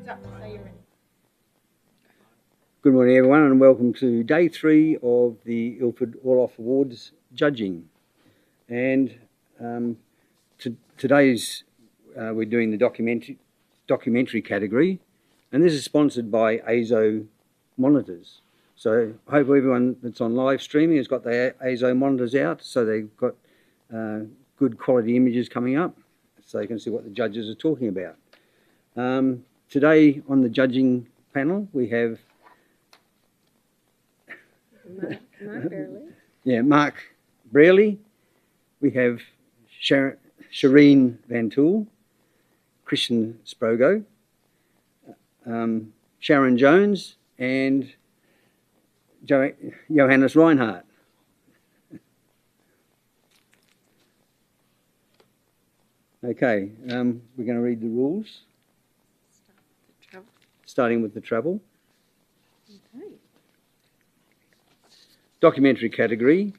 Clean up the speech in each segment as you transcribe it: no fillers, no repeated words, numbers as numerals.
Hands up, say you're ready. Good morning everyone and welcome to day 3 of the Ilford Orloff Awards judging. And today's we're doing the documentary category, and this is sponsored by ASO monitors. So hopefully everyone that's on live streaming has got their ASO monitors out, so they've got good quality images coming up so they can see what the judges are talking about. Today on the judging panel we have Mark Burley. Yeah, Mark Brearley. We have Shireen Van Tool, Christian Sprogo, Sharon Jones, and Johannes Reinhardt. Okay, we're going to read the rules, starting with the travel. Okay. Documentary category.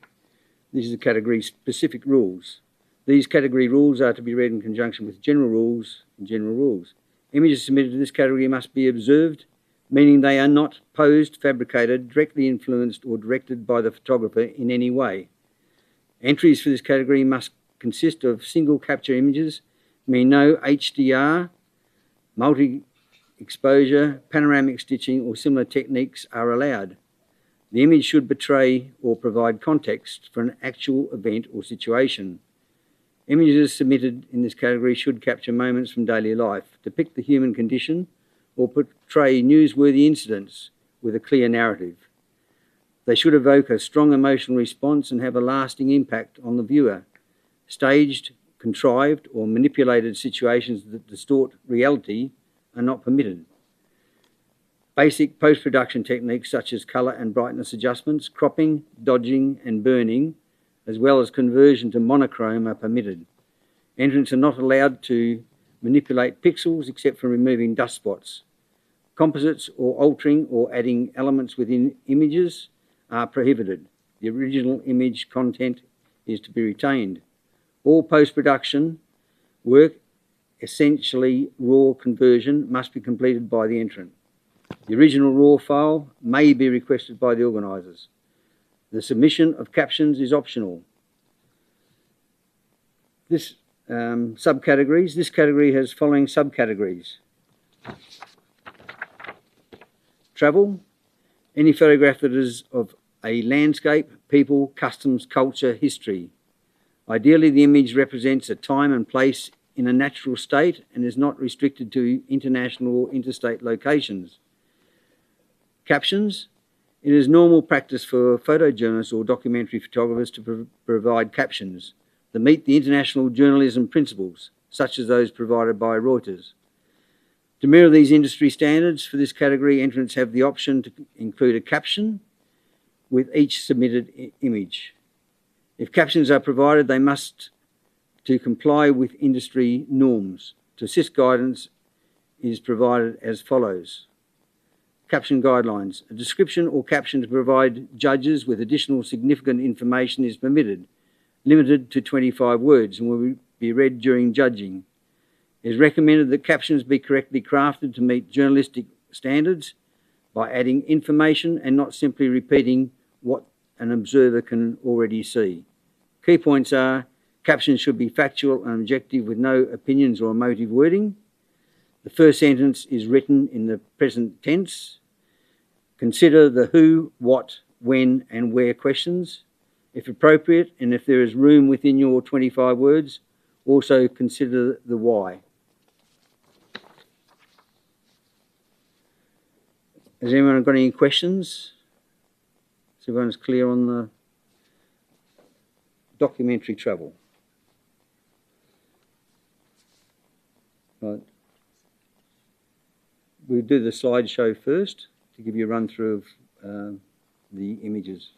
This is the category specific rules. These category rules are to be read in conjunction with general rules and general rules. Images submitted to this category must be observed, meaning they are not posed, fabricated, directly influenced or directed by the photographer in any way. Entries for this category must consist of single capture images, meaning no HDR, multi-exposure, panoramic stitching or similar techniques are allowed. The image should portray or provide context for an actual event or situation. Images submitted in this category should capture moments from daily life, depict the human condition, or portray newsworthy incidents with a clear narrative. They should evoke a strong emotional response and have a lasting impact on the viewer. Staged, contrived, or manipulated situations that distort reality are not permitted. Basic post-production techniques such as colour and brightness adjustments, cropping, dodging and burning, as well as conversion to monochrome are permitted. Entrants are not allowed to manipulate pixels except for removing dust spots. Composites or altering or adding elements within images are prohibited. The original image content is to be retained. All post-production work, essentially raw conversion, must be completed by the entrant. The original raw file may be requested by the organisers. The submission of captions is optional. This subcategories. This category has following subcategories. Travel. Any photograph that is of a landscape, people, customs, culture, history. Ideally, the image represents a time and place in a natural state and is not restricted to international or interstate locations. Captions. It is normal practice for photojournalists or documentary photographers to provide captions that meet the international journalism principles, such as those provided by Reuters. To mirror these industry standards for this category, entrants have the option to include a caption with each submitted image. If captions are provided, they must to comply with industry norms. To assist, guidance is provided as follows. Caption guidelines. A description or caption to provide judges with additional significant information is permitted, limited to 25 words, and will be read during judging. It is recommended that captions be correctly crafted to meet journalistic standards by adding information and not simply repeating what an observer can already see. Key points are: captions should be factual and objective with no opinions or emotive wording. The first sentence is written in the present tense. Consider the who, what, when and where questions. If appropriate, and if there is room within your 25 words, also consider the why. Has anyone got any questions? So everyone's clear on the documentary travel. Right. We'll do the slideshow first to give you a run through of the images.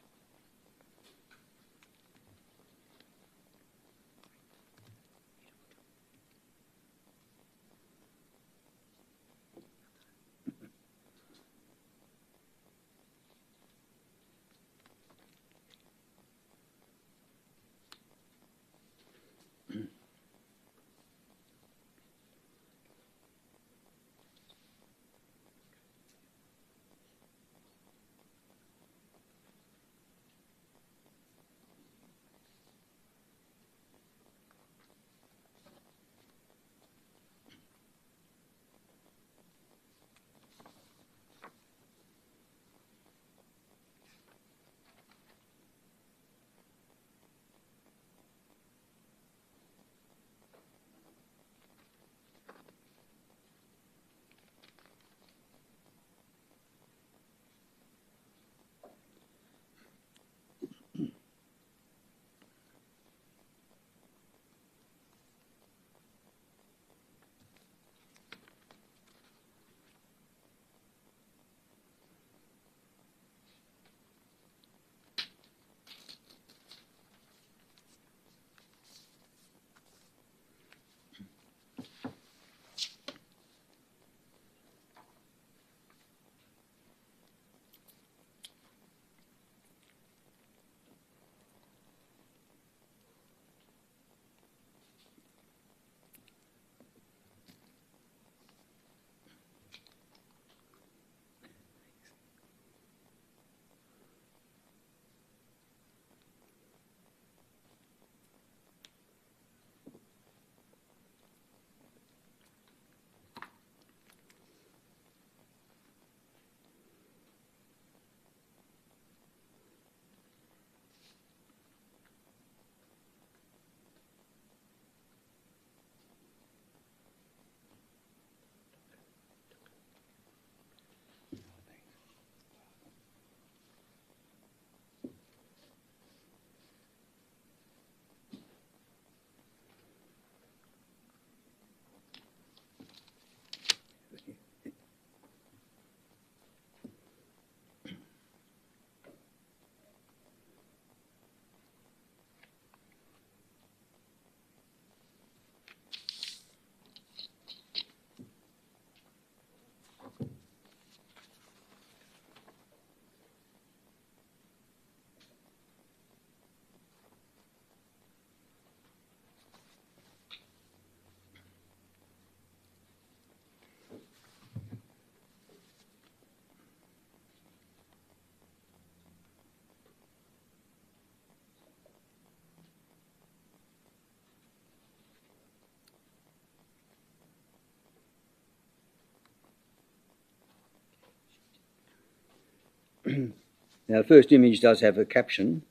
Now, the first image does have a caption,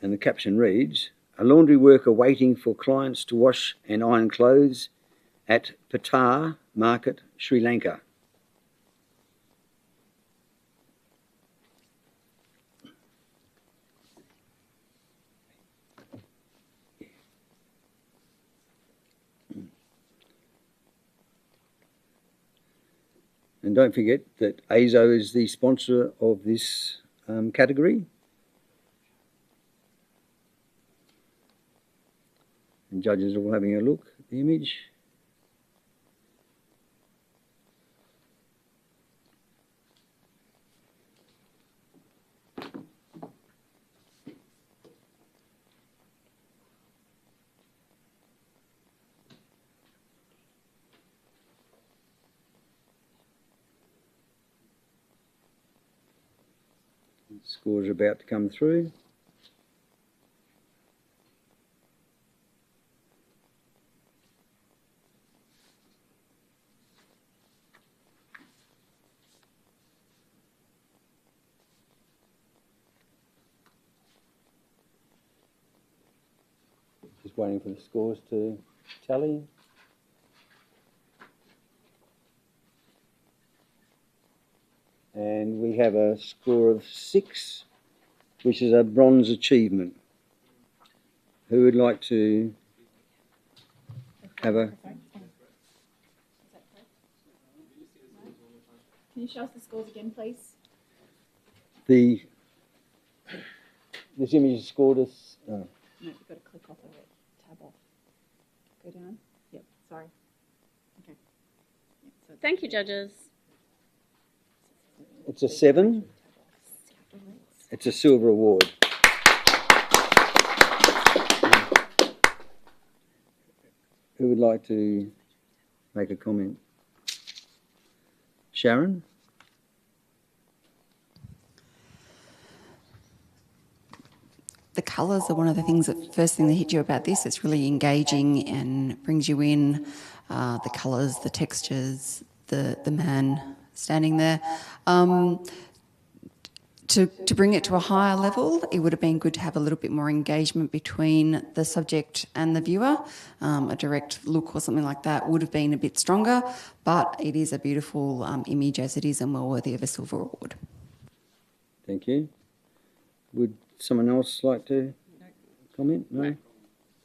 and the caption reads, "A laundry worker waiting for clients to wash and iron clothes at Patar Market, Sri Lanka." And don't forget that ASO is the sponsor of this category. And judges are all having a look at the image. Scores are about to come through. Just waiting for the scores to tally. And we have a score of 6, which is a bronze achievement. Who would like to have a... Can you show us the scores again, please? This image is scored as... Oh. No, you've got to click off of it. Tab off. Go down. Yep, sorry. Okay. Yep, so Thank you, judges. It's a 7. It's a silver award. Who would like to make a comment? Sharon? The colours are one of the things that first thing that hit you about this. It's really engaging and brings you in. The colours, the textures, the man standing there. To bring it to a higher level, it would have been good to have a little bit more engagement between the subject and the viewer. A direct look or something like that would have been a bit stronger, but it is a beautiful image as it is and well worthy of a silver award. Thank you. Would someone else like to comment? No?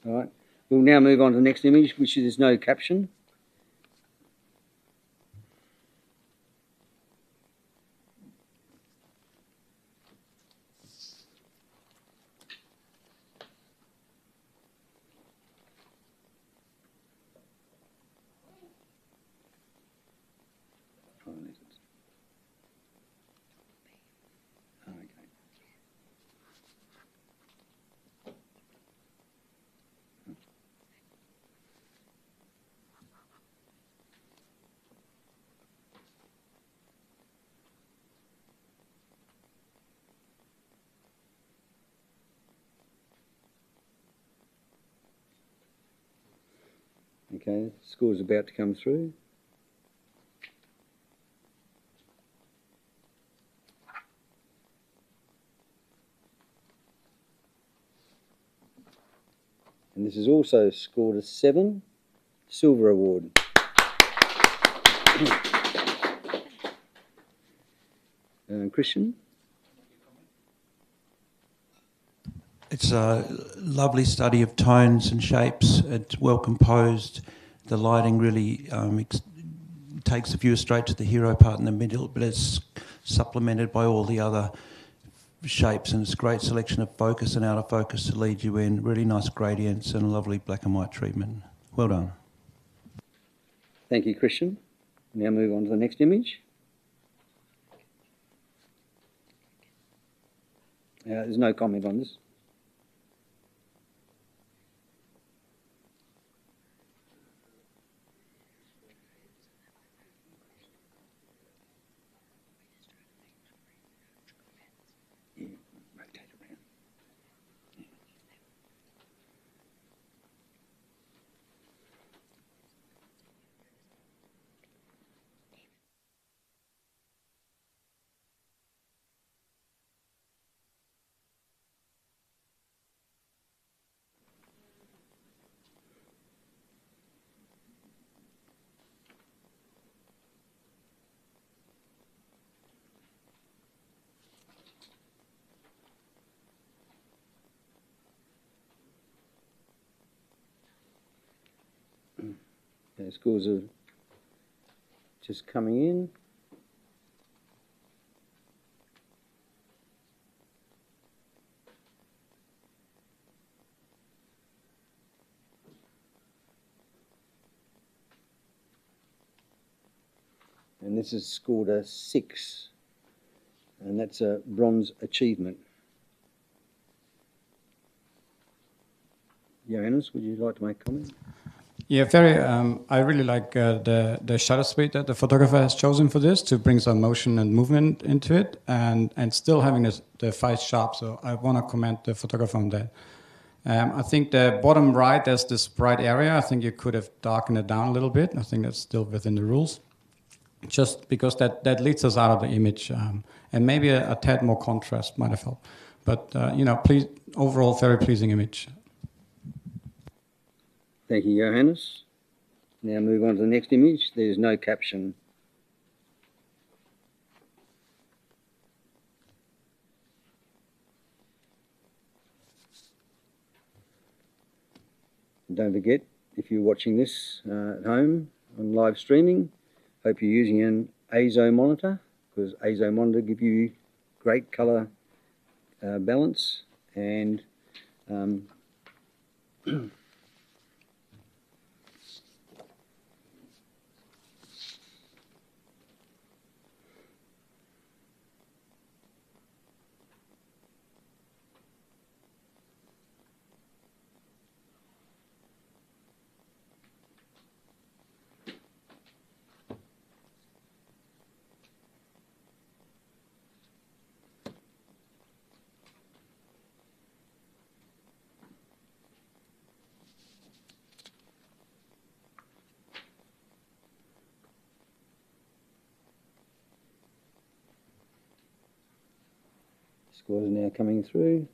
All right. We'll now move on to the next image, which is no caption. Okay, score's about to come through. And this is also scored a 7, silver award. Christian? It's a lovely study of tones and shapes. It's well composed. The lighting really takes the viewer straight to the hero part in the middle, but it's supplemented by all the other shapes, and it's a great selection of focus and out of focus to lead you in. Really nice gradients and lovely black and white treatment. Well done. Thank you, Christian. Now move on to the next image. There's no comment on this. Okay, scores are just coming in. And this is scored a 6, and that's a bronze achievement. Johannes, would you like to make a comment? Yeah, very. I really like the shutter speed that the photographer has chosen for this to bring some motion and movement into it, and still having the fight sharp. So I want to commend the photographer on that. I think the bottom right, there's this bright area. I think you could have darkened it down a little bit. I think that's still within the rules, just because that leads us out of the image, and maybe a tad more contrast might have helped. But please, overall, very pleasing image. Thank you, Johannes. Now move on to the next image. There's no caption. And don't forget, if you're watching this at home on live streaming, hope you're using an ASO monitor, because ASO monitor give you great colour balance and scores are now coming through.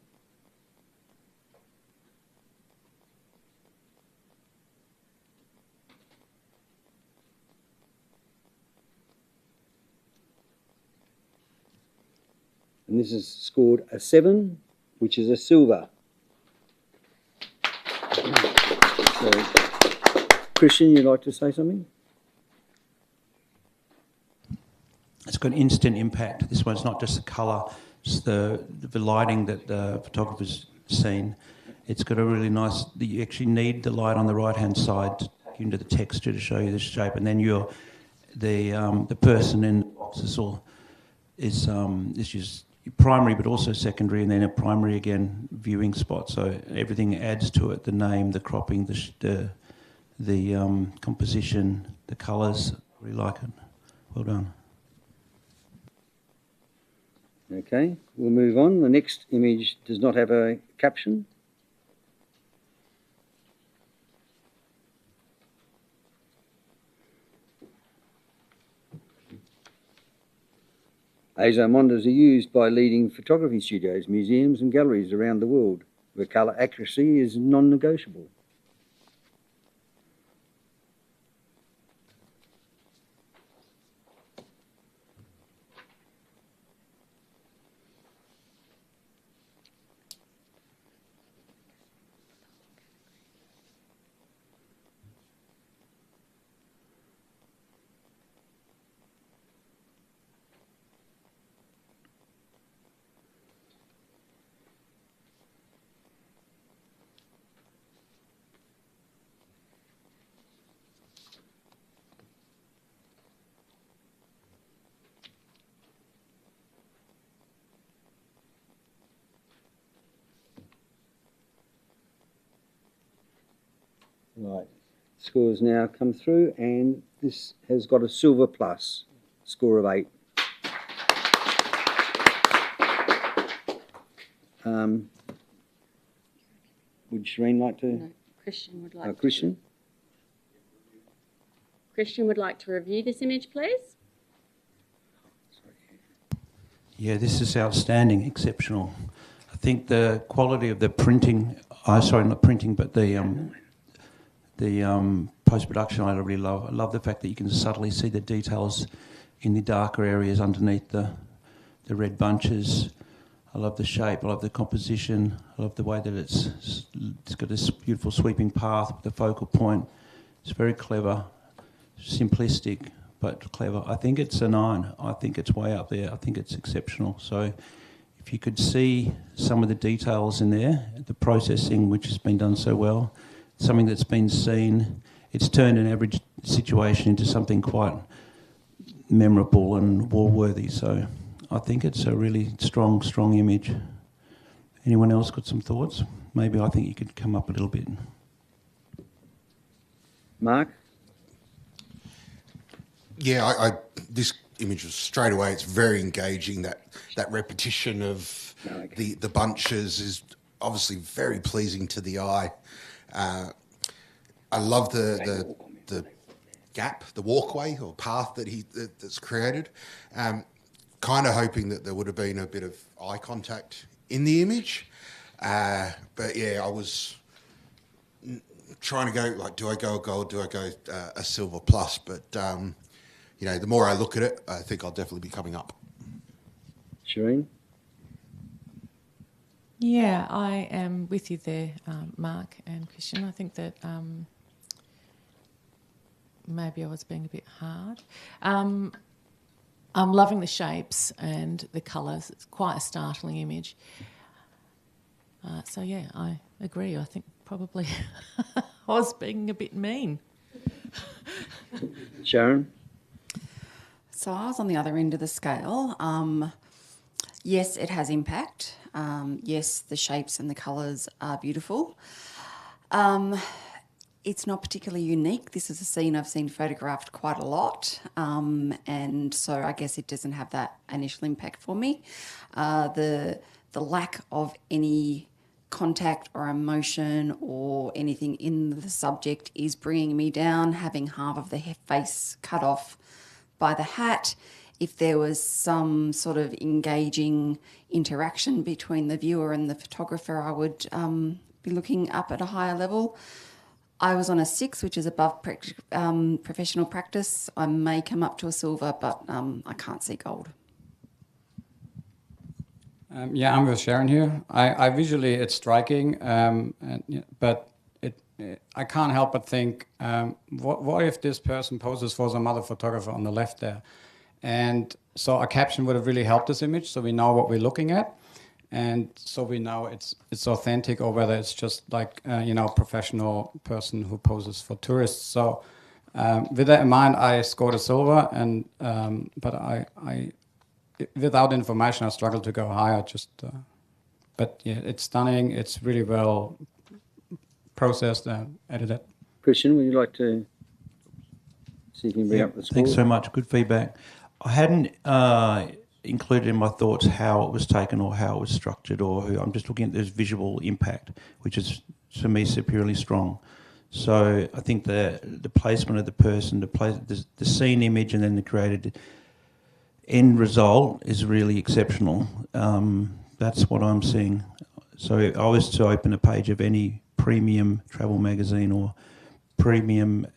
And this is scored a 7, which is a silver. So, Christian, you'd like to say something? It's got instant impact. This one's not just the colour, it's the lighting that the photographer's seen. It's got a really nice, you actually need the light on the right-hand side to take you into the texture to show you the shape, and then the person in the box is just primary but also secondary, and then a primary again viewing spot. So everything adds to it: the name, the cropping, the composition, the colours. I really like it. Well done. Okay, we'll move on. The next image does not have a caption. ASO monitors are used by leading photography studios, museums and galleries around the world, where colour accuracy is non-negotiable. Right, scores now come through, and this has got a silver plus, score of 8. Would Shireen like to? No, Christian would like Christian? Christian would like to review this image, please. Yeah, this is outstanding, exceptional. I think the quality of the printing, not printing, but the post-production I really love. I love the fact that you can subtly see the details in the darker areas underneath the red bunches. I love the shape, I love the composition, I love the way that it's got this beautiful sweeping path with the focal point. It's very clever, simplistic but clever. I think it's a 9. I think it's way up there. I think it's exceptional. So if you could see some of the details in there, the processing which has been done so well, something that's been seen, it's turned an average situation into something quite memorable and war-worthy. So I think it's a really strong image. Anyone else got some thoughts? Maybe I think you could come up a little bit. Mark? Yeah, this image was straight away. It's very engaging. That repetition of the bunches is obviously very pleasing to the eye. I love the gap, the walkway or path that's created. Kind of hoping that there would have been a bit of eye contact in the image, but yeah, I was trying to go like, do I go a gold? Do I go a silver plus? But the more I look at it, I think I'll definitely be coming up. Shireen? Yeah, I am with you there, Mark and Christian. I think that maybe I was being a bit hard. I'm loving the shapes and the colours. It's quite a startling image. So, yeah, I agree. I think probably I was being a bit mean. Sharon? So I was on the other end of the scale. Yes, it has impact. Yes, the shapes and the colours are beautiful. It's not particularly unique. This is a scene I've seen photographed quite a lot, and so I guess it doesn't have that initial impact for me. The lack of any contact or emotion or anything in the subject is bringing me down, having half of the face cut off by the hat. If there was some sort of engaging interaction between the viewer and the photographer, I would be looking up at a higher level. I was on a 6, which is above professional practice. I may come up to a silver, but I can't see gold. Yeah, I'm with Sharon here. I visually it's striking, but I can't help but think, what if this person poses for some other photographer on the left there? And so a caption would have really helped this image, so we know what we're looking at, and so we know it's authentic, or whether it's just like professional person who poses for tourists. So with that in mind, I scored a silver, and but I without information, I struggled to go higher. But yeah, it's stunning. It's really well processed and edited. Christian, would you like to see if you can bring up the score? Thanks so much. Good feedback. I hadn't included in my thoughts how it was taken or how it was structured, or who. I'm just looking at this visual impact, which is to me superiorly strong. So I think the placement of the person, the scene image, and then the created end result is really exceptional. That's what I'm seeing. So if I was to open a page of any premium travel magazine or premium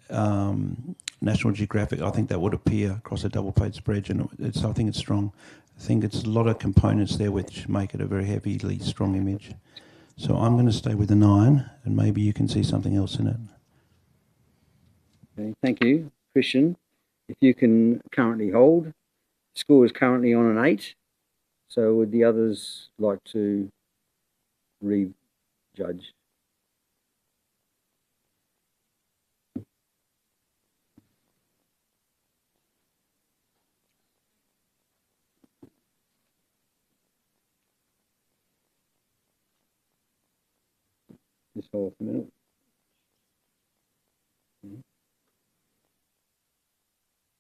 National Geographic, I think that would appear across a double-page spread, and I think it's strong. I think it's a lot of components there which make it a very heavily strong image. So I'm going to stay with the 9, and maybe you can see something else in it. Okay, thank you. Christian, if you can currently hold, the score is currently on an 8. So would the others like to re-judge? Just hold for a minute.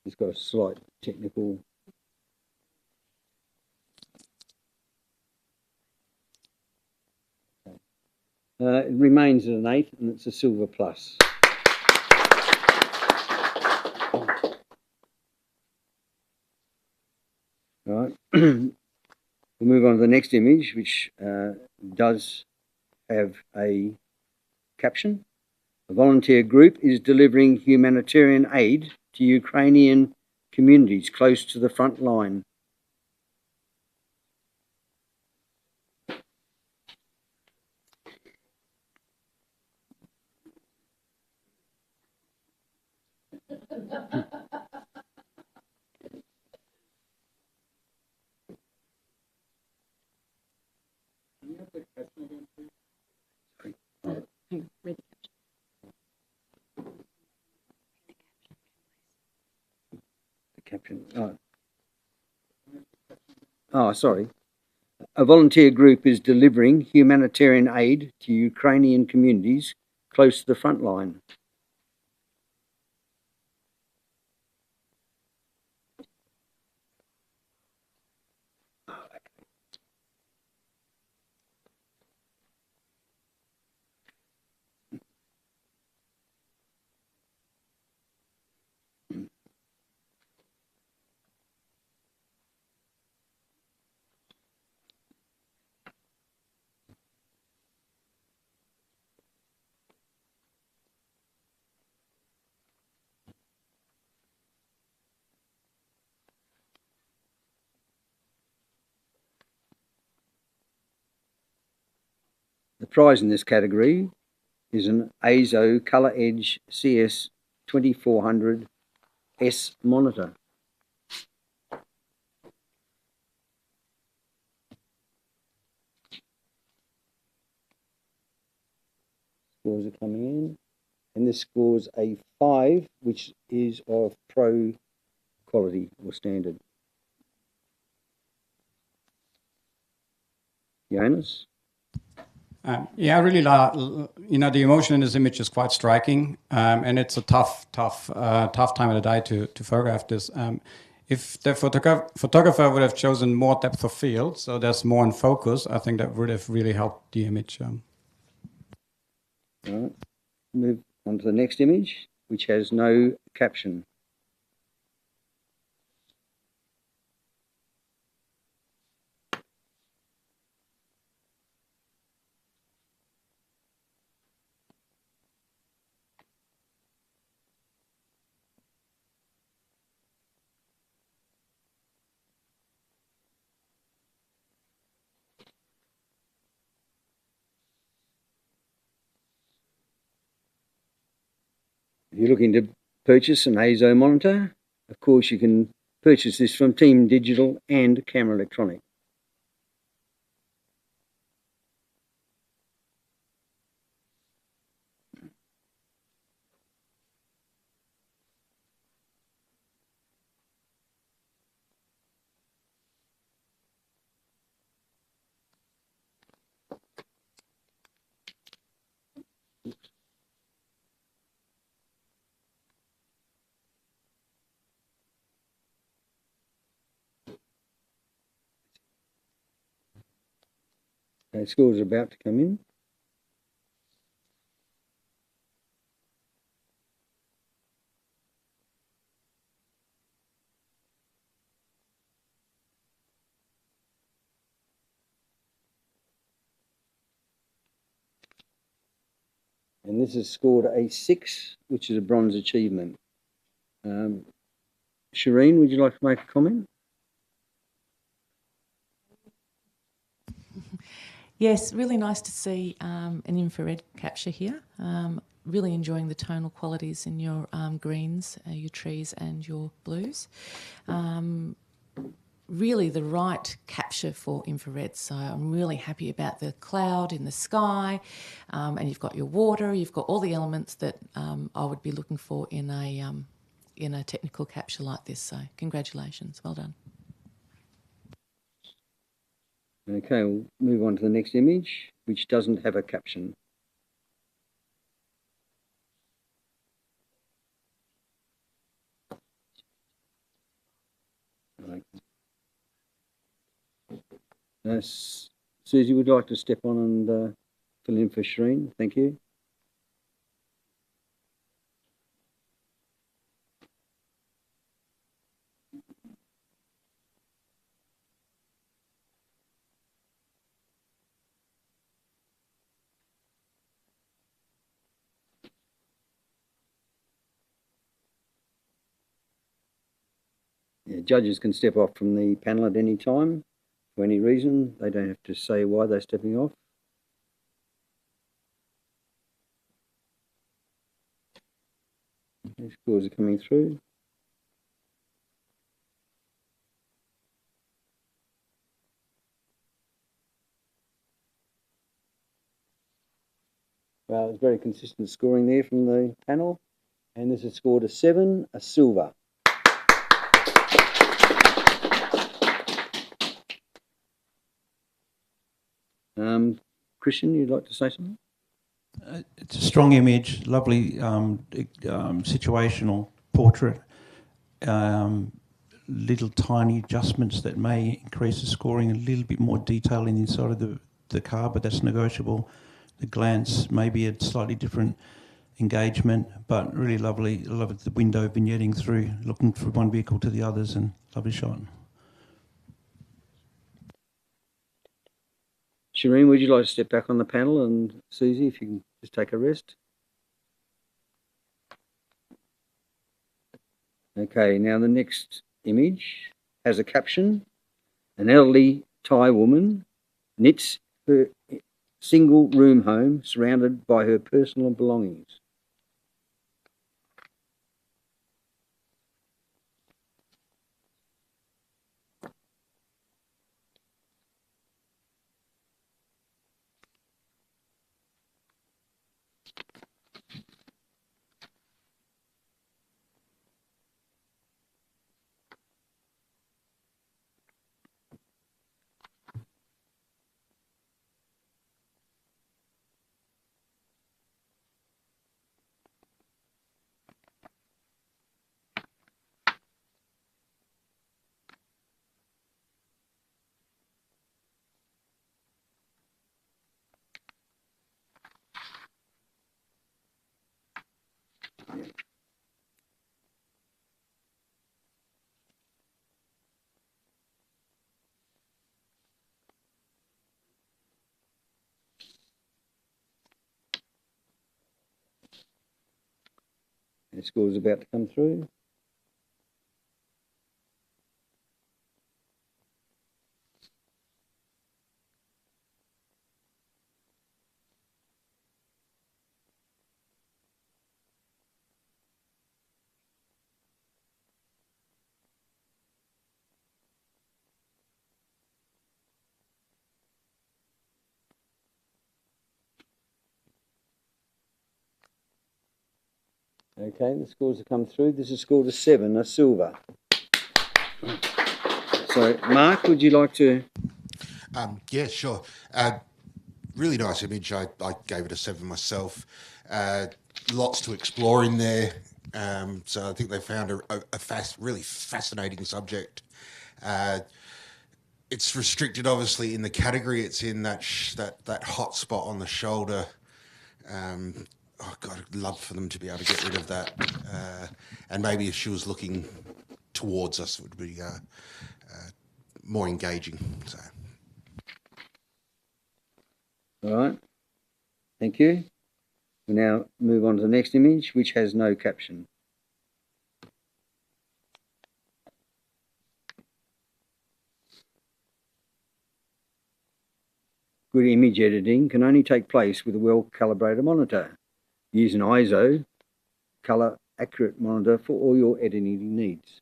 It's got a slight technical. It remains at an 8, and it's a silver plus. All right. We'll move on to the next image, which does have a caption. A volunteer group is delivering humanitarian aid to Ukrainian communities close to the front line. Hang on, read the caption. The caption. Sorry. A volunteer group is delivering humanitarian aid to Ukrainian communities close to the front line. The prize in this category is an ASO Colour Edge CS 2400 S monitor. Scores are coming in, and this scores a 5, which is of pro quality or standard. Jonas? Yeah, I really like, the emotion in this image is quite striking, and it's a tough time of the day to photograph this. If the photographer would have chosen more depth of field, so there's more in focus, I think that would have really helped the image. All right, move on to the next image, which has no caption. If you're looking to purchase an ASO monitor, of course you can purchase this from Team Digital and Camera Electronic. Okay, scores are about to come in. And this has scored a 6, which is a bronze achievement. Shireen, would you like to make a comment? Yes, really nice to see an infrared capture here. Really enjoying the tonal qualities in your greens, your trees and your blues. Really the right capture for infrared. So I'm really happy about the cloud in the sky, and you've got your water, you've got all the elements that I would be looking for in a technical capture like this. So congratulations, well done. Okay, we'll move on to the next image, which doesn't have a caption. Susie, would you like to step on and fill in for Shireen? Thank you. Yeah, judges can step off from the panel at any time for any reason. They don't have to say why they're stepping off. These scores are coming through. Well, it's very consistent scoring there from the panel. And this is scored a 7, a silver. Christian, you'd like to say something? It's a strong image, lovely situational portrait. Little tiny adjustments that may increase the scoring, a little bit more detail in the inside of the car, but that's negotiable. The glance may be a slightly different engagement, but really lovely. I love the window vignetting through, looking from one vehicle to the others, and lovely shot. Shireen, would you like to step back on the panel, and Susie, if you can just take a rest? Okay, now the next image has a caption. An elderly Thai woman knits her single room home surrounded by her personal belongings. The score's about to come through. Okay, the scores have come through. This is scored a 7, a silver. So, Mark, would you like to? Yeah, sure. Really nice image. I gave it a 7 myself. Lots to explore in there. So I think they found a really fascinating subject. It's restricted, obviously, in the category it's in, that hot spot on the shoulder. God, I'd love for them to be able to get rid of that. And maybe if she was looking towards us, it would be more engaging. So. All right. Thank you. We now move on to the next image, which has no caption. Good image editing can only take place with a well-calibrated monitor. Use an ISO color accurate monitor for all your editing needs.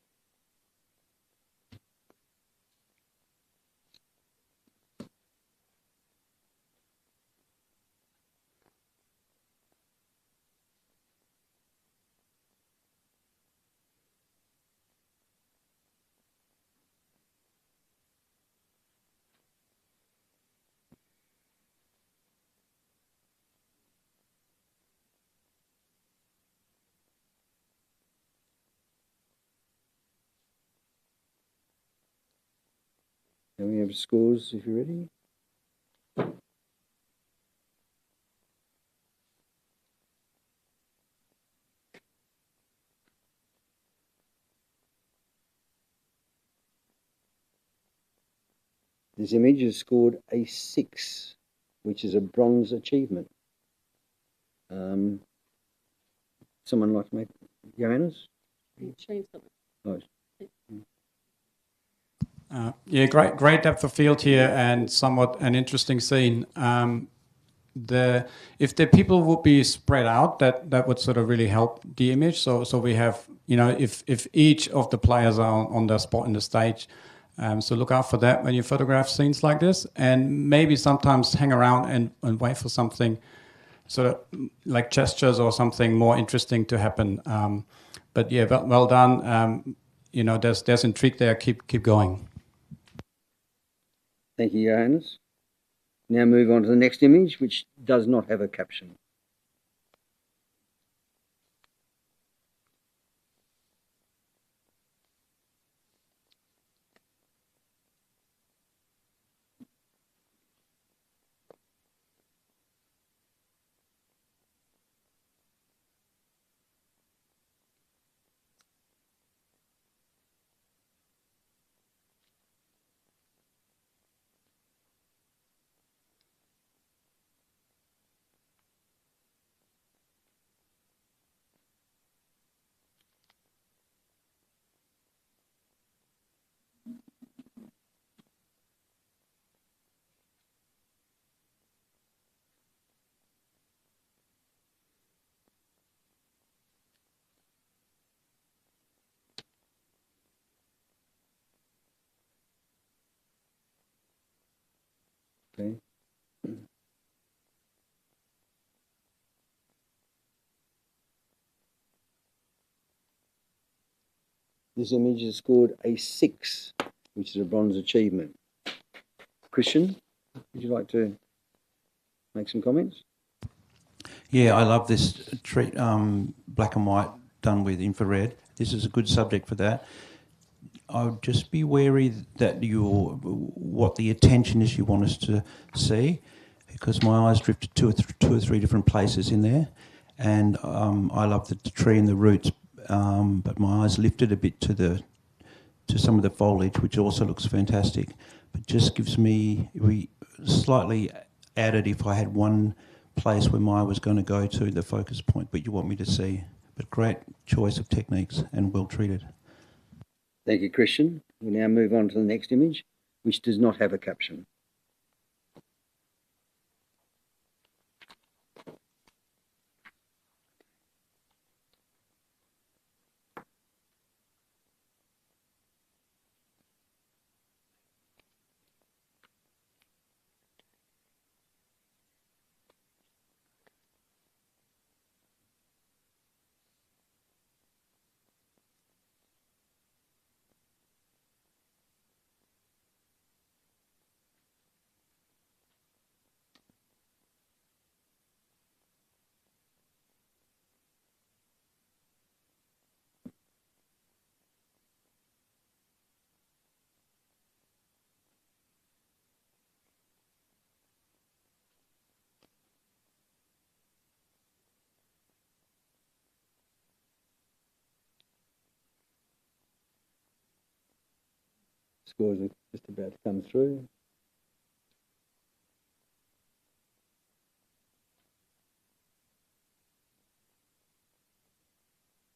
And we have scores if you're ready. This image is scored a 6, which is a bronze achievement. Someone like to make Johannes? Oh. Yeah, great depth of field here and somewhat an interesting scene. if the people would be spread out, that would sort of really help the image. So we have, if each of the players are on their spot in the stage, so look out for that when you photograph scenes like this, and maybe sometimes hang around and wait for something sort of like gestures or something more interesting to happen. But yeah, well done. There's intrigue there. Keep going. Thank you, Johannes. Now move on to the next image, which does not have a caption. Okay. This image has scored a 6, which is a bronze achievement. Christian, would you like to make some comments? Yeah, I love this black and white done with infrared. This is a good subject for that. I would just be wary that what the attention is you want us to see, because my eyes drifted two or three different places in there, and I love the tree and the roots, but my eyes lifted a bit to some of the foliage, which also looks fantastic, but just gives me slightly added if I had one place where my eye was going to go to the focus point, but you want me to see. But great choice of techniques and well treated. Thank you, Christian. We now move on to the next image, which does not have a caption. Scores are just about to come through.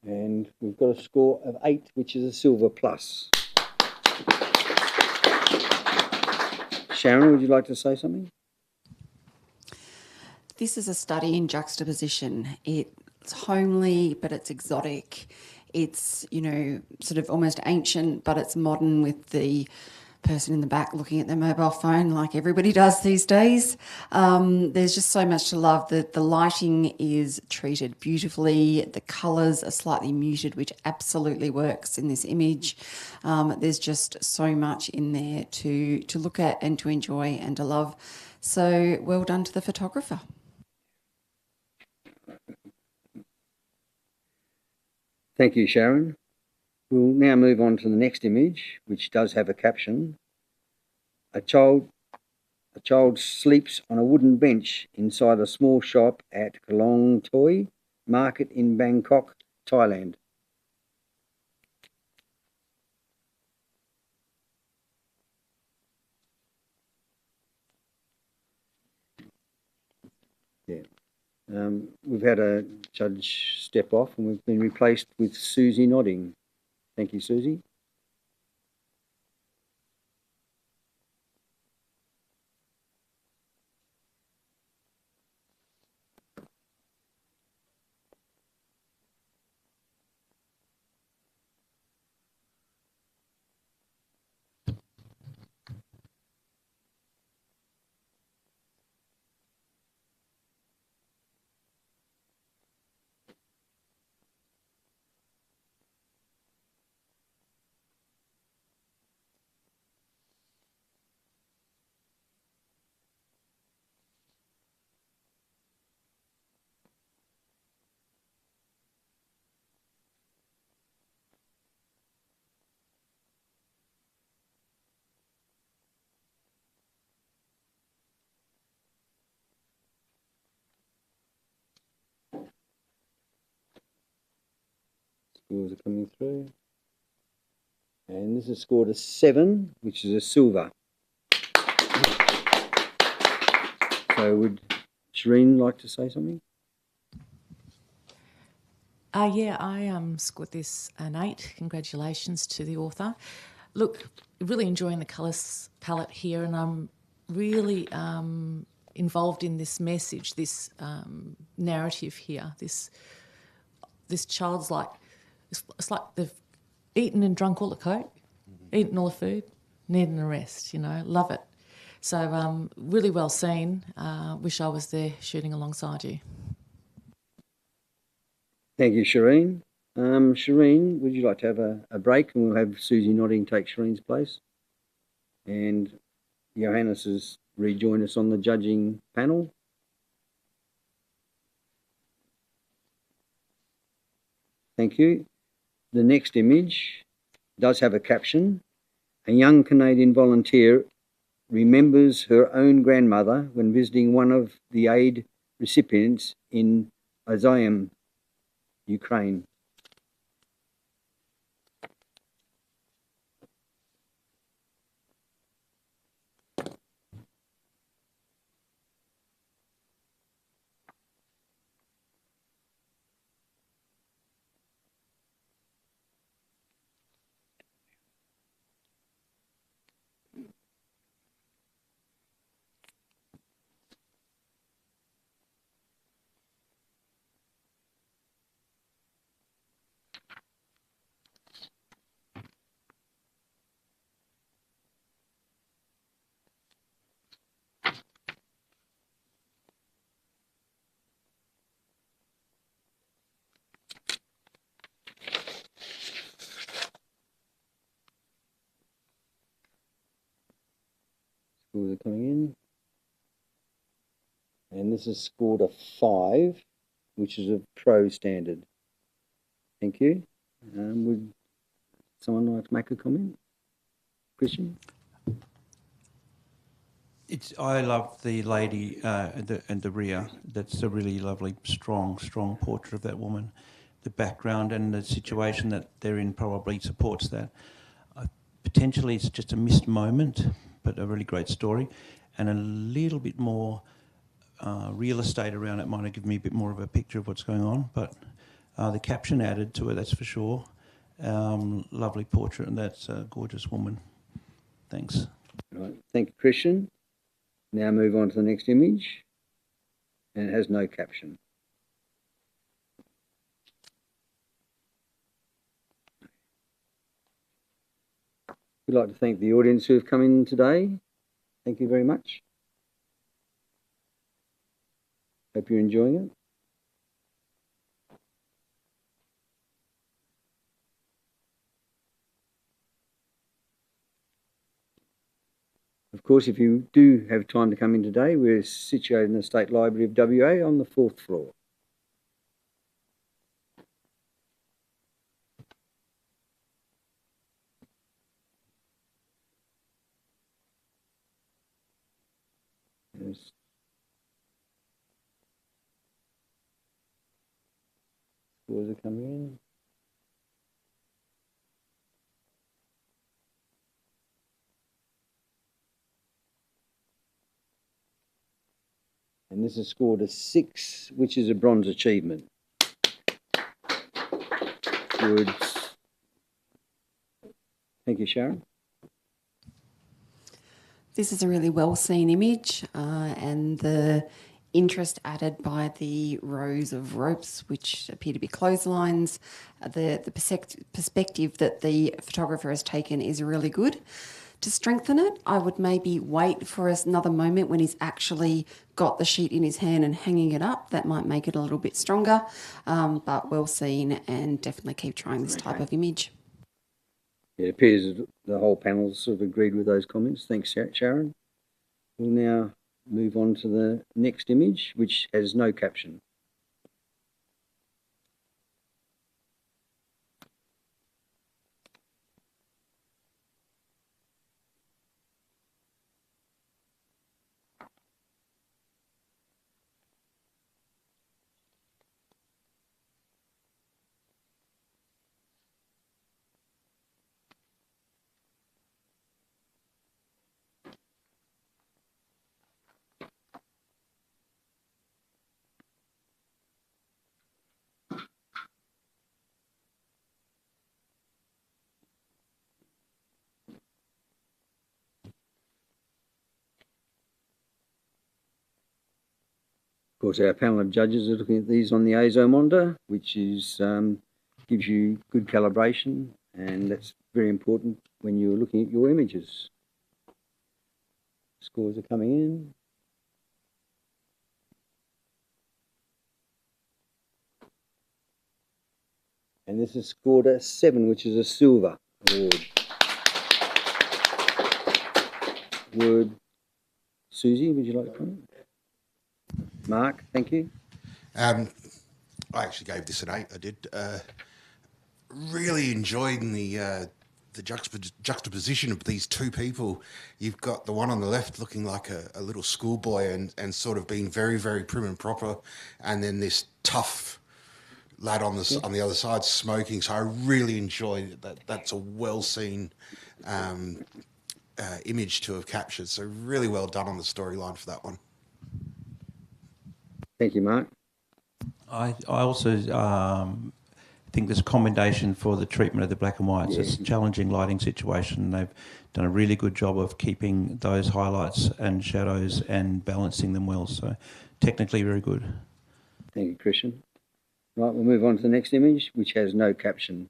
And we've got a score of 8, which is a silver plus. Sharon, would you like to say something? This is a study in juxtaposition. It's homely, but it's exotic. It's, sort of almost ancient, but it's modern with the person in the back looking at their mobile phone like everybody does these days. There's just so much to love. The lighting is treated beautifully. The colours are slightly muted, which absolutely works in this image. There's just so much in there to look at and to enjoy and to love. So well done to the photographer. Thank you, Sharon. We'll now move on to the next image, which does have a caption. A child sleeps on a wooden bench inside a small shop at Klong Toi Market in Bangkok, Thailand. Yeah. We've had a judge step off and we've been replaced with Susie nodding. Thank you, Susie. Scores are coming through. And this is scored a 7, which is a silver. So would Shireen like to say something? Yeah, I scored this an 8. Congratulations to the author. Look, really enjoying the colours palette here, and I'm really involved in this message, this narrative here. This child's like, it's like they've eaten and drunk all the coke, eaten all the food, needing a rest. Love it. So really well seen. Wish I was there shooting alongside you. Thank you, Shireen. Shireen, would you like to have a break, and we'll have Susie Nodding take Shireen's place? And Johannes has rejoined us on the judging panel. Thank you. The next image does have a caption. A young Canadian volunteer remembers her own grandmother when visiting one of the aid recipients in Izium, Ukraine. Scores are coming in. And this is scored a 5, which is a pro standard. Thank you. Would someone like to make a comment? Christian? I love the lady and the rear. That's a really lovely, strong portrait of that woman. The background and the situation that they're in probably supports that. Potentially it's just a missed moment, but a really great story. And a little bit more real estate around it might have given me a bit more of a picture of what's going on. But the caption added to it, that's for sure. Lovely portrait, and that's a gorgeous woman. Thanks. Right. Thank you, Christian. Now move on to the next image. And it has no caption. We'd like to thank the audience who have come in today. Thank you very much. Hope you're enjoying it. Of course, if you do have time to come in today, we're situated in the State Library of WA on the 4th floor. Yes. Scores are coming in. And this is scored a 6, which is a bronze achievement. Good. Thank you, Sharon. This is a really well seen image, and the interest added by the rows of ropes, which appear to be clotheslines, the perspective that the photographer has taken is really good. To strengthen it, I would maybe wait for another moment when he's actually got the sheet in his hand and hanging it up. That might make it a little bit stronger, but well seen, and definitely keep trying this type of image. It appears that the whole panel sort of agreed with those comments. Thanks, Sharon. We'll now move on to the next image, which has no caption. Of course, our panel of judges are looking at these on the ASO monitor, which is gives you good calibration, and that's very important when you're looking at your images. Scores are coming in. And this is scored a 7, which is a silver award. Susie, would you like to comment? Mark, thank you. I actually gave this an 8. I did. Really enjoying the juxtaposition of these two people. You've got the one on the left looking like a little schoolboy and sort of being very, very prim and proper, and then this tough lad on the other side smoking. So I really enjoyed that. That's a well seen image to have captured. So really well done on the storyline for that one. Thank you, Mark. I also think there's commendation for the treatment of the black and whites. It's a challenging lighting situation. They've done a really good job of keeping those highlights and shadows and balancing them well. So technically very good. Thank you, Christian. Right, we'll move on to the next image, which has no caption.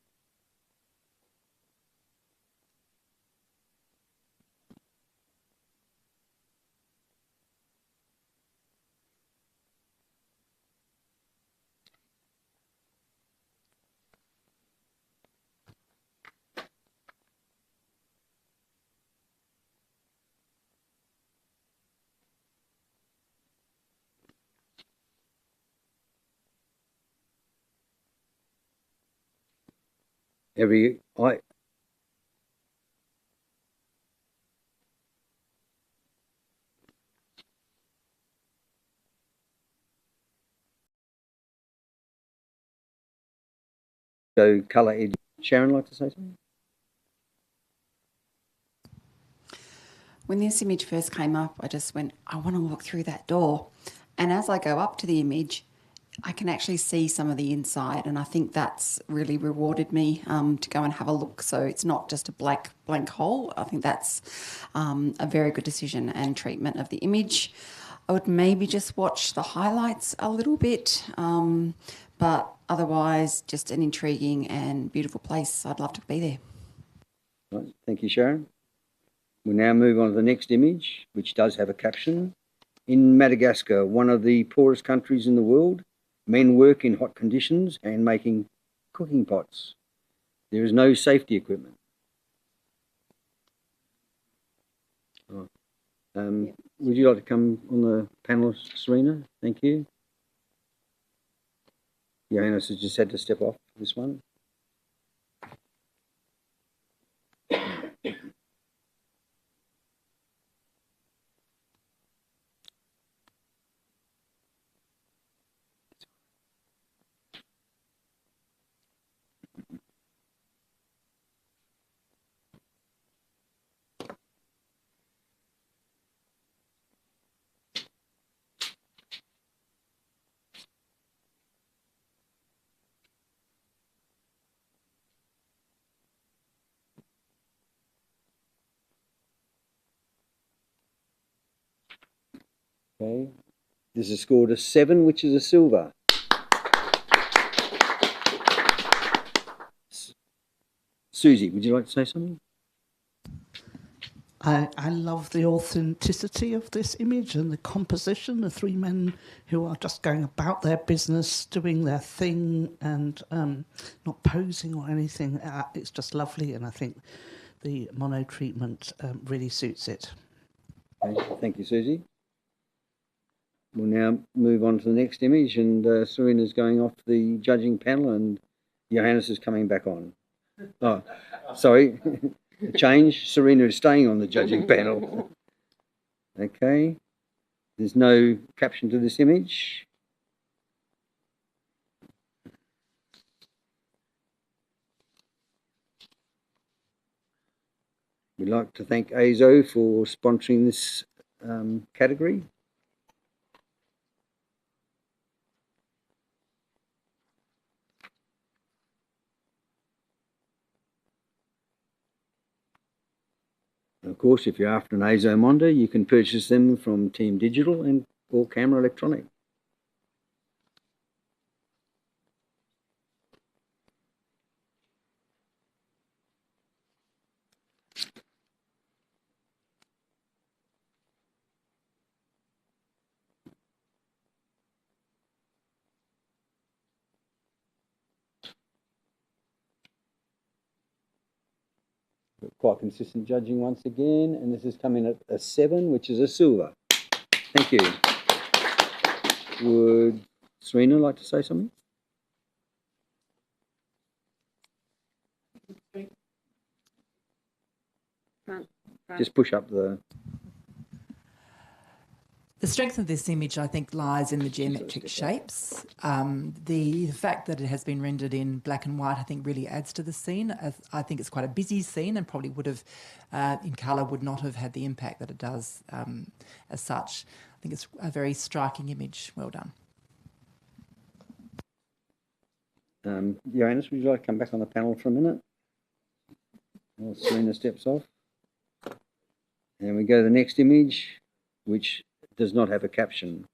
So colour edge. Sharon, like to say something? When this image first came up, I just went, I want to look through that door. And as I go up to the image, I can actually see some of the inside, and I think that's really rewarded me to go and have a look. So it's not just a blank hole. I think that's a very good decision and treatment of the image. I would maybe just watch the highlights a little bit, but otherwise just an intriguing and beautiful place. I'd love to be there. Right, thank you, Sharon. We'll now move on to the next image, which does have a caption. In Madagascar, one of the poorest countries in the world, men work in hot conditions and making cooking pots. There is no safety equipment. Oh. Would you like to come on the panel, Serena? Thank you. Johannes has just had to step off this one. Okay. This is scored a 7, which is a silver. Susie, would you like to say something? I love the authenticity of this image and the composition, the three men who are just going about their business, doing their thing and not posing or anything. It's just lovely, and I think the mono treatment really suits it. Okay. Thank you, Susie. We'll now move on to the next image, and Serena's going off the judging panel and Johannes is coming back on. Oh, sorry. Change. Serena is staying on the judging panel. Okay. There's no caption to this image. We'd like to thank ASO for sponsoring this category. Of course, if you're after an ASO monitor, you can purchase them from Team Digital or Camera Electronic. Quite consistent judging once again, and this is coming at a 7, which is a silver. Thank you. Would Serena like to say something? Front. Just push up the... The strength of this image, I think, lies in the geometric shapes. The fact that it has been rendered in black and white, I think, really adds to the scene. I think it's quite a busy scene and probably would have, in colour, would not have had the impact that it does as such. I think it's a very striking image. Well done. Johannes, would you like to come back on the panel for a minute? While Serena steps off. And we go to the next image, which does not have a caption.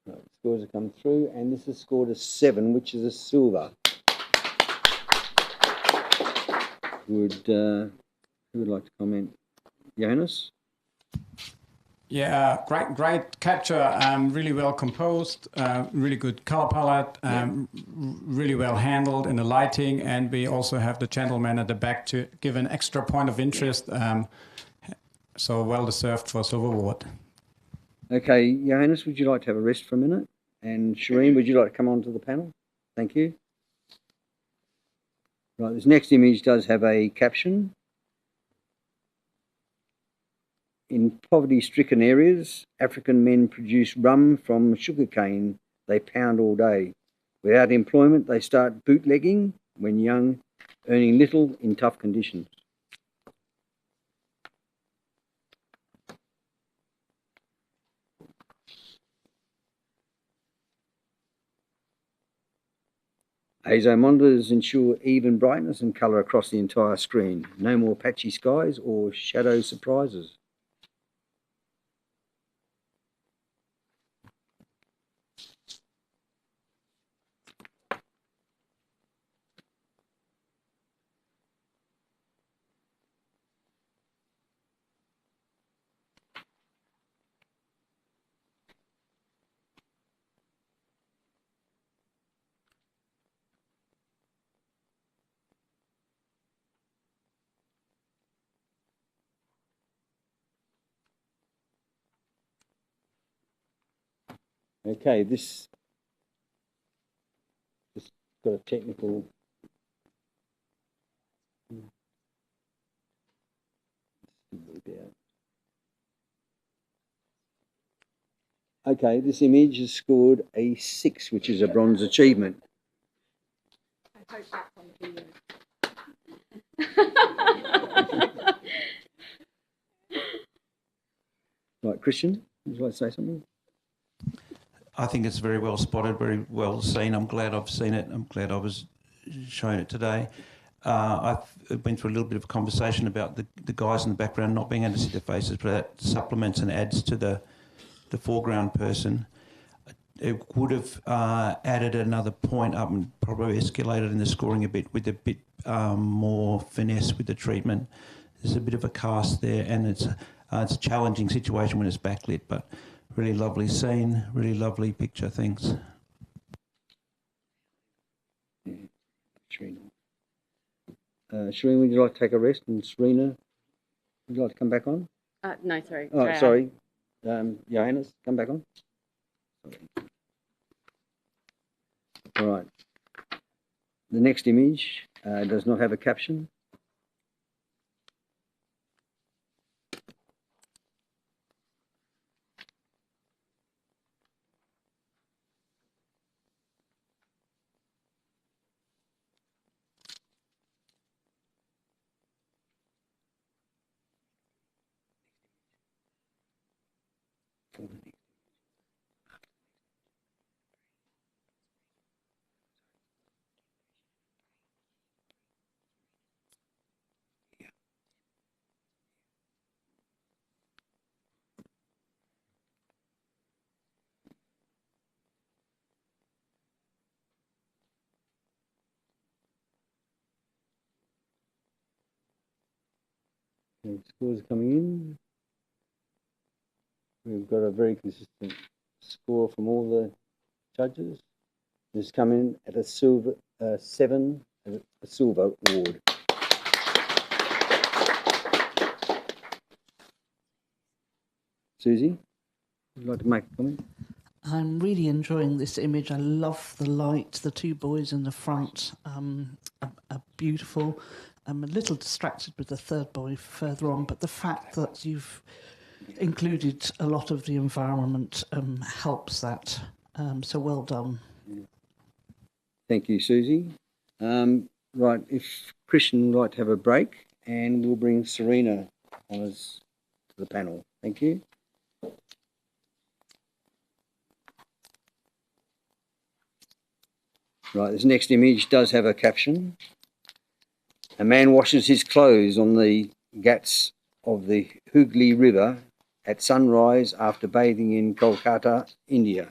Right, scores have come through, and this is scored a 7, which is a silver. Who would like to comment? Johannes? Yeah, great capture. Really well composed. Really good color palette. Really well handled in the lighting, and we also have the gentleman at the back to give an extra point of interest. So well deserved for silver award. Okay, Johannes, would you like to have a rest for a minute? And Shireen, would you like to come onto the panel? Thank you. Right, this next image does have a caption. In poverty-stricken areas, African men produce rum from sugarcane they pound all day. Without employment, they start bootlegging when young, earning little in tough conditions. ASO monitors ensure even brightness and colour across the entire screen. No more patchy skies or shadow surprises. Okay, this got a technical. Okay, this image has scored a 6, which is a bronze achievement. I hope that's on the video. Right, Christian, would you like to say something? I think it's very well spotted, very well seen. I'm glad I've seen it. I'm glad I was shown it today. I've been through a little bit of a conversation about the guys in the background not being able to see their faces, but that supplements and adds to the foreground person. It would have added another point up and probably escalated in the scoring a bit with a bit more finesse with the treatment. There's a bit of a cast there, and it's a challenging situation when it's backlit, but really lovely scene, really lovely picture. Thanks. Serena. Shireen, would you like to take a rest? And Serena, would you like to come back on? No, sorry. Oh, sorry. Johannes, come back on. All right. The next image does not have a caption. Okay, scores coming in. We've got a very consistent score from all the judges. This come in at a silver 7, a silver award. Susie, would you like to make a comment? I'm really enjoying this image. I love the light. The two boys in the front are beautiful. I'm a little distracted with the third boy further on, but the fact that you've included a lot of the environment helps that. So well done. Thank you, Susie. Right, if Christian would like to have a break, and we'll bring Serena on us to the panel. Thank you. Right, this next image does have a caption. A man washes his clothes on the ghats of the Hooghly River at sunrise after bathing in Kolkata, India.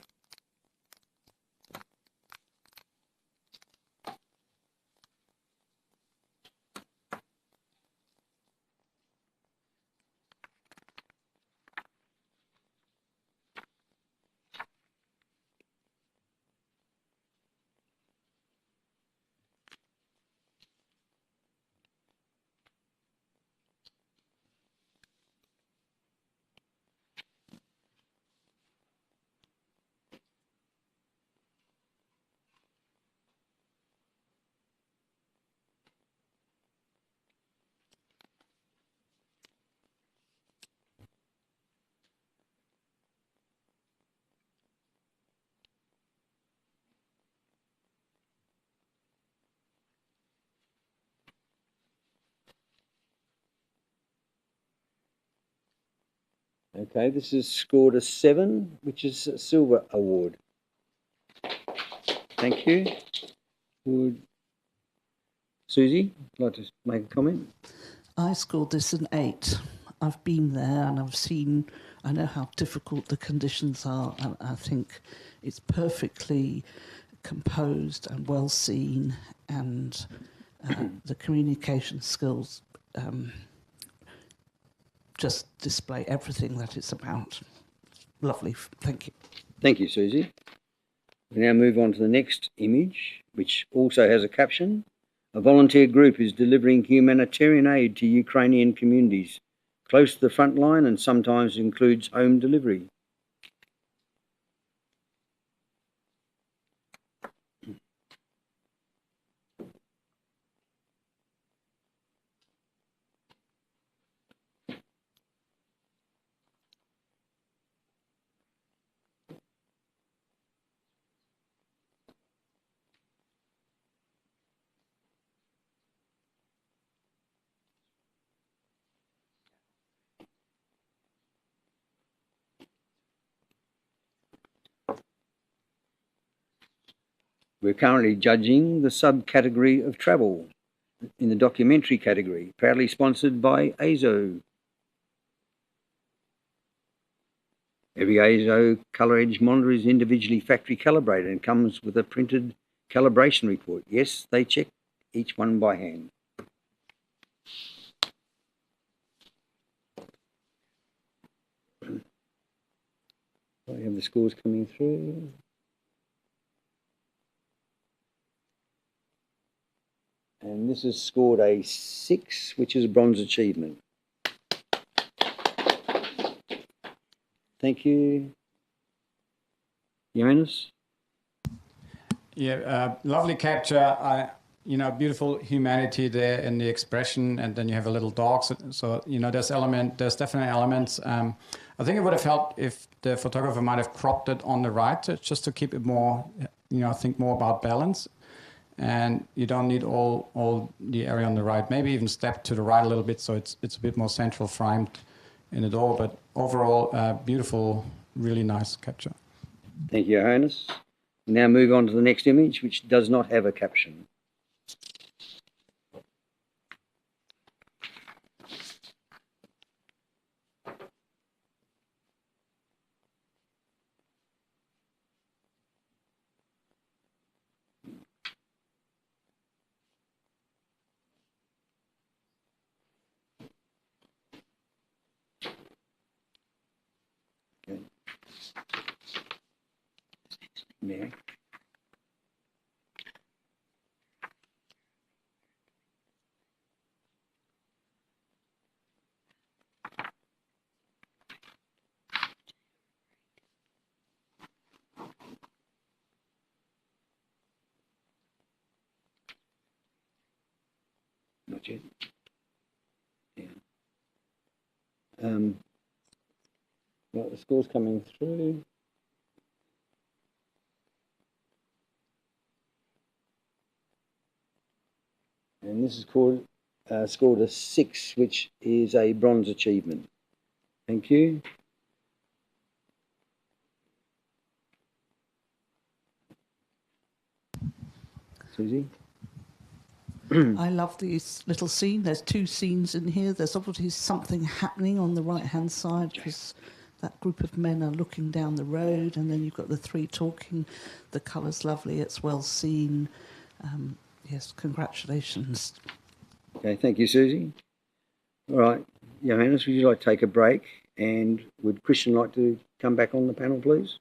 Okay, this is scored a 7, which is a silver award. Thank you. Would Susie like to make a comment? I scored this an 8. I've been there and I know how difficult the conditions are, and I think it's perfectly composed and well seen, and the communication skills just display everything that it's about. Lovely. Thank you. Thank you, Susie. We now move on to the next image, which also has a caption. A volunteer group is delivering humanitarian aid to Ukrainian communities close to the front line and sometimes includes home delivery. We're currently judging the subcategory of travel in the documentary category, proudly sponsored by AZO. Every AZO colour edge monitor is individually factory calibrated and comes with a printed calibration report. Yes, they check each one by hand. We have the scores coming through. And this has scored a 6, which is a bronze achievement. Thank you. Johannes? Yeah, lovely capture. Beautiful humanity there in the expression, and then you have a little dog. So there's definitely elements. I think it would have helped if the photographer might have cropped it on the right, just to keep it more, think more about balance. And you don't need all the area on the right. Maybe even step to the right a little bit, so it's a bit more central framed in it all. But overall, beautiful, really nice capture. Thank you, Johannes. We now move on to the next image, which does not have a caption. Yeah. Not yet. Yeah. Well, the score's coming through. And this is called scored a 6, which is a bronze achievement. Thank you. Susie? I love this little scene. There's 2 scenes in here. There's obviously something happening on the right-hand side because that group of men are looking down the road, and then you've got the 3 talking. The colour's lovely. It's well seen. Yes, congratulations. Okay, thank you, Susie. All right, Johannes, would you like to take a break? And would Christian like to come back on the panel, please?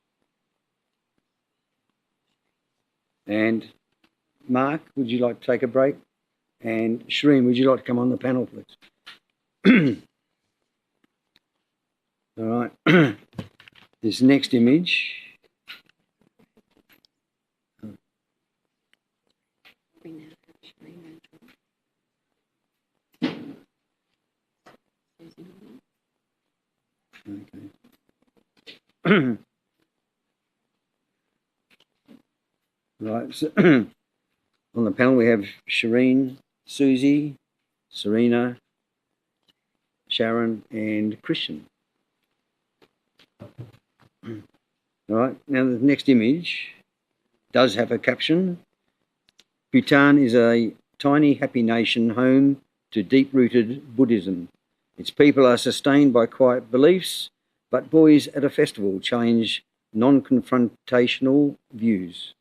And Mark, would you like to take a break? And Shireen, would you like to come on the panel, please? All right. This next image. Okay. Right. So on the panel we have Shireen, Susie, Serena, Sharon, and Christian. All right. Now the next image does have a caption. Bhutan is a tiny, happy nation home to deep-rooted Buddhism. Its people are sustained by quiet beliefs, but boys at a festival challenge non-confrontational views.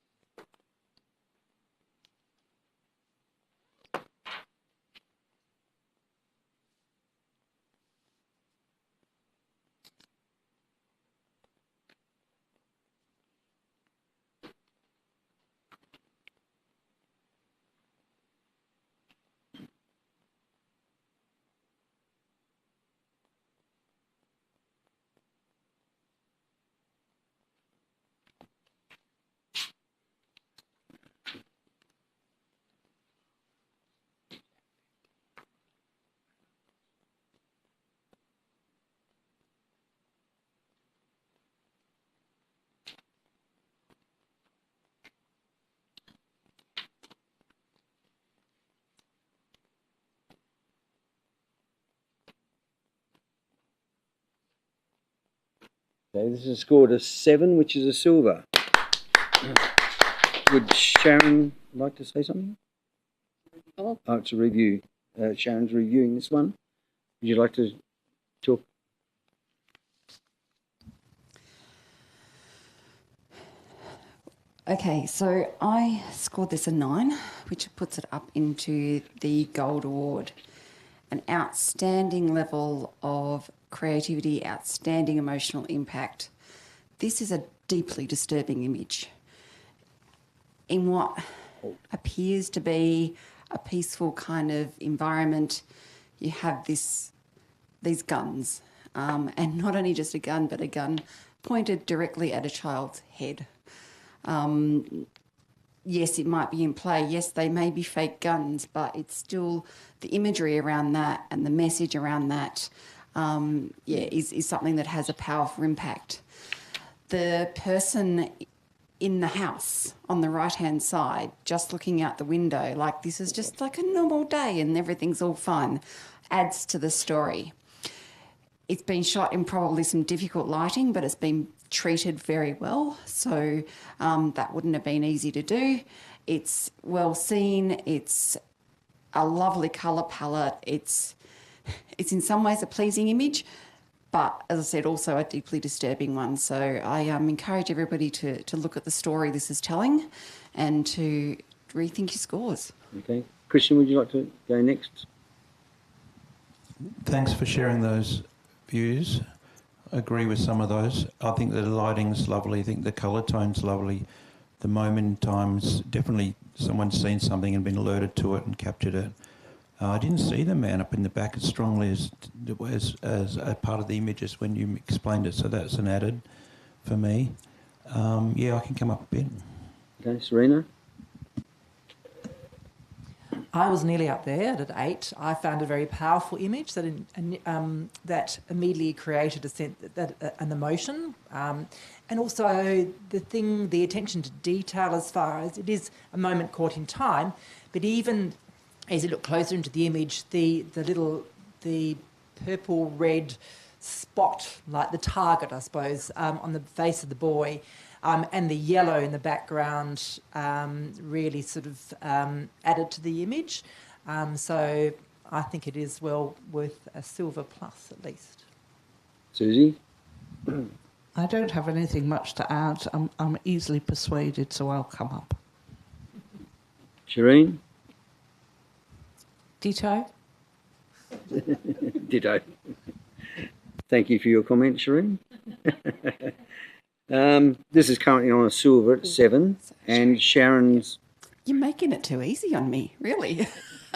Okay, this is scored a 7, which is a silver. Would Sharon like to say something? Oh, it's a review. Sharon's reviewing this one. Would you like to talk? Okay, so I scored this a 9, which puts it up into the Gold Award. An outstanding level of creativity, outstanding emotional impact. This is a deeply disturbing image. In what appears to be a peaceful kind of environment, you have these guns, and not only just a gun, but a gun pointed directly at a child's head. Yes, it might be in play. Yes, they may be fake guns, but it's still the imagery around that and the message around that, is something that has a powerful impact. The person in the house on the right-hand side, just looking out the window, like this is just like a normal day and everything's all fine, adds to the story. It's been shot in probably some difficult lighting, but it's been treated very well, so that wouldn't have been easy to do. It's well seen, it's a lovely colour palette, it's in some ways a pleasing image, but as I said, also a deeply disturbing one. So I encourage everybody to look at the story this is telling and to rethink your scores. Okay. Christian, would you like to go next? Thanks for sharing those views. I agree with some of those. I think the lighting's lovely. I think the colour tone's lovely. the moment in time is definitely someone's seen something and been alerted to it and captured it. I didn't see the man up in the back as strongly as a part of the images when you explained it, so that's an added for me. Yeah, I can come up a bit. Okay, Serena? I was nearly up there at 8. I found a very powerful image that that immediately created a sense that an emotion, and also the attention to detail, as far as it is a moment caught in time, but even as you look closer into the image, the purple red spot, like the target, I suppose, on the face of the boy. And the yellow in the background really sort of added to the image. So I think it is well worth a silver plus at least. Susie? I don't have anything much to add. I'm easily persuaded, so I'll come up. Shireen? Ditto. Ditto. Thank you for your comment, Shireen. This is currently on a silver at 7, and Sharon's... You're making it too easy on me, really.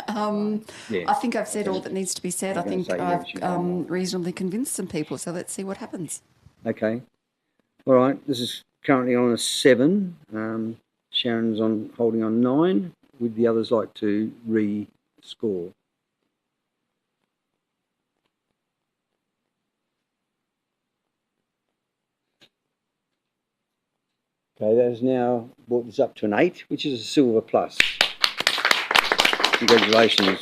Yeah. I think I've said all that needs to be said. I I'm gonna think say I've yes, you can. reasonably convinced some people, so let's see what happens. Okay. All right, this is currently on a 7. Sharon's holding on 9. Would the others like to re-score? Okay, that has now brought this up to an 8, which is a silver plus. Congratulations.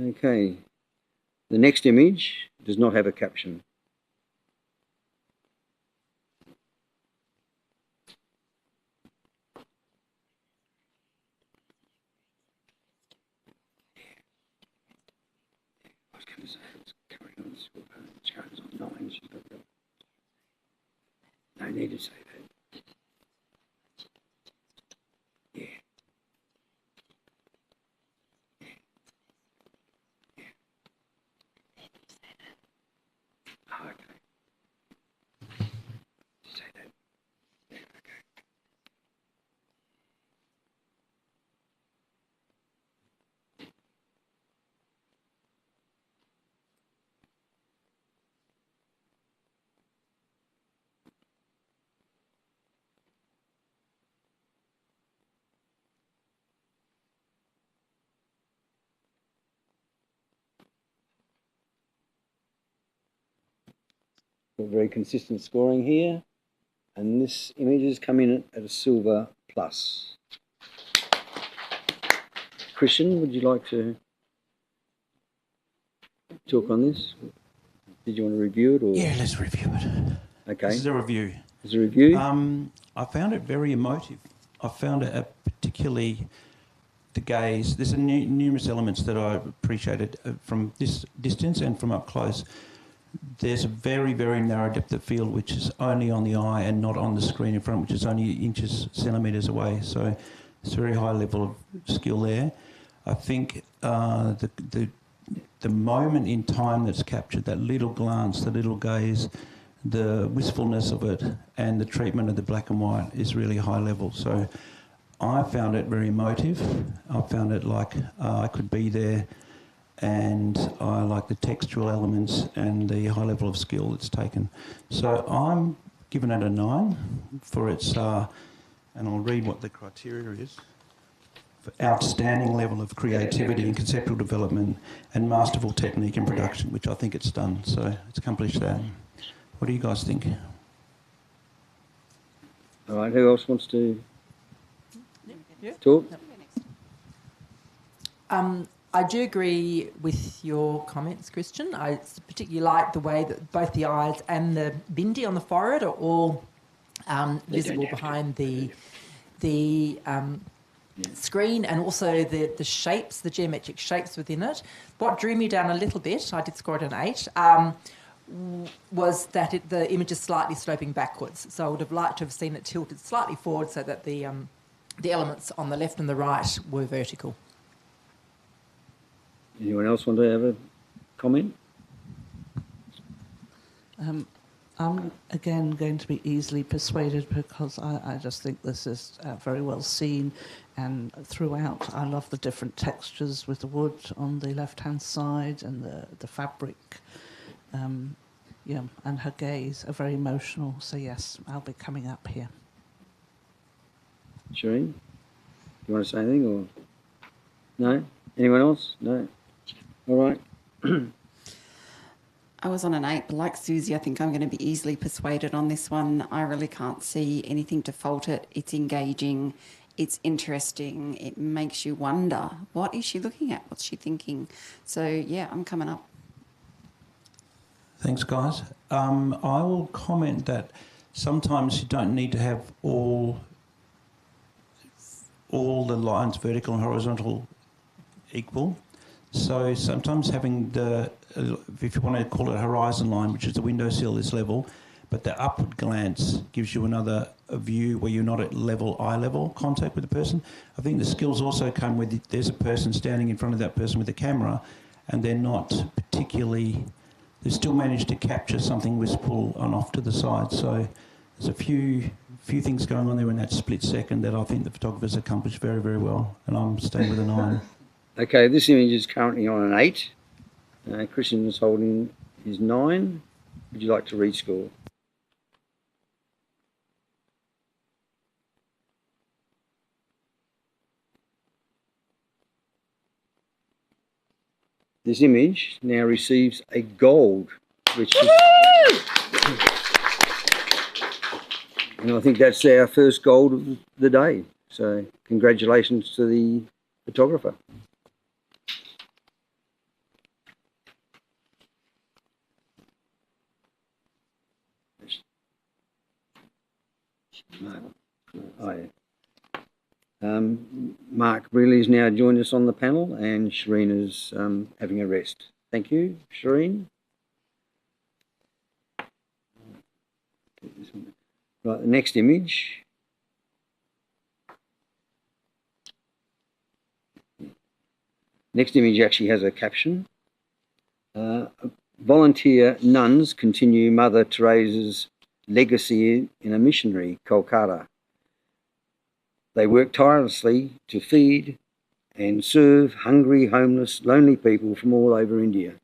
Okay, the next image does not have a caption. I was going to say it's carrying on silver. Sharon's on 9. She's got the... No need to say that. Yeah. Yeah. Oh, okay. Say that. Yeah, okay. Very consistent scoring here, and this image has come in at a silver plus. Christian, would you like to talk on this? Did you want to review it? Or? Yeah, let's review it. Okay. This is a review. As a review? I found it very emotive. I found it particularly the gaze. There's numerous elements that I appreciated from this distance and from up close. There's a very, very narrow depth of field which is only on the eye and not on the screen in front, which is only inches, centimetres away. So it's a very high level of skill there. I think the moment in time that's captured, that little glance, the little gaze, the wistfulness of it, and the treatment of the black and white is really high level. So I found it very emotive. I found it like I could be there, and I like the textural elements and the high level of skill that's taken. So I'm giving it a 9 for its, and I'll read what the criteria is. For outstanding level of creativity and conceptual development and masterful technique and production, which I think it's done. So it's accomplished that. What do you guys think? All right, who else wants to talk? I do agree with your comments, Christian. I particularly like the way that both the eyes and the bindi on the forehead are all visible behind the screen, and also the shapes, the geometric shapes within it. What drew me down a little bit, I did score it an 8, was that the image is slightly sloping backwards. So I would have liked to have seen it tilted slightly forward so that the elements on the left and the right were vertical. Anyone else want to have a comment? I'm again going to be easily persuaded because I just think this is very well seen, and throughout I love the different textures with the wood on the left-hand side and the fabric. Yeah, and her gaze are very emotional. So yes, I'll be coming up here. Shireen, you want to say anything or no? Anyone else? No. All right. I was on an 8, but like Susie, I think I'm going to be easily persuaded on this one. I really can't see anything to fault it. It's engaging, it's interesting, it makes you wonder, what is she looking at? What's she thinking? So, yeah, I'm coming up. Thanks, guys. I will comment that sometimes you don't need to have all the lines, vertical and horizontal, equal. So sometimes having if you want to call it a horizon line, which is the windowsill, this level, but the upward glance gives you another view where you're not at eye level contact with the person. I think the skills also come with there's a person standing in front of that person with a camera, and they're not particularly. They still manage to capture something wistful and off to the side. So there's a few things going on there in that split second that I think the photographers accomplished very, very well. And I'm staying with a 9. Okay, this image is currently on an 8. Christian is holding his 9. Would you like to rescore? This image now receives a gold, which is, and I think that's our first gold of the day. So congratulations to the photographer. Oh, yeah. Mark really has now joined us on the panel, and Shireen is having a rest. Thank you, Shireen. Right, the next image. Next image actually has a caption. Volunteer nuns continue Mother Teresa's legacy in a missionary, Kolkata. They work tirelessly to feed and serve hungry, homeless, lonely people from all over India.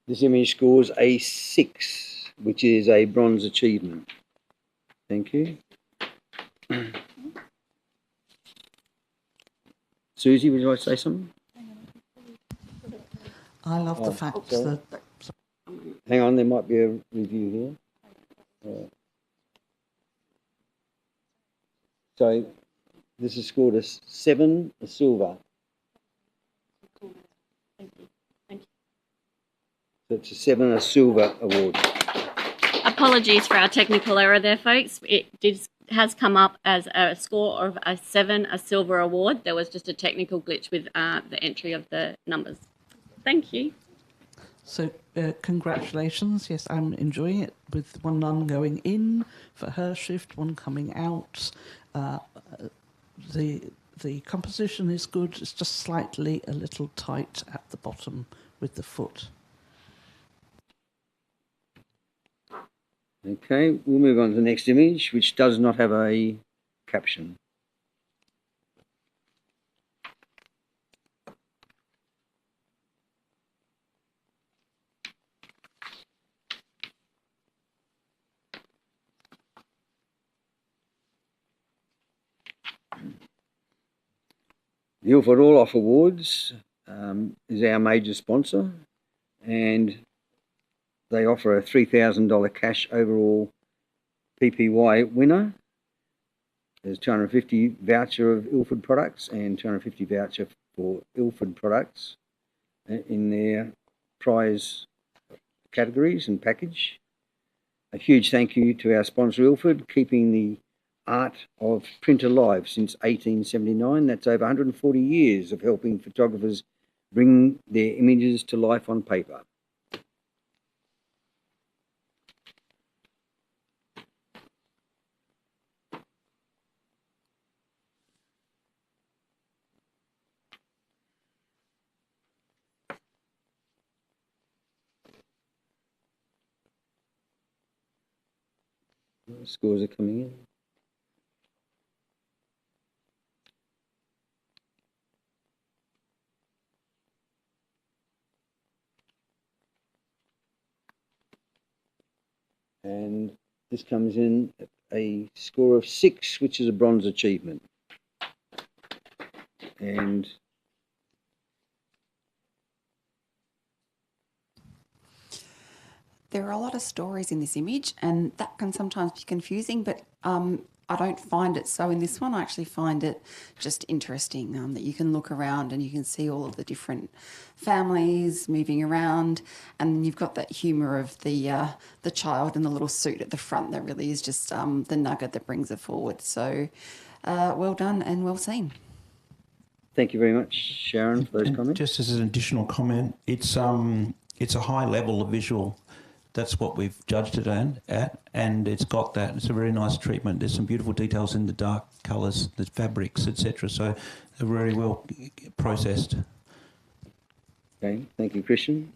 This image scores a 6, which is a bronze achievement. Thank you. Susie, would you like to say something? I love the fact that... Hang on, there might be a review here. So this is scored a 7, a silver. Thank you. Thank you. So it's a 7, a silver award. Apologies for our technical error there, folks. Has come up as a score of a 7, a silver award. There was just a technical glitch with the entry of the numbers. Thank you. So congratulations. Yes, I'm enjoying it, with one nun going in for her shift, one coming out. The composition is good. It's just slightly a little tight at the bottom with the foot. Okay, we'll move on to the next image, which does not have a caption. The Ilford Orloff Awards is our major sponsor, and they offer a $3,000 cash overall PPY winner. There's 250 voucher of Ilford products and 250 voucher for Ilford products in their prize categories and package. A huge thank you to our sponsor Ilford, keeping the art of print alive since 1879. That's over 140 years of helping photographers bring their images to life on paper. Scores are coming in. And this comes in at a score of 6, which is a bronze achievement. And there are a lot of stories in this image, and that can sometimes be confusing, but I don't find it so in this one. I actually find it just interesting that you can look around and you can see all of the different families moving around, and you've got that humour of the child in the little suit at the front that really is just the nugget that brings it forward. So well done and well seen. thank you very much, Sharon, for those comments. Just as an additional comment, it's a high level of visual. That's what we've judged it at, and it's got that. It's a very nice treatment. There's some beautiful details in the dark colours, the fabrics, etc. So they're very well processed. Okay, thank you, Christian.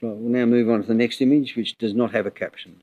Right, we'll now move on to the next image, which does not have a caption.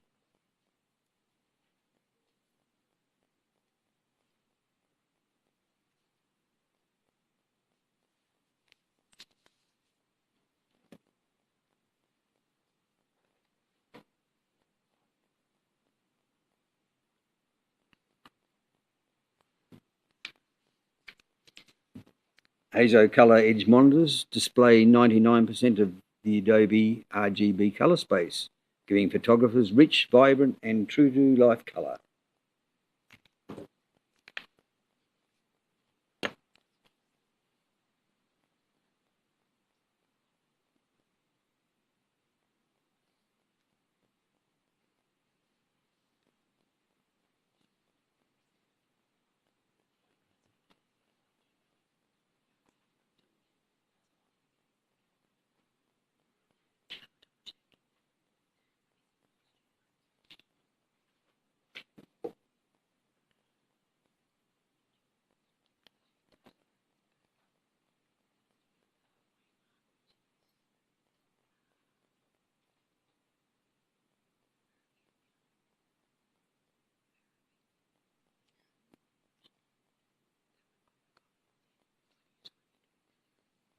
ASO colour edge monitors display 99% of the Adobe RGB colour space, giving photographers rich, vibrant and true-to-life colour.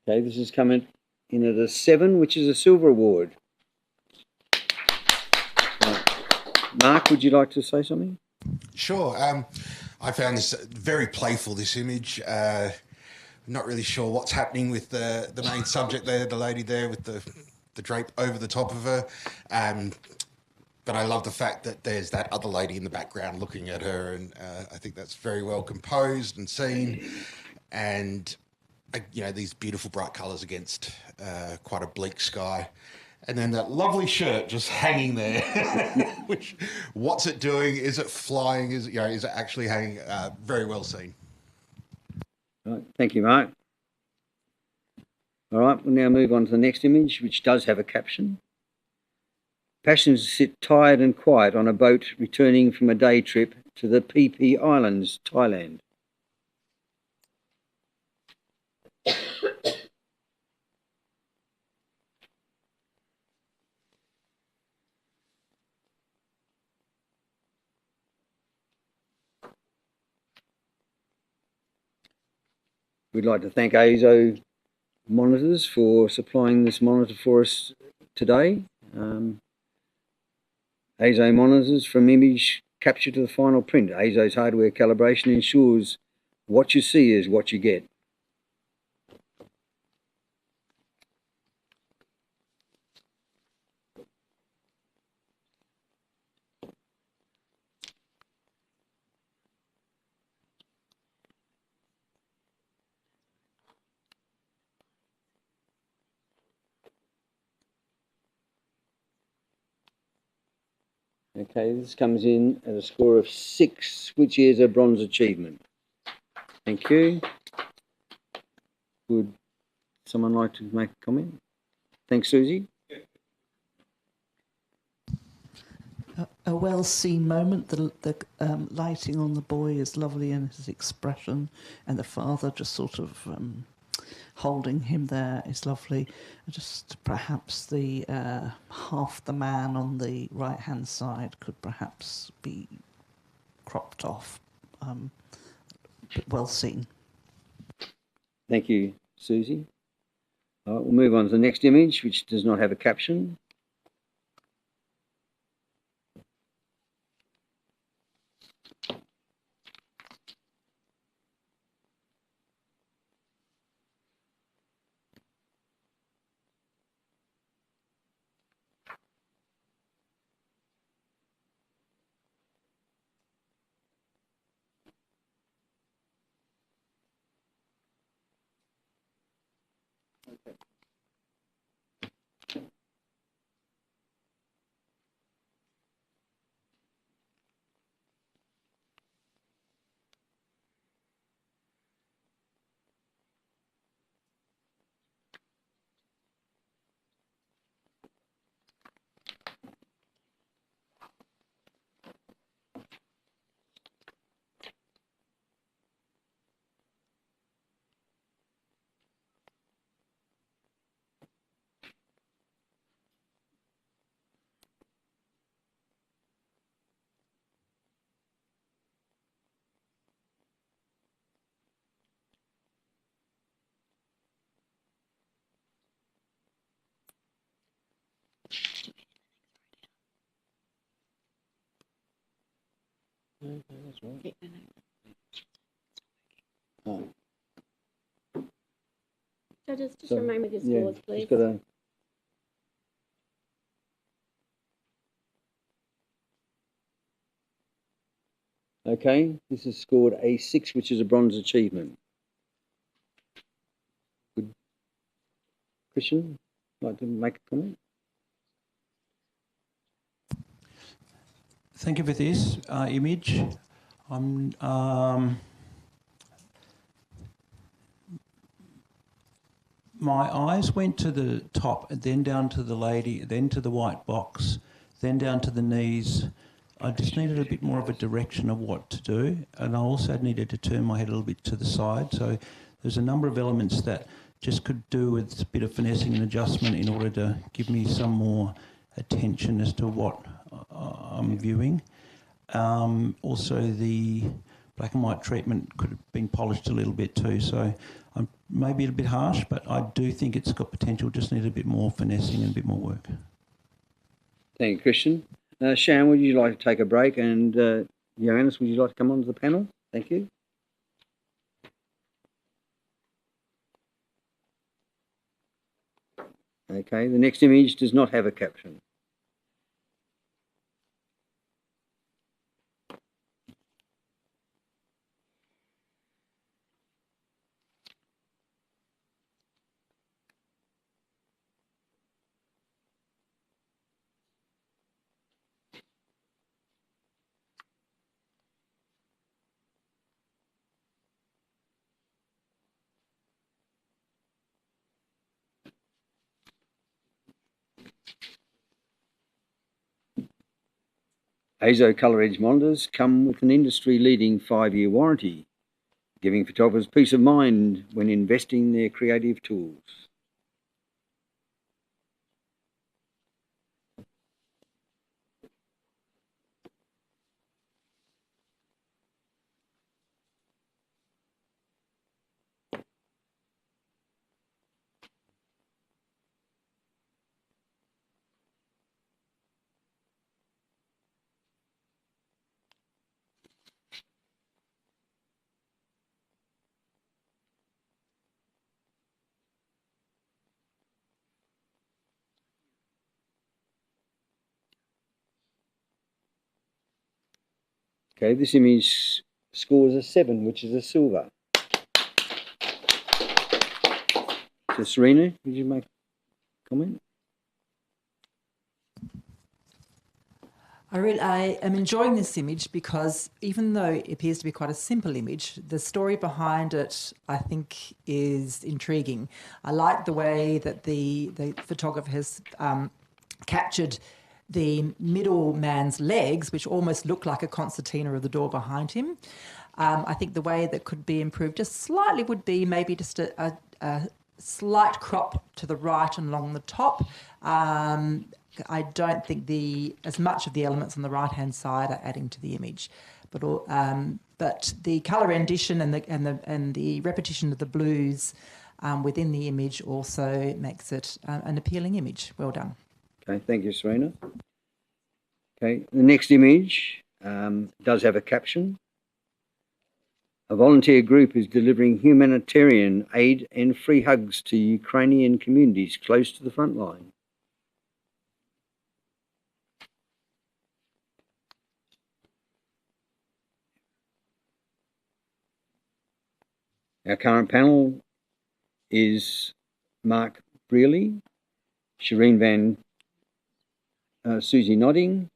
Okay, this is coming in at a 7, which is a silver award. Mark, would you like to say something? Sure. I found this very playful, this image. Not really sure what's happening with the main subject there, the lady there with the drape over the top of her. But I love the fact that there's that other lady in the background looking at her, and I think that's very well composed and seen. And, you know, these beautiful bright colours against quite a bleak sky. And then that lovely shirt just hanging there. Which, what's it doing? Is it flying? Is it actually hanging? Very well seen. Right, thank you, Mark. All right, we'll now move on to the next image, which does have a caption. Passengers sit tired and quiet on a boat returning from a day trip to the PP Islands, Thailand. We'd like to thank ASO Monitors for supplying this monitor for us today. ASO Monitors, from image capture to the final print. ASO's hardware calibration ensures what you see is what you get. Okay, this comes in at a score of 6, which is a bronze achievement. Thank you. Would someone like to make a comment? Thanks, Susie. A well-seen moment. The lighting on the boy is lovely, and his expression, and the father just sort of holding him there is lovely. Just perhaps the half the man on the right-hand side could perhaps be cropped off. But well seen. Thank you, Susie. All right, we'll move on to the next image, which does not have a caption. That's right. Oh. Judges, just So, remain with your yeah, scores, please. just got to... Okay, this is scored a 6, which is a bronze achievement. Would Christian like to make a comment? Thank you for this image. My eyes went to the top, then down to the lady, then to the white box, then down to the knees. I just needed a bit more of a direction of what to do, and I also needed to turn my head a little bit to the side. So there's a number of elements that just could do with a bit of finessing and adjustment in order to give me some more attention as to what I'm viewing. Also, the black and white treatment could have been polished a little bit too. So I'm maybe a bit harsh, but I do think it's got potential. Just need a bit more finessing and a bit more work. Thank you, Christian. Sharon, would you like to take a break? And Johannes, would you like to come onto the panel? Thank you. Okay, the next image does not have a caption. ASO colour edge monitors come with an industry-leading 5-year warranty, giving photographers peace of mind when investing their creative tools. Okay, this image scores a 7, which is a silver. So Serena, would you make a comment? I am enjoying this image because even though it appears to be quite a simple image, the story behind it, I think, is intriguing. I like the way that the photographer has captured the middleman's legs, which almost look like a concertina of the door behind him. I think the way that could be improved just slightly would be maybe just a slight crop to the right and along the top. I don't think as much of the elements on the right-hand side are adding to the image, but the colour rendition and the repetition of the blues within the image also makes it an appealing image. Well done. Okay, thank you, Serena. Okay, the next image does have a caption. A volunteer group is delivering humanitarian aid and free hugs to Ukrainian communities close to the front line. Our current panel is Mark Brearley, Shireen Susie Nodding,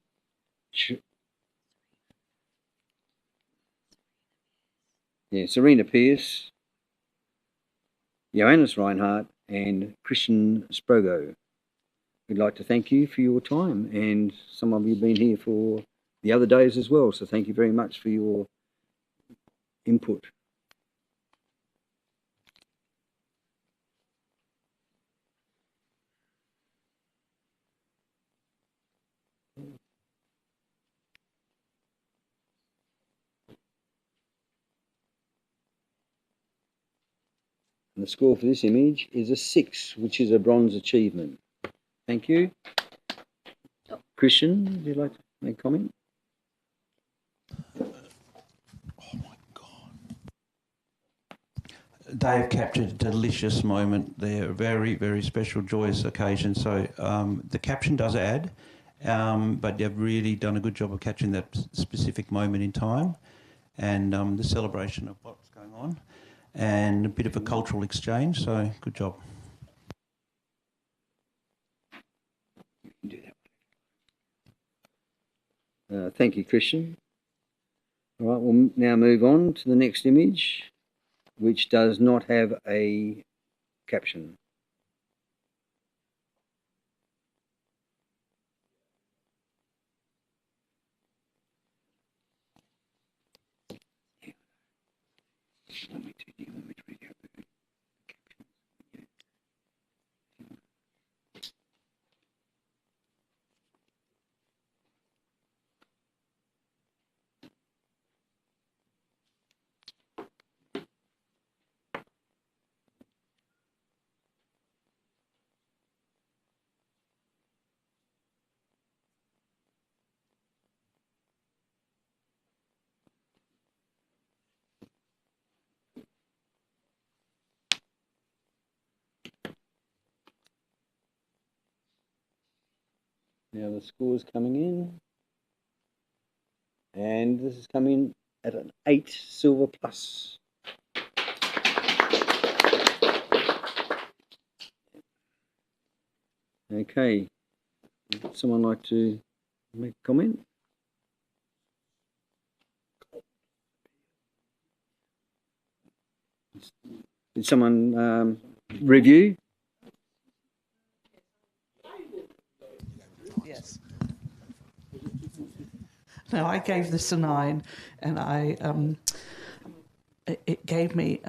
Serena Pierce, Johannes Reinhardt, and Christian Sprogo. We'd like to thank you for your time, and some of you have been here for the other days as well, so thank you very much for your input. And the score for this image is a 6, which is a bronze achievement. Thank you. Christian, would you like to make a comment? Oh my God. Dave captured a delicious moment there, a very, very special, joyous occasion. So the caption does add, but you've really done a good job of capturing that specific moment in time and the celebration of what's going on and a bit of a cultural exchange. So good job. Thank you, Christian. All right, we'll now move on to the next image, which does not have a caption. Now the score's coming in, and this is coming at an 8 silver plus. Okay, would someone like to make a comment? Did someone review? Yes. No, I gave this a 9, and it gave me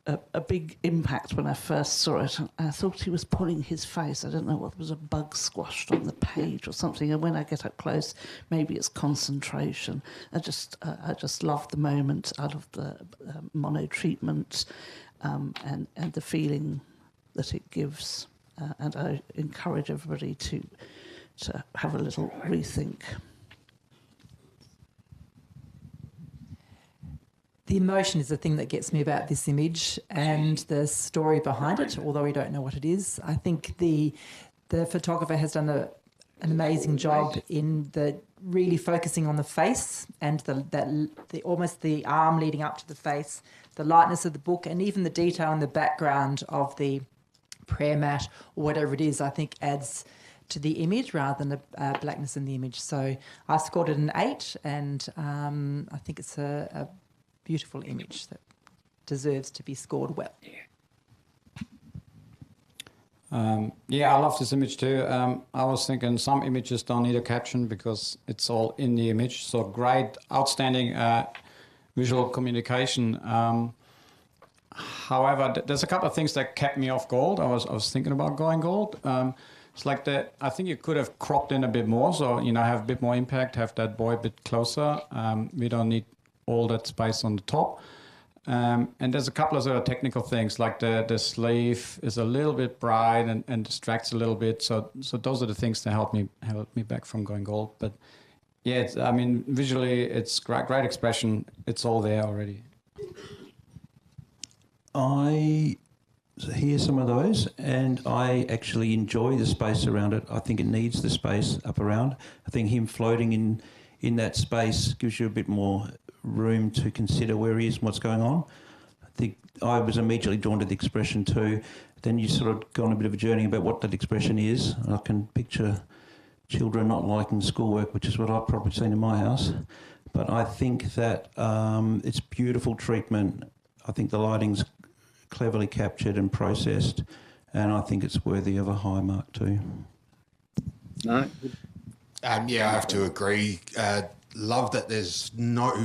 a big impact when I first saw it. I thought he was pulling his face. I don't know what was a bug squashed on the page or something. And when I get up close, maybe it's concentration. I just love the moment. I love the mono treatment and the feeling that it gives. And I encourage everybody to have a little rethink. The emotion is the thing that gets me about this image and the story behind it, although we don't know what it is. I think the photographer has done an amazing job in the really focusing on the face and the almost the arm leading up to the face, the lightness of the book, and even the detail in the background of the prayer mat or whatever it is, I think adds to the image rather than a blackness in the image. So I scored it an 8, and I think it's a beautiful image that deserves to be scored well. Yeah, I love this image too. I was thinking some images don't need a caption because it's all in the image. So great, outstanding visual communication. However, there's a couple of things that kept me off gold. I was thinking about going gold. It's like that. I think you could have cropped in a bit more, so have a bit more impact, have that boy a bit closer. We don't need all that space on the top. And there's a couple of sort of technical things, like the sleeve is a little bit bright and distracts a little bit. So those are the things that help me back from going gold. But yeah, visually it's great expression. It's all there already. I hear some of those, and I actually enjoy the space around it. I think it needs the space up around. I think him floating in that space gives you a bit more room to consider where he is and what's going on. I think I was immediately drawn to the expression too. Then you sort of go on a bit of a journey about what that expression is. I can picture children not liking schoolwork, which is what I've probably seen in my house. But I think that it's beautiful treatment. I think the lighting's cleverly captured and processed, and I think it's worthy of a high mark too. No? Yeah, I have to agree. Love that there's not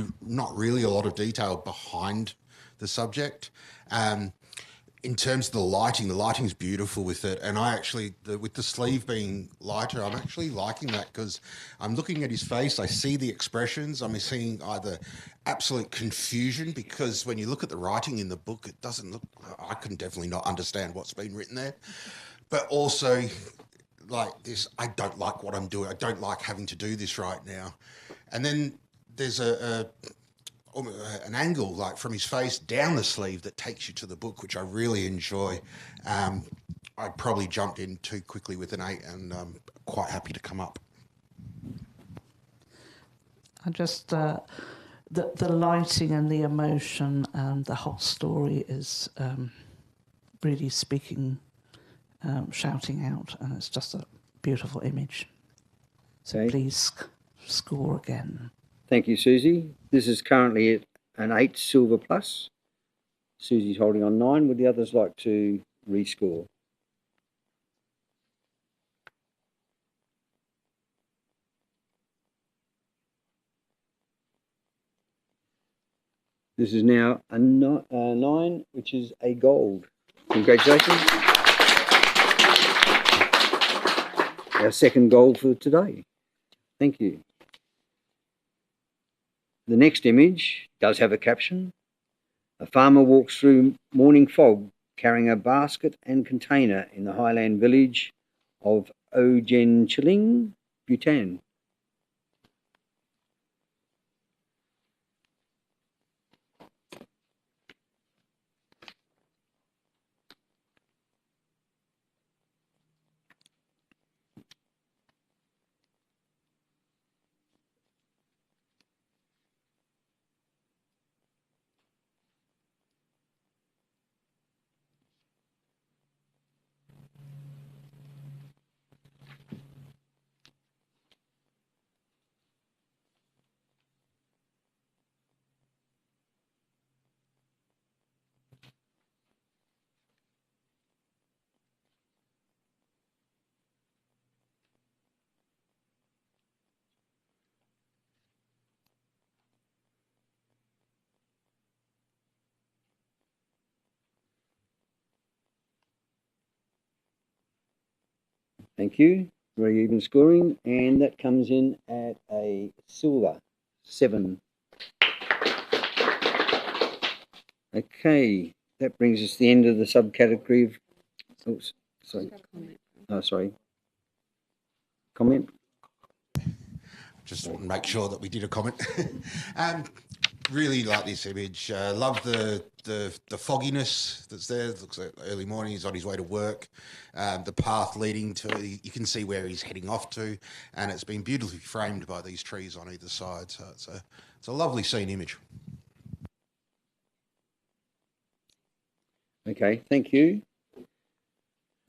really a lot of detail behind the subject. In terms of the lighting's beautiful with it, and I actually, with the sleeve being lighter, I'm actually liking that because I'm looking at his face, I see the expressions, I'm seeing either absolute confusion, because when you look at the writing in the book, it doesn't look, I can definitely not understand what's been written there, but also like this, I don't like what I'm doing, I don't like having to do this right now. And then there's an angle like from his face down the sleeve that takes you to the book, which I really enjoy. I probably jumped in too quickly with an 8, and I'm quite happy to come up. I just the lighting and the emotion and the whole story is really speaking, shouting out, and it's just a beautiful image. So please score again. Thank you, Susie. This is currently at an 8 silver plus. Susie's holding on 9. Would the others like to rescore? This is now a 9, which is a gold. Congratulations. Our second gold for today. Thank you. The next image does have a caption. A farmer walks through morning fog carrying a basket and container in the highland village of Ogenchiling, Bhutan. Thank you. Very even scoring, and that comes in at a silver 7. Okay, that brings us to the end of the subcategory of. Oh, sorry. Oh, sorry. Comment? Just want to make sure that we did a comment. Really like this image. Love the fogginess that's there. It looks like early morning. He's on his way to work. The path leading to, you can see where he's heading off to, and it's been beautifully framed by these trees on either side. So it's a lovely scene image. Okay, thank you.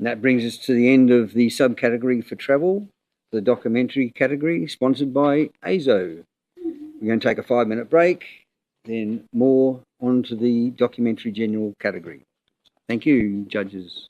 And that brings us to the end of the subcategory for travel, the documentary category, sponsored by AZO. We're going to take a 5-minute break, then more onto the documentary general category. Thank you, judges.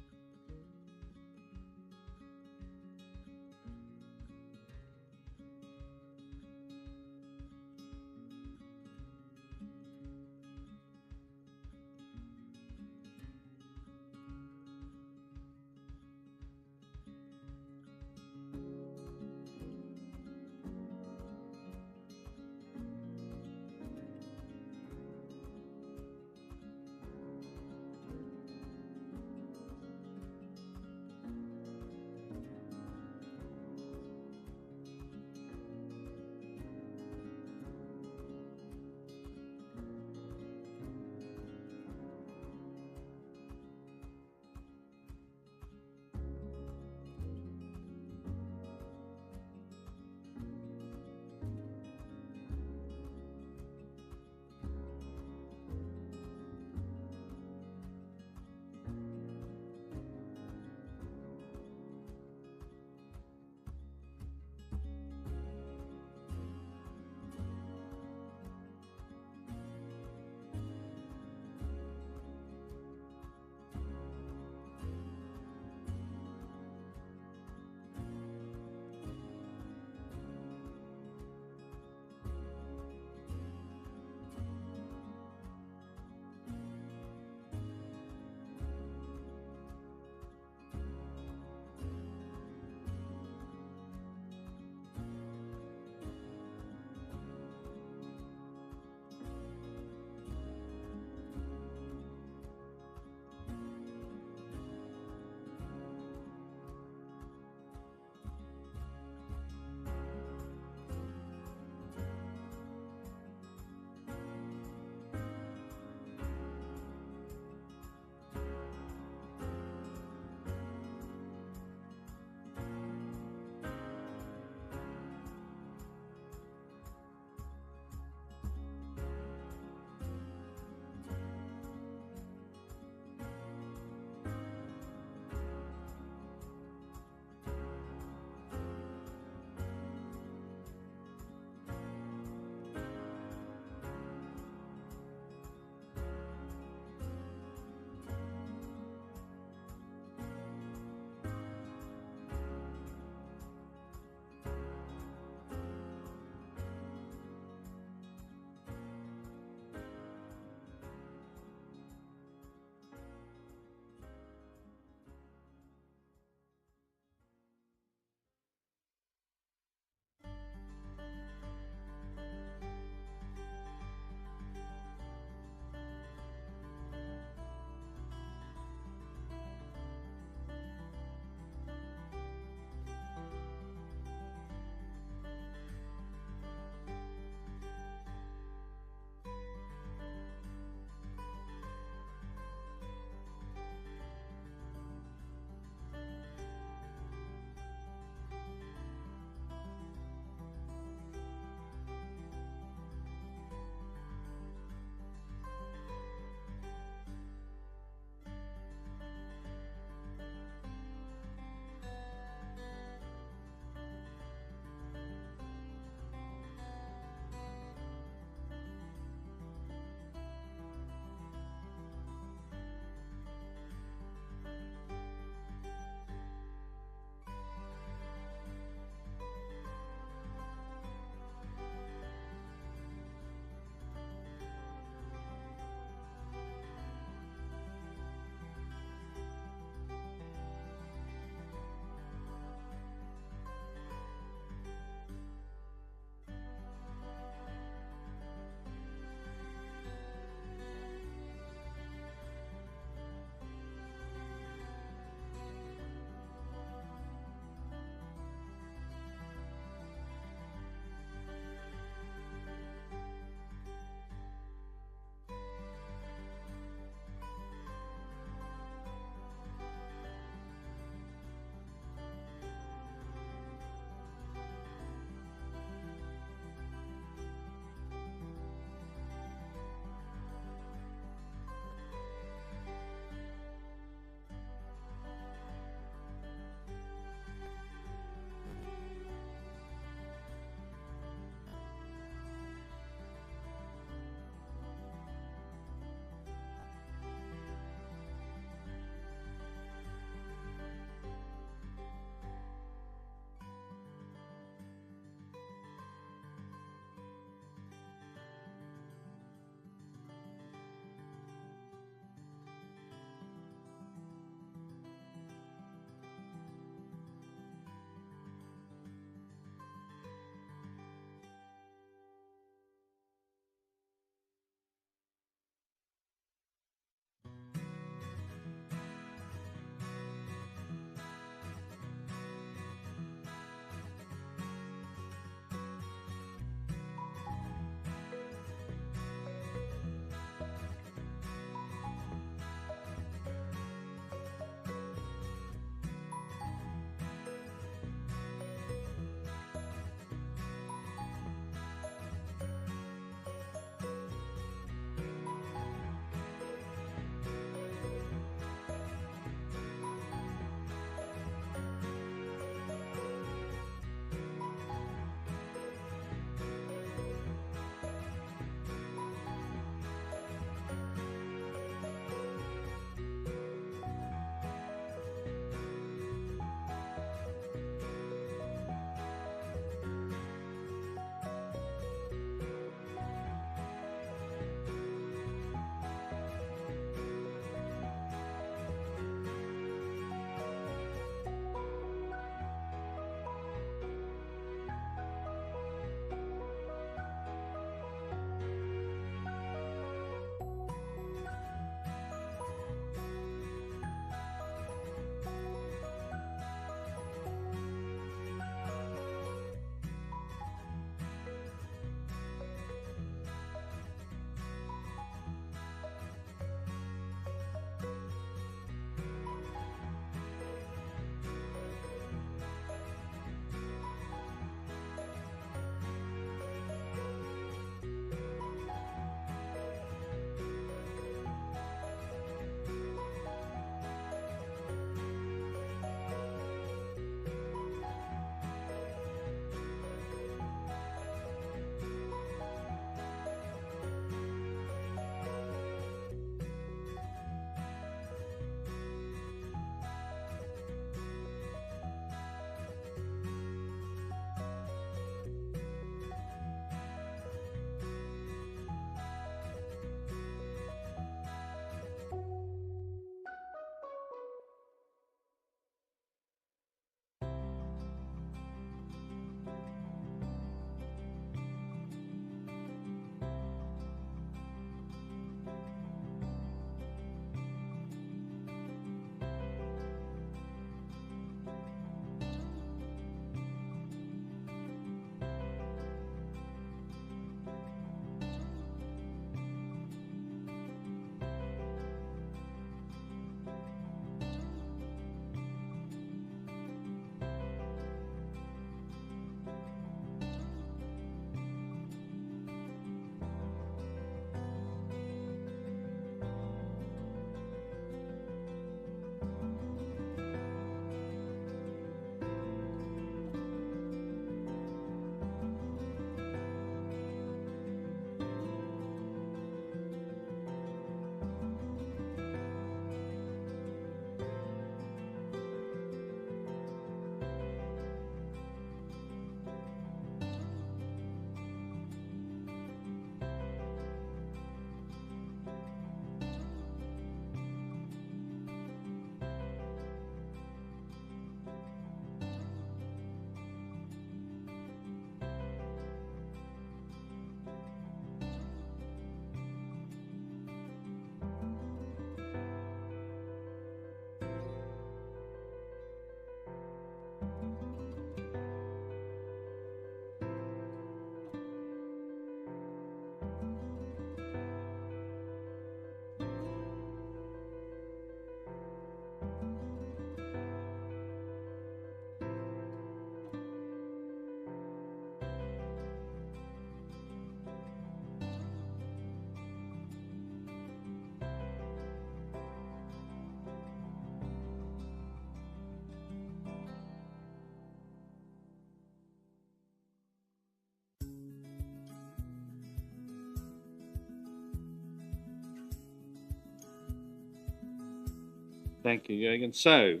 Thank you, Jürgen. So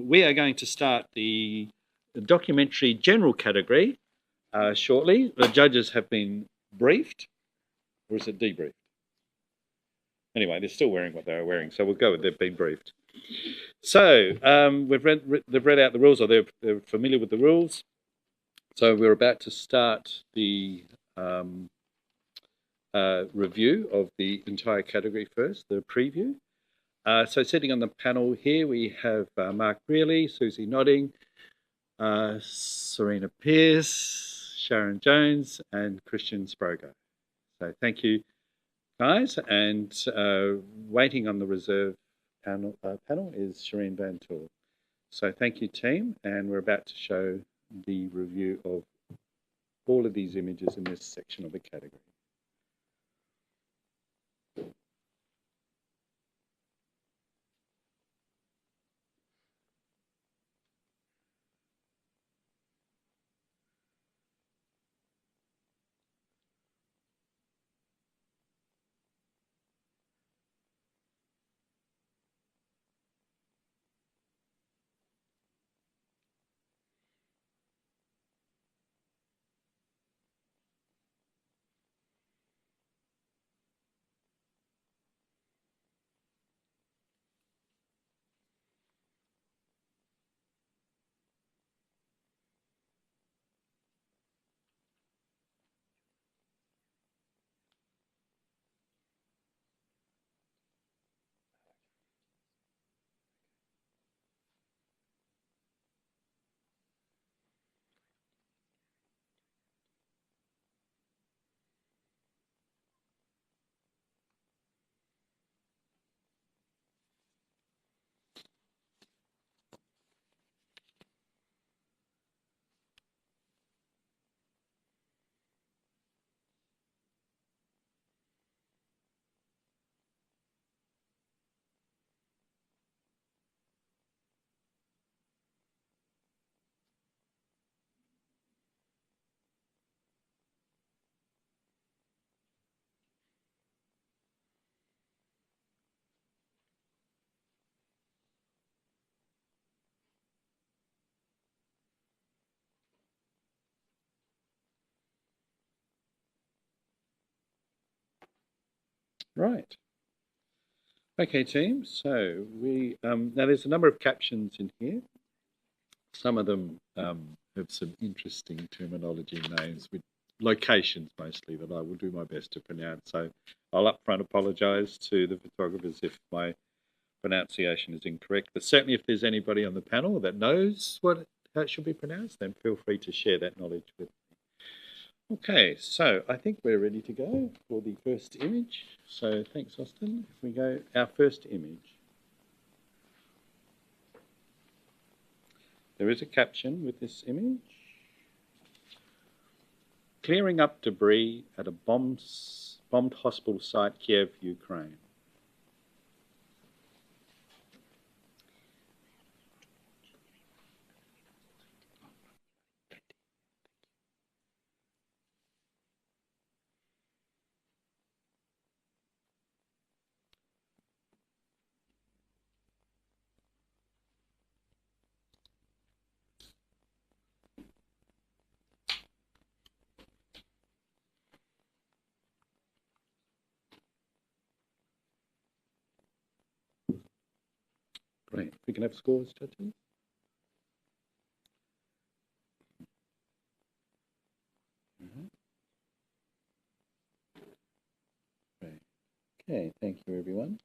we are going to start the documentary general category shortly. The judges have been briefed, or is it debriefed? Anyway, they're still wearing what they were wearing, so we'll go with they've been briefed. So they've read out the rules, or they're familiar with the rules. So we're about to start the review of the entire category first, the preview. So sitting on the panel here, we have Mark Brearley, Susie Nodding, Serena Pierce, Sharon Jones, and Christian Sprogo. So thank you, guys. And waiting on the reserve panel is Shireen Van Toor. So thank you, team. And we're about to show the review of all of these images in this section of the category. Right. Okay, team. So we now there's a number of captions in here. Some of them have some interesting terminology names with locations mostly that I will do my best to pronounce. So I'll upfront apologise to the photographers if my pronunciation is incorrect. But certainly if there's anybody on the panel that knows how it should be pronounced, then feel free to share that knowledge with me. Okay, so I think we're ready to go for the first image. So thanks, Austin. If we go, our first image. There is a caption with this image. Clearing up debris at a bombed hospital site, Kiev, Ukraine. Great. We can have scores, judges. Great. Okay, thank you, everyone.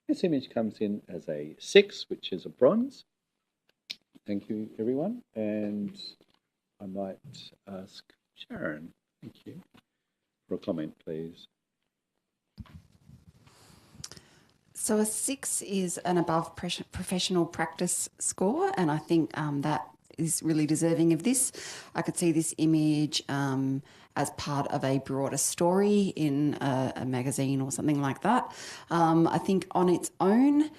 This image comes in as a 6, which is a bronze. Thank you, everyone. And I might ask Sharon, thank you, for a comment, please. So a 6 is an above professional practice score, and I think that is really deserving of this. I could see this image as part of a broader story in a magazine or something like that. I think on its own,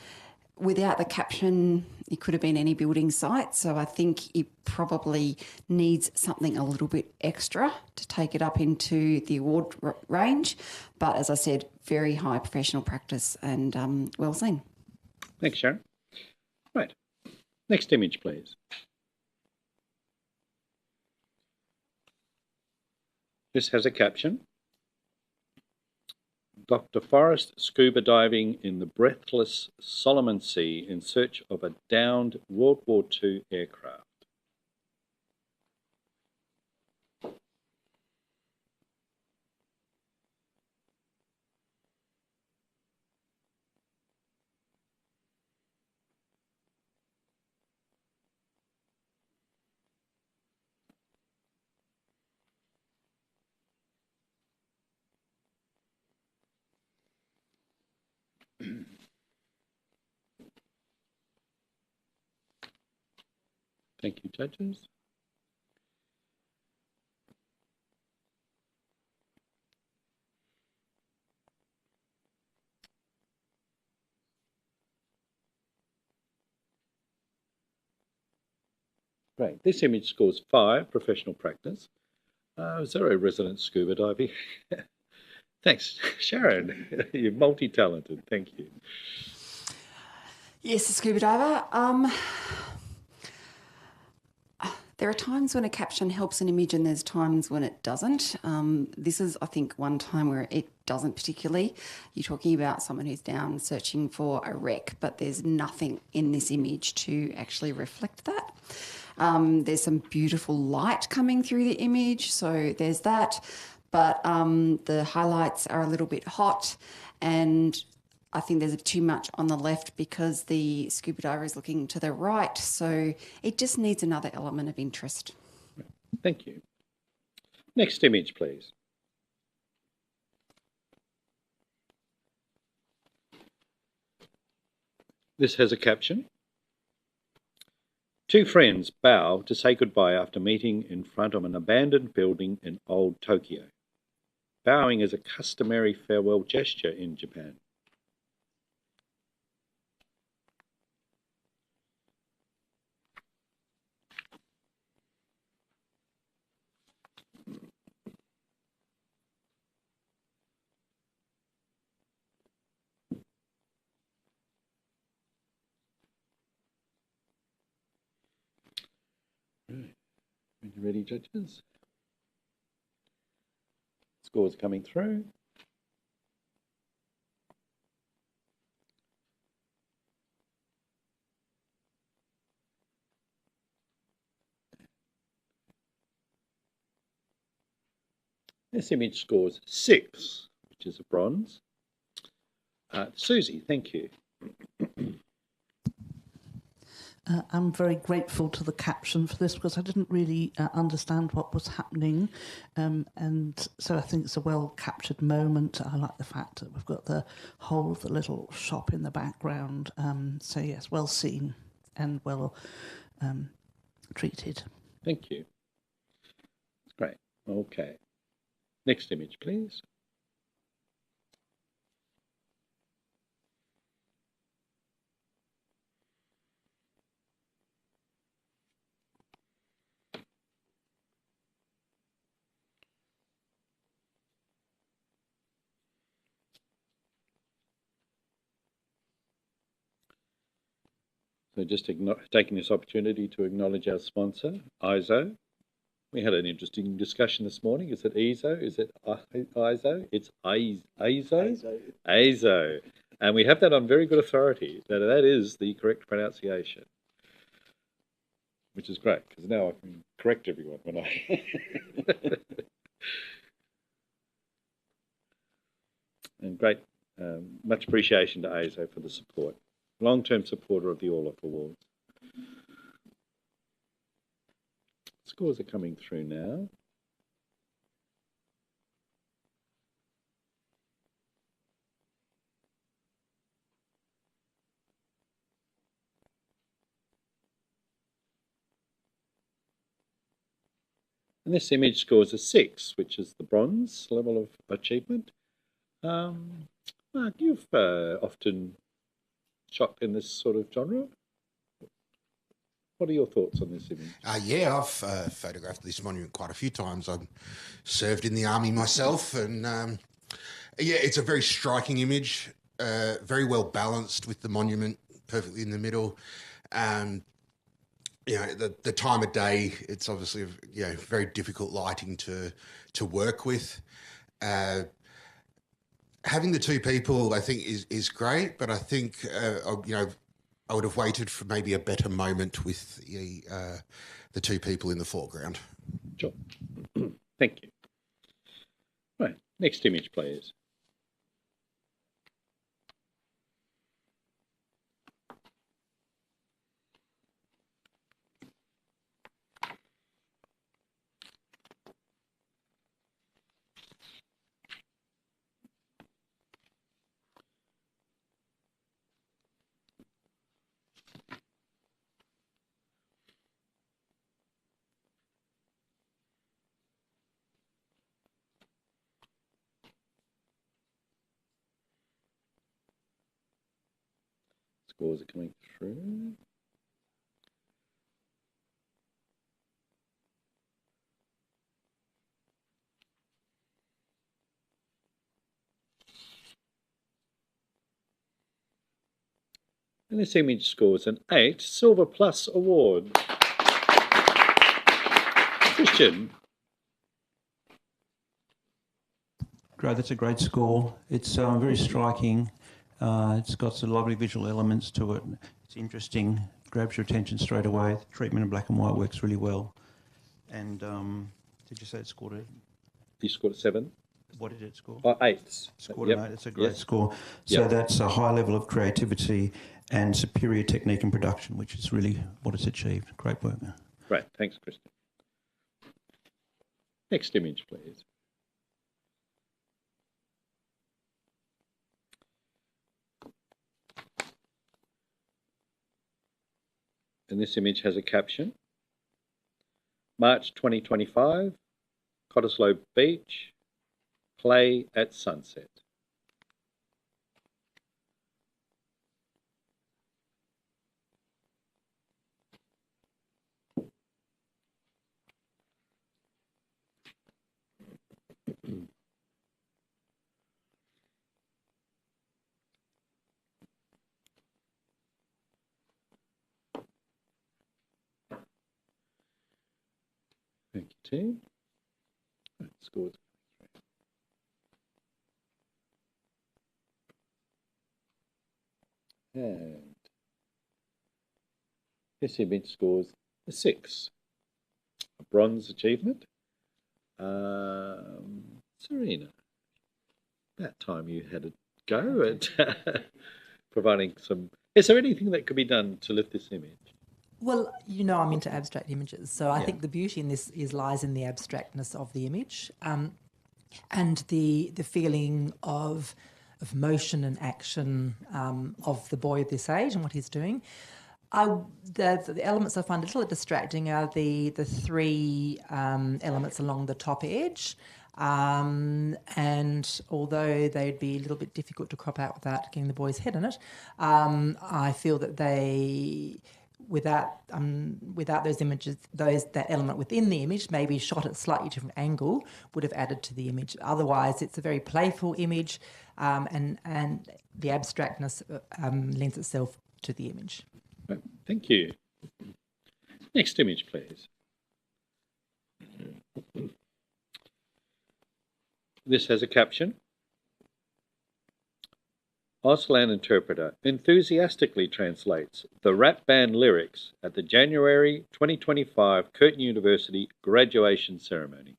without the caption, it could have been any building site. So I think it probably needs something a little bit extra to take it up into the award range. But as I said, very high professional practice and well seen. Thanks, Sharon. Right. Next image, please. This has a caption. Dr. Forrest scuba diving in the breathless Solomon Sea in search of a downed World War II aircraft. Thank you, judges. Great. This image scores 5, professional practice. 0, resident scuba diving. Thanks, Sharon. You're multi-talented. Thank you. Yes, a scuba diver. There are times when a caption helps an image and there's times when it doesn't. This is, I think, one time where it doesn't particularly. You're talking about someone who's down searching for a wreck, but there's nothing in this image to actually reflect that. There's some beautiful light coming through the image, so there's that. But the highlights are a little bit hot, and I think there's too much on the left because the scuba diver is looking to the right. So it just needs another element of interest. Thank you. Next image, please. This has a caption. 2 friends bow to say goodbye after meeting in front of an abandoned building in old Tokyo. Bowing is a customary farewell gesture in Japan. Right. Are you ready, judges? Scores coming through. This image scores 6, which is a bronze. Susie, thank you. I'm very grateful to the caption for this because I didn't really understand what was happening. And so I think it's a well captured moment. I like the fact that we've got the whole of the little shop in the background. So yes, well seen and well treated. Thank you. Great. Okay. Next image, please. So just taking this opportunity to acknowledge our sponsor, ISO. We had an interesting discussion this morning. Is it ESO? Is it ISO? It's ASO? ASO. And we have that on very good authority, that is the correct pronunciation. Which is great, because now I can correct everyone when I... And great, much appreciation to ASO for the support. Long-term supporter of the Orloff Awards. Scores are coming through now. And this image scores a 6, which is the bronze level of achievement. Mark, you've often shot in this sort of genre. What are your thoughts on this image? Yeah, I've photographed this monument quite a few times. I served in the army myself, and yeah, it's a very striking image, very well balanced with the monument perfectly in the middle. You know, the time of day, it's obviously, you know, very difficult lighting to work with. Having the two people, I think, is great, but I think, you know, I would have waited for maybe a better moment with the two people in the foreground. Sure. Thank you. Right, next image, please. Scores are coming through. And this image scores an 8 Silver Plus award. Christian. Great, that's a great score. It's very striking. It's got some lovely visual elements to it. It's interesting, grabs your attention straight away. The treatment in black and white works really well. And did you say it scored a... You scored a 7? What did it score? 8. Scored an 8. It's a great score. So that's a high level of creativity and superior technique and production, which is really what it's achieved. Great work. Great, thanks, Kristen. Next image, please. And this image has a caption. March 2025, Cottesloe Beach, play at sunset. Thank you, team. Right, scores. And this image scores a 6. A bronze achievement. Serena, that time you had a go at providing some... Is there anything that could be done to lift this image? Well, you know, I'm into abstract images, so I think the beauty in this lies in the abstractness of the image, and the feeling of motion and action of the boy of this age and what he's doing. The elements I find a little distracting are the three elements along the top edge, and although they'd be a little bit difficult to crop out without getting the boy's head in it, I feel that they... Without those images, that element within the image, maybe shot at a slightly different angle, would have added to the image. Otherwise, it's a very playful image, and the abstractness lends itself to the image. Right, thank you. Next image, please. This has a caption. Auslan interpreter enthusiastically translates the rap band lyrics at the January 2025 Curtin University graduation ceremony.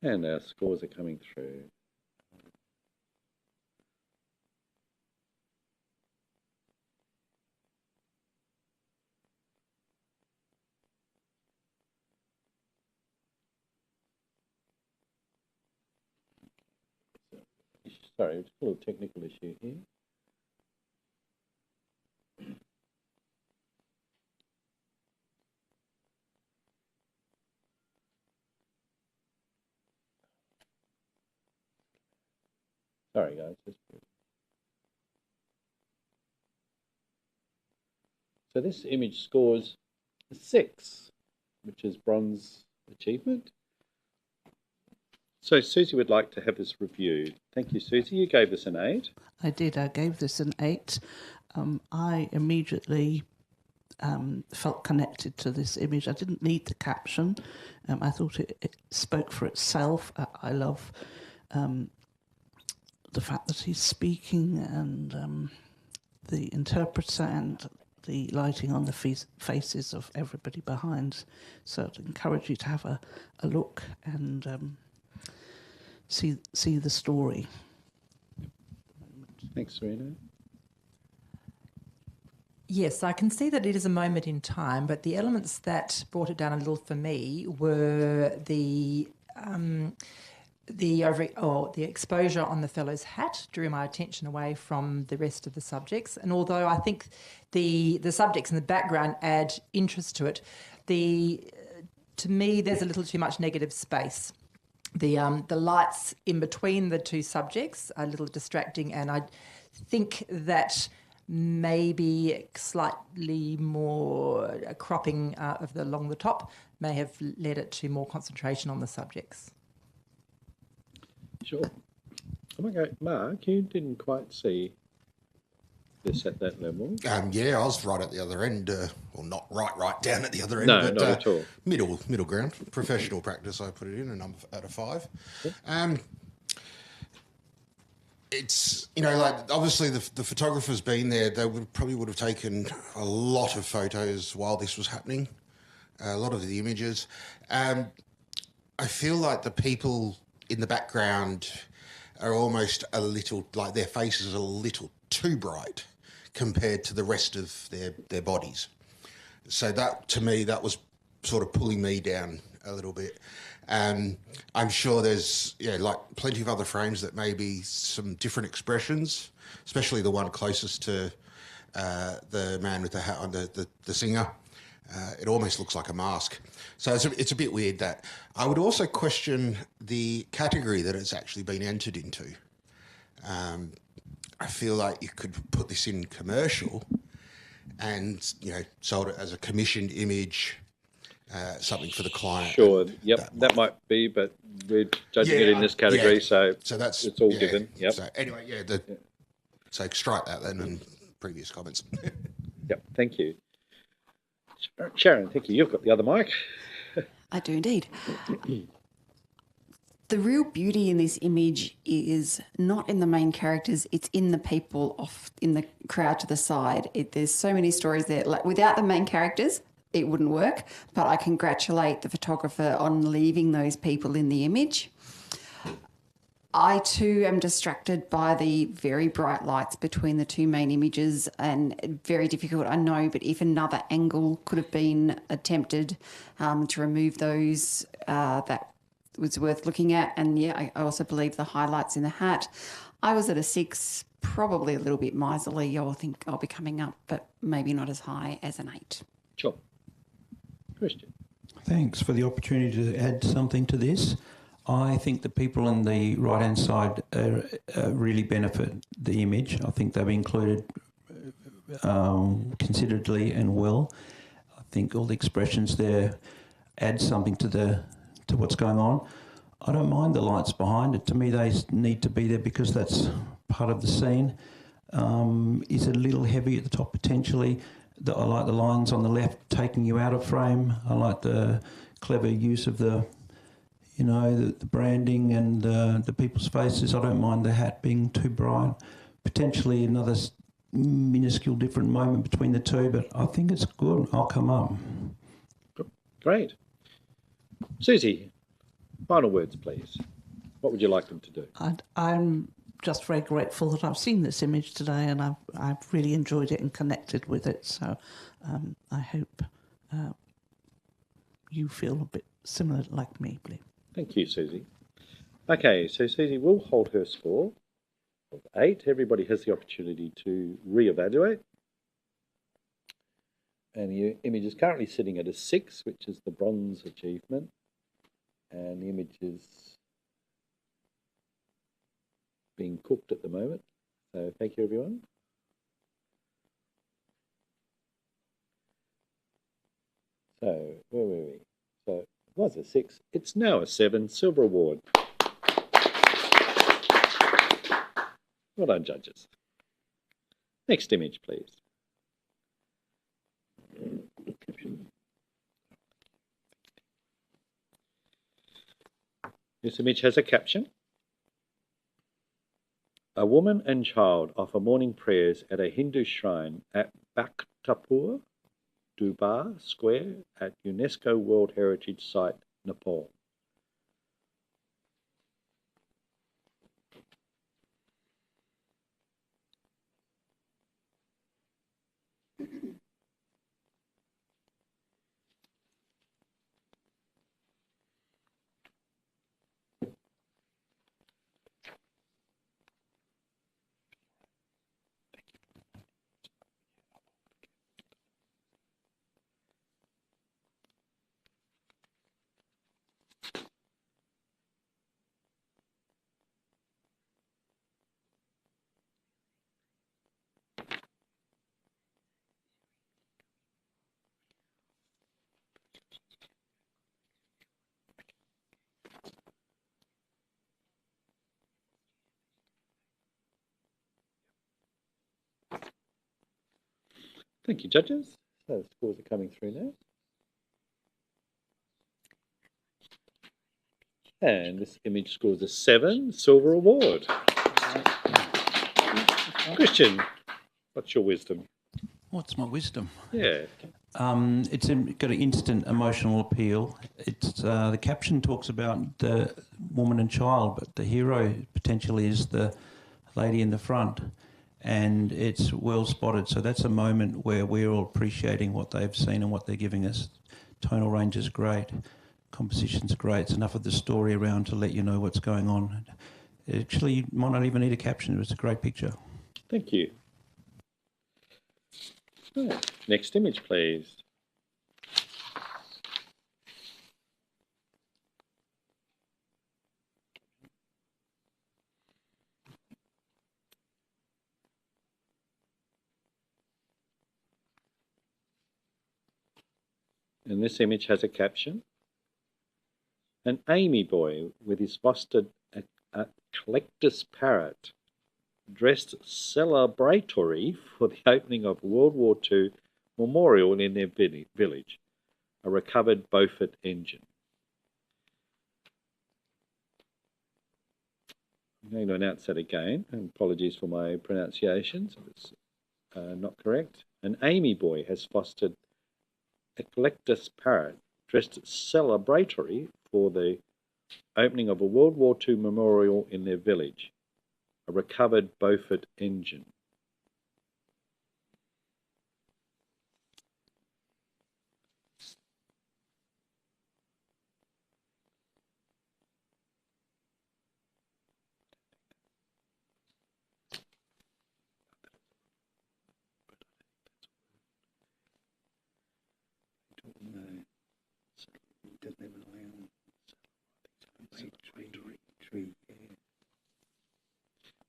And our scores are coming through. Sorry, it's a little technical issue here. Sorry, guys. So this image scores a 6, which is bronze achievement. So Susie would like to have this reviewed. Thank you, Susie. You gave this an 8. I did. I gave this an 8. I immediately felt connected to this image. I didn't need the caption. I thought it spoke for itself. I love the fact that he's speaking and the interpreter and the lighting on the faces of everybody behind. So I'd encourage you to have a look and see the story. Thanks, Serena. Yes, I can see that it is a moment in time, but the elements that brought it down a little for me were the exposure on the fellow's hat drew my attention away from the rest of the subjects. And although I think the subjects in the background add interest to it, to me there's a little too much negative space. The lights in between the two subjects are a little distracting, and I think that maybe slightly more cropping along the top may have led it to more concentration on the subjects. Sure. Oh my God, Mark, you didn't quite see this at that level. Yeah, I was right at the other end. Well, not right down at the other end. No, but, not at all. Middle ground. Professional practice, I put it in, and I'm at a 5. Yep. It's, like, obviously the photographer's been there. They probably would have taken a lot of photos while this was happening, a lot of the images. I feel like the people in the background are almost a little, like their faces are a little too bright compared to the rest of their bodies. So that, to me, that was sort of pulling me down a little bit. I'm sure there's, like plenty of other frames that may be some different expressions, especially the one closest to the man with the hat on, the singer. It almost looks like a mask. So it's a bit weird that. I would also question the category that it's actually been entered into. I feel like you could put this in commercial and, sold it as a commissioned image, something for the client. Sure, yep, that might be, but we're judging it in this category, so that's, it's all given. Yep. So anyway, so strike that then and previous comments. Yep, thank you. Sharon, thank you. You've got the other mic. I do indeed. The real beauty in this image is not in the main characters, it's in the people in the crowd to the side. There's so many stories there. Like, without the main characters, it wouldn't work, but I congratulate the photographer on leaving those people in the image. I too am distracted by the very bright lights between the two main images, and very difficult, I know, but if another angle could have been attempted to remove those, that was worth looking at. And yeah, I also believe the highlights in the hat. I was at a 6, probably a little bit miserly. I think I'll be coming up, but maybe not as high as an 8. Sure. Christian. Thanks for the opportunity to add something to this. I think the people on the right-hand side really benefit the image. I think they've included considerately and well. I think all the expressions there add something to what's going on. I don't mind the lights behind it. To me, they need to be there because that's part of the scene. Is it a little heavy at the top potentially? I like the lines on the left taking you out of frame. I like the clever use of the branding and the people's faces. I don't mind the hat being too bright. Potentially another minuscule different moment between the two, but I think it's good. I'll come up. Great. Susie, final words, please. What would you like them to do? I'm just very grateful that I've seen this image today, and I've really enjoyed it and connected with it. So I hope you feel a bit similar like me, please. Thank you, Susie. Okay, so Susie will hold her score of 8. Everybody has the opportunity to reevaluate. And the image is currently sitting at a 6, which is the bronze achievement. And the image is being cooked at the moment. So thank you, everyone. So where were we? So it was a 6. It's now a 7. Silver award. Well done, judges. Next image, please. This image has a caption. A woman and child offer morning prayers at a Hindu shrine at Bhaktapur, Durbar Square at UNESCO World Heritage Site, Nepal. Thank you, judges. So the scores are coming through now. And this image scores a 7, silver award. Christian, what's your wisdom? What's my wisdom? Yeah. It's got an instant emotional appeal. It's the caption talks about the woman and child, but the hero potentially is the lady in the front, and it's well spotted. So that's a moment where we're all appreciating what they've seen and what they're giving us. Tonal range is great, composition's great. It's enough of the story around to let you know what's going on. Actually, you might not even need a caption. It's a great picture. Thank you. Right. Next image, please. And this image has a caption. An Amy boy with his fostered a collector's parrot dressed celebratory for the opening of a World War II memorial in their village, a recovered Beaufort engine. I'm going to announce that again, and apologies for my pronunciations if it's not correct. An Amy boy has fostered a collector's parrot dressed celebratory for the opening of a World War II memorial in their village, a recovered Beaufort engine.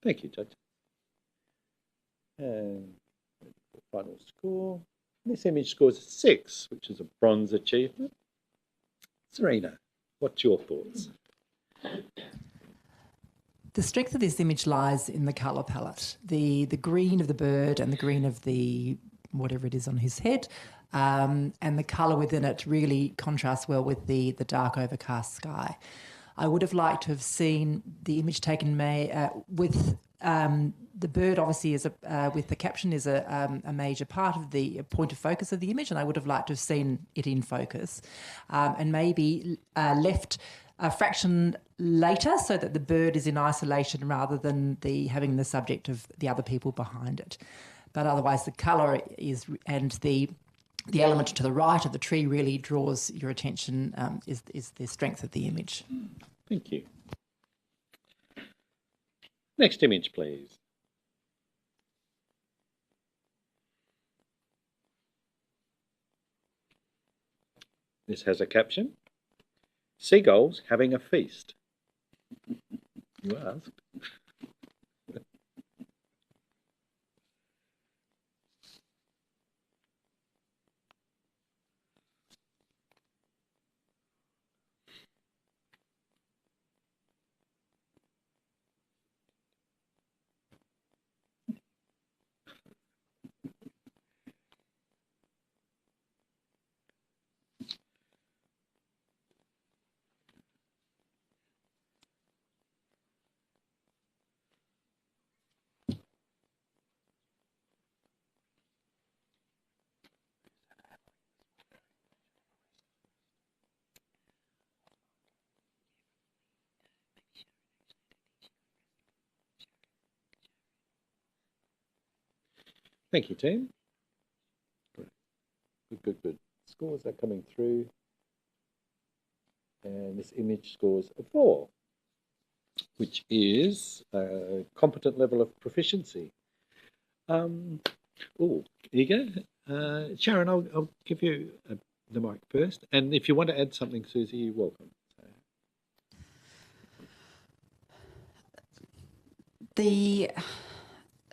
Thank you, Judge. And final score. This image scores a 6, which is a bronze achievement. Serena, what's your thoughts? The strength of this image lies in the colour palette. The green of the bird and the green of the whatever it is on his head, and the colour within it really contrasts well with the dark overcast sky. I would have liked to have seen the image taken with the bird obviously is with the caption is a major part of the point of focus of the image, and I would have liked to have seen it in focus, and maybe left a fraction later so that the bird is in isolation rather than having the subject of the other people behind it. But otherwise the colour is, and the element to the right of the tree really draws your attention, is the strength of the image. Thank you. Next image, please. This has a caption. Seagulls having a feast. You asked. Thank you, team. Great. Good. Scores are coming through. And this image scores a 4, which is a competent level of proficiency. Oh, here you go. Sharon, I'll give you the mic first. And if you want to add something, Susie, you're welcome. The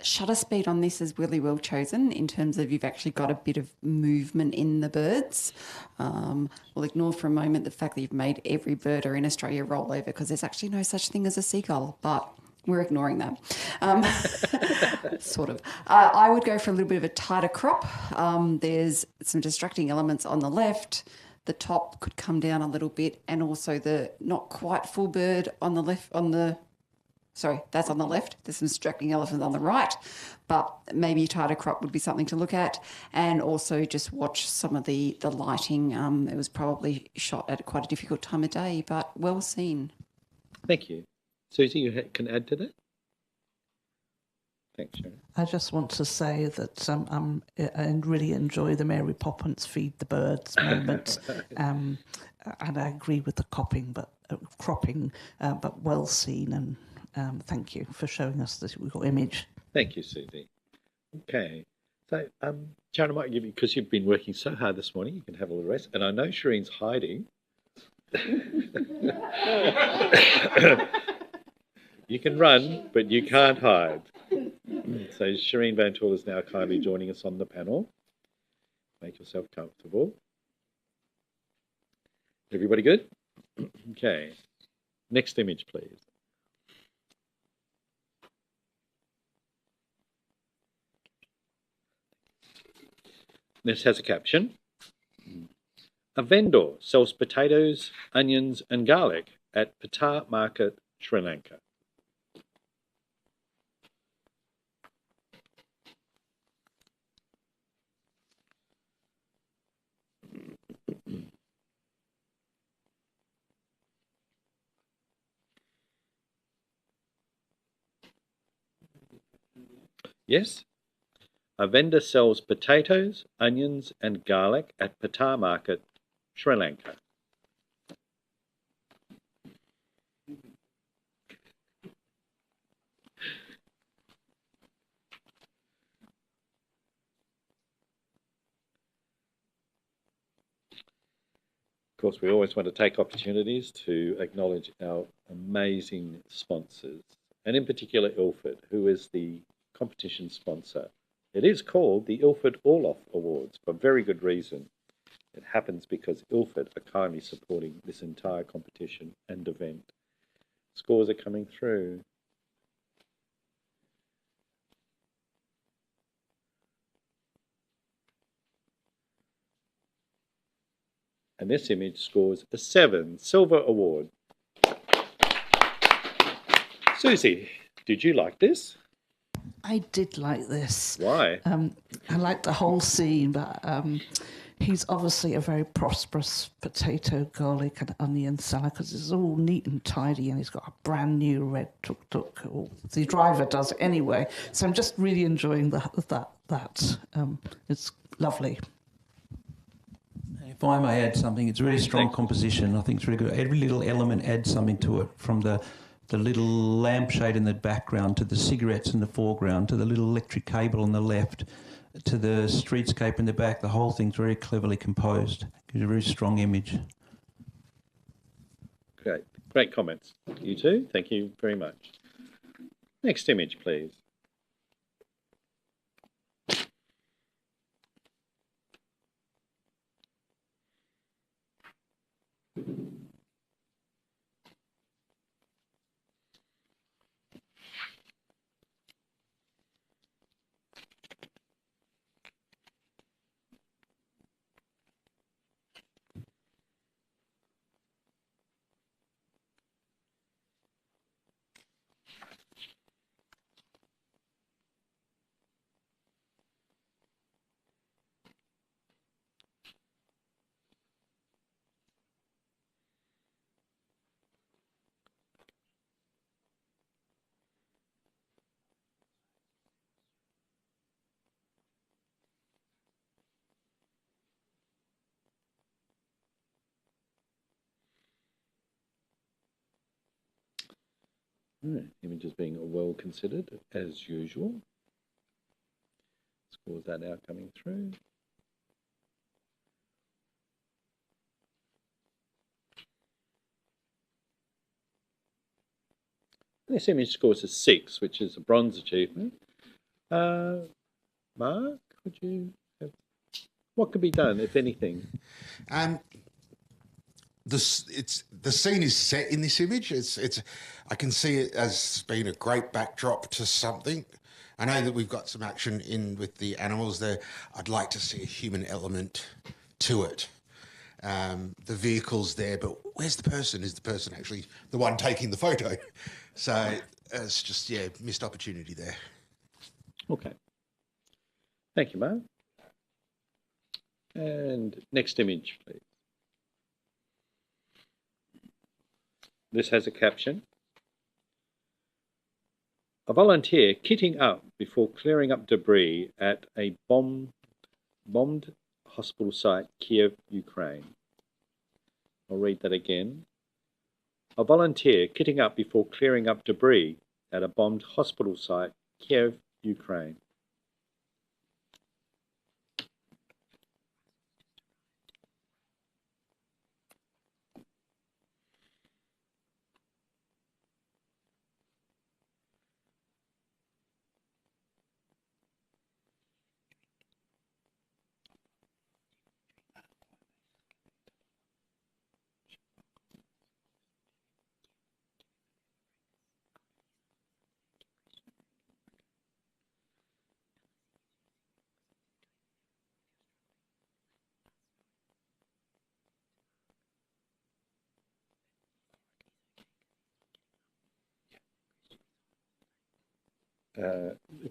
shutter speed on this is really well chosen in terms of you've actually got a bit of movement in the birds. We'll ignore for a moment the fact that you've made every birder in Australia roll over because there's actually no such thing as a seagull, but we're ignoring that. Sort of. I would go for a little bit of a tighter crop. There's some distracting elements on the left. The top could come down a little bit, and also the not quite full bird on the left, sorry, that's on the left. There's some distracting elephants on the right, but maybe a tighter crop would be something to look at. And also just watch some of the lighting. It was probably shot at quite a difficult time of day, but well seen. Thank you. Susie, you can add to that? Thanks, Sharon. I just want to say that I really enjoy the Mary Poppins feed the birds moment, and I agree with the cropping, but well seen, and thank you for showing us this image. Thank you, Susie. Okay, so Sharon, I might give you, because you've been working so hard this morning, you can have a little rest, and I know Shireen's hiding. You can run, but you can't hide. So Shireen Van Tool is now kindly joining us on the panel. Make yourself comfortable. Everybody good? Okay. Next image, please. This has a caption. A vendor sells potatoes, onions and garlic at Patar Market, Sri Lanka. Yes? A vendor sells potatoes, onions and garlic at Patar Market, Sri Lanka. Of course, we always want to take opportunities to acknowledge our amazing sponsors, and in particular Ilford, who is the competition sponsor. It is called the Ilford Orloff Awards for very good reason. It happens because Ilford are kindly supporting this entire competition and event. Scores are coming through. And this image scores a 7, Silver Award. Susie, did you like this? I did like this. Why? I liked the whole scene, but he's obviously a very prosperous potato, garlic and onion seller because it's all neat and tidy, and he's got a brand new red tuk-tuk. Or the driver does anyway. So I'm just really enjoying that. It's lovely. If I may add something, it's a really strong composition. I think it's really good. Every little element adds something to it, from the little lampshade in the background to the cigarettes in the foreground to the little electric cable on the left to the streetscape in the back. The whole thing's very cleverly composed. Gives a very strong image. Great comments. You too. Thank you very much. Next image, please. Right. Images being well considered as usual. Scores are now coming through. This image scores a 6, which is a bronze achievement. Mark, would you have, what could be done, if anything? The scene is set in this image. I can see it as being a great backdrop to something. I know that we've got some action in with the animals there. I'd like to see a human element to it. The vehicle's there, but where's the person? Is the person actually the one taking the photo? So it's just, yeah, missed opportunity there. Okay. Thank you, Mark. And next image, please. This has a caption. A volunteer kitting up before clearing up debris at a bombed hospital site, Kiev, Ukraine. I'll read that again. A volunteer kitting up before clearing up debris at a bombed hospital site, Kiev, Ukraine.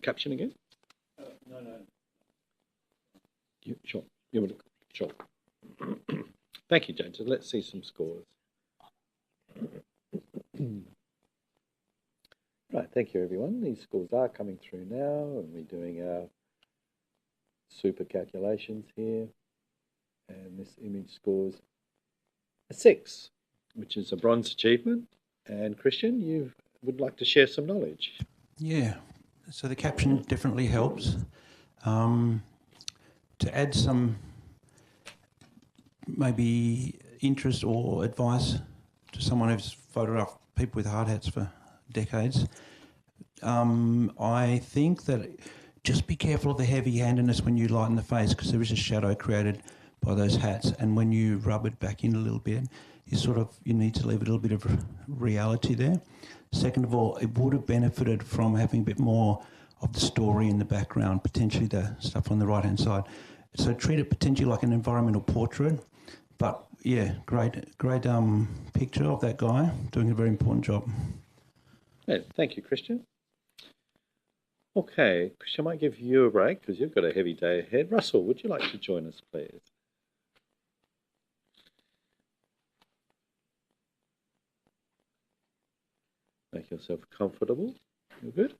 Caption again? No. Sure. Sure. Thank you, James. Let's see some scores. Right, thank you, everyone. These scores are coming through now, and we're doing our super calculations here. And this image scores a 6, which is a bronze achievement. And Christian, you would like to share some knowledge. Yeah, so the caption definitely helps. To add some maybe interest or advice to someone who's photographed people with hard hats for decades, I think that just be careful of the heavy-handedness when you lighten the face, because there is a shadow created by those hats, and when you rub it back in a little bit, you need to leave a little bit of reality there. Second of all, it would have benefited from having a bit more of the story in the background, potentially the stuff on the right-hand side. So treat it potentially like an environmental portrait. But yeah, great picture of that guy doing a very important job. Yeah, thank you, Christian. Okay, Christian, I might give you a break because you've got a heavy day ahead. Russell, would you like to join us, please? Make yourself comfortable. You're good?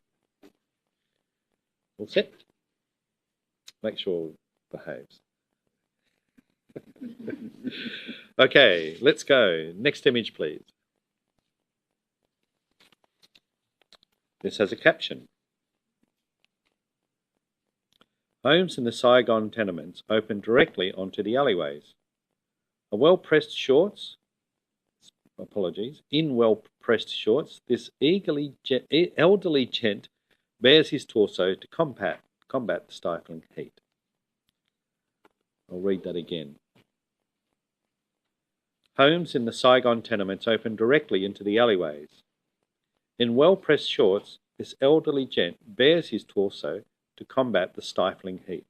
All set? Make sure it behaves. Okay, let's go. Next image, please. This has a caption. Homes in the Saigon tenements open directly onto the alleyways. In well-pressed shorts, this elderly gent bares his torso to combat the stifling heat. I'll read that again. Homes in the Saigon tenements open directly into the alleyways. In well-pressed shorts, this elderly gent bares his torso to combat the stifling heat.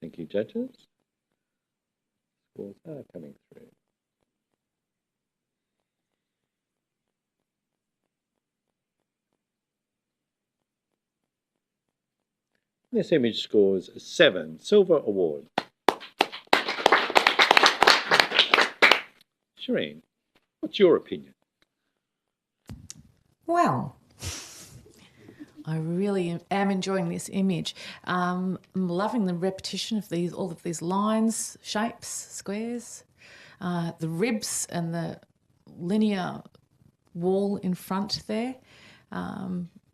Thank you, judges. Scores are coming through. This image scores a 7, Silver Award. Shireen, what's your opinion? Well, I really am enjoying this image. I'm loving the repetition of all of these lines, shapes, squares, the ribs and the linear wall in front there.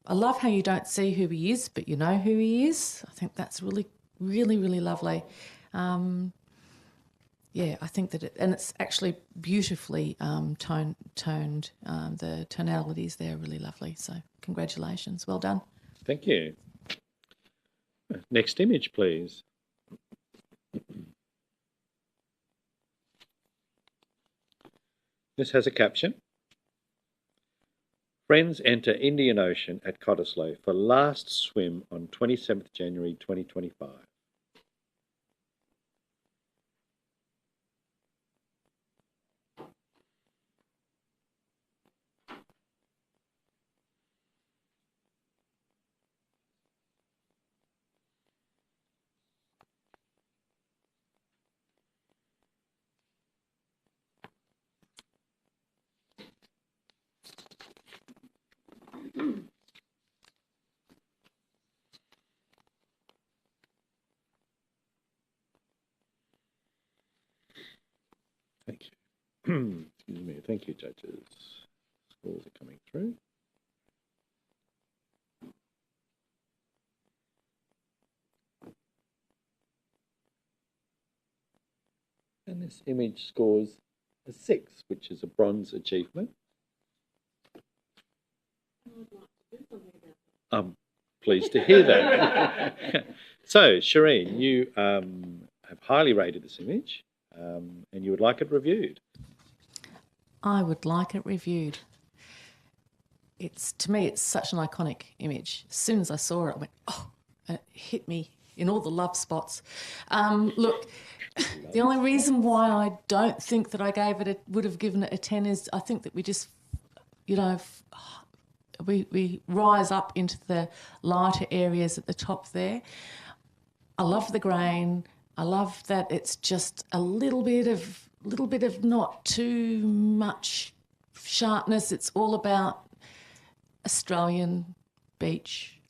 I love how you don't see who he is, but you know who he is. I think that's really, really, really lovely. Yeah, I think that it's actually beautifully toned. The tonalities there are really lovely. So congratulations, well done. Thank you. Next image, please. This has a caption. Friends enter Indian Ocean at Cottesloe for last swim on 27th January 2025. Thank you. Excuse me. Thank you, judges. Scores are coming through. And this image scores a 6, which is a bronze achievement. I'm pleased to hear that. So, Shireen, you have highly rated this image and you would like it reviewed. I would like it reviewed. To me, it's such an iconic image. As soon as I saw it, I went, oh, and it hit me in all the love spots. Look, the only reason why I don't think that I would have given it a 10 is I think that we just, we rise up into the lighter areas at the top there. I love the grain. I love that it's just a little bit of not too much sharpness. It's all about Australian beach,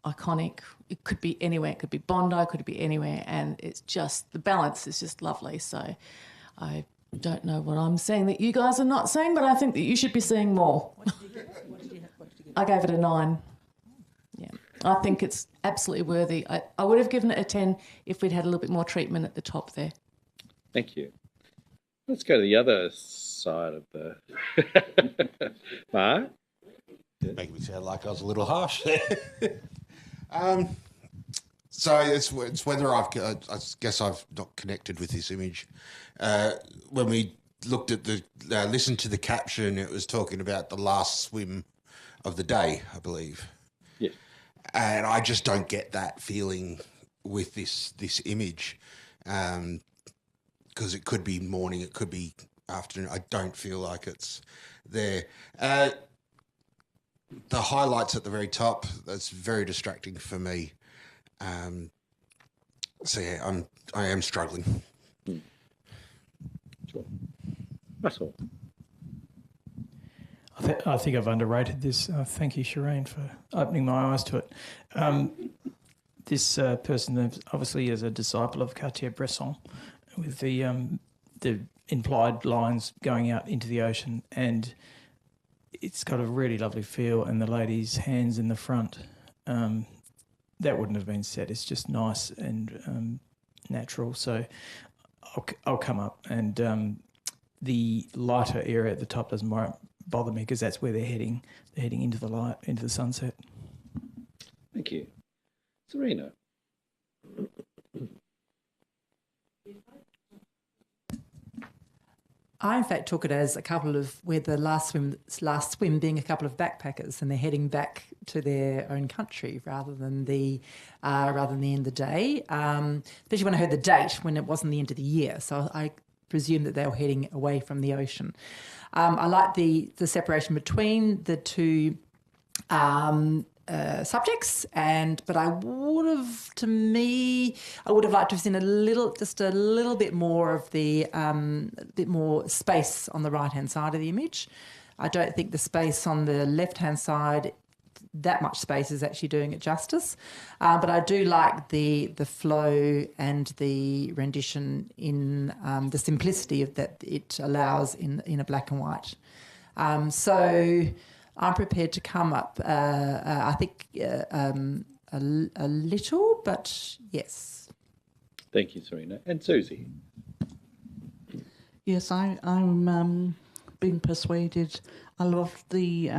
iconic. It could be anywhere. It could be Bondi, it could be anywhere. And it's just, the balance is just lovely. So I don't know what I'm saying that you guys are not saying, but I think that you should be seeing more. What did you get? I gave it a 9. Yeah, I think it's absolutely worthy. I would have given it a 10 if we'd had a little bit more treatment at the top there. Thank you. Let's go to the other side of the... Mark? Making me sound like I was a little harsh there. So it's whether I guess I've not connected with this image. When we looked at listened to the caption, it was talking about the last swim of the day, I believe. Yeah. And I just don't get that feeling with this image, because it could be morning, it could be afternoon. I don't feel like it's there. The highlights at the very top, that's very distracting for me. So yeah, I am struggling. Sure. Russell. I think I've underrated this. Thank you, Shireen, for opening my eyes to it. This person obviously is a disciple of Cartier-Bresson, with the implied lines going out into the ocean, and it's got a really lovely feel, and the lady's hands in the front. That wouldn't have been set. It's just nice and natural. So I'll come up, and the lighter area at the top doesn't bother me because that's where they're heading. They're heading into the light, into the sunset. Thank you. Serena. I, in fact, took it as a couple of where the last swim being a couple of backpackers, and they're heading back to their own country rather than the end of the day. Especially when I heard the date, when it wasn't the end of the year, so I presume that they were heading away from the ocean. I like the separation between the two subjects, but I would have liked to have seen just a little bit more of the bit more space on the right hand side of the image. I don't think the space on the left hand side, that much space, is actually doing it justice, but I do like the flow and the rendition in the simplicity that it allows in a black and white. So I'm prepared to come up, I think, a little, but yes. Thank you, Serena. And Susie? Yes, I'm being persuaded. I love the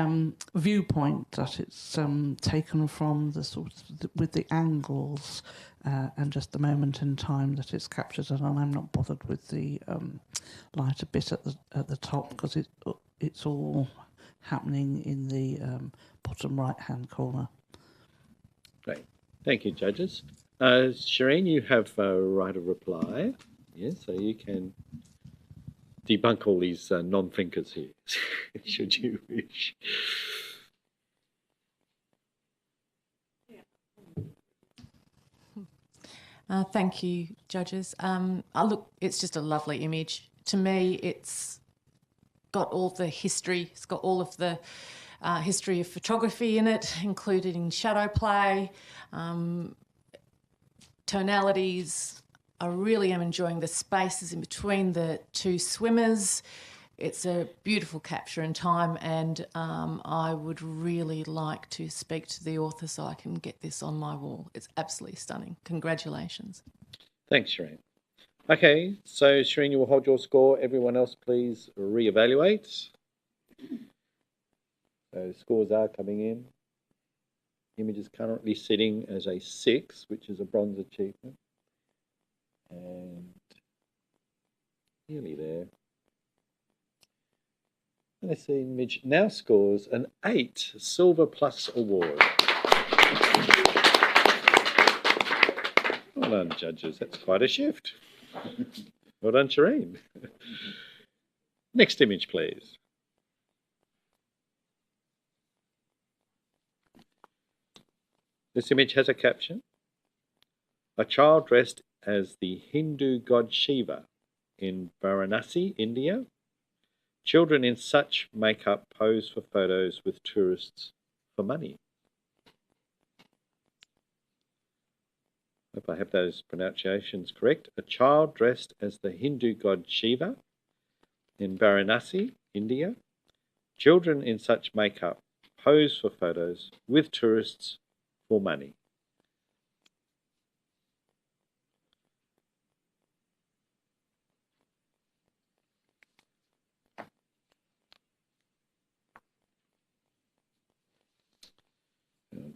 viewpoint that it's taken from, the sort of with the angles and just the moment in time that it's captured. And I'm not bothered with the lighter bit at the top, because it's all happening in the bottom right-hand corner. Great. Thank you, judges. Shireen, you have a right of reply. Yes, so you can debunk all these non-thinkers here, should you wish. Thank you, judges. Look, it's just a lovely image. To me, it's got all the history. It's got all of the history of photography in it, including shadow play, tonalities. I really am enjoying the spaces in between the two swimmers. It's a beautiful capture in time, and I would really like to speak to the author so I can get this on my wall. It's absolutely stunning. Congratulations. Thanks, Shireen. Okay, so Shireen, you will hold your score. Everyone else, please reevaluate. So scores are coming in. Image is currently sitting as a 6, which is a bronze achievement. And nearly there. And this image now scores an 8, Silver Plus award. Well done, judges. That's quite a shift. Well done, Shireen. Next image, please. This image has a caption. A child dressed as the Hindu god Shiva in Varanasi, India. Children in such makeup pose for photos with tourists for money. Hope I have those pronunciations correct. A child dressed as the Hindu god Shiva in Varanasi, India. Children in such makeup pose for photos with tourists for money.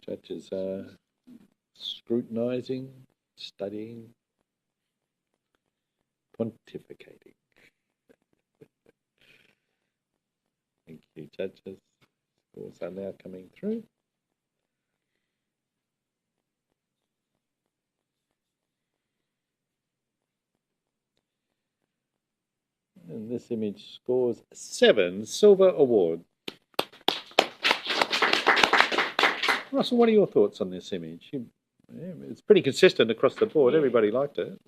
Judges are scrutinising, studying, pontificating. Thank you, judges. Scores are now coming through. And this image scores 7, Silver Award. Russell, what are your thoughts on this image? It's pretty consistent across the board. Everybody liked it.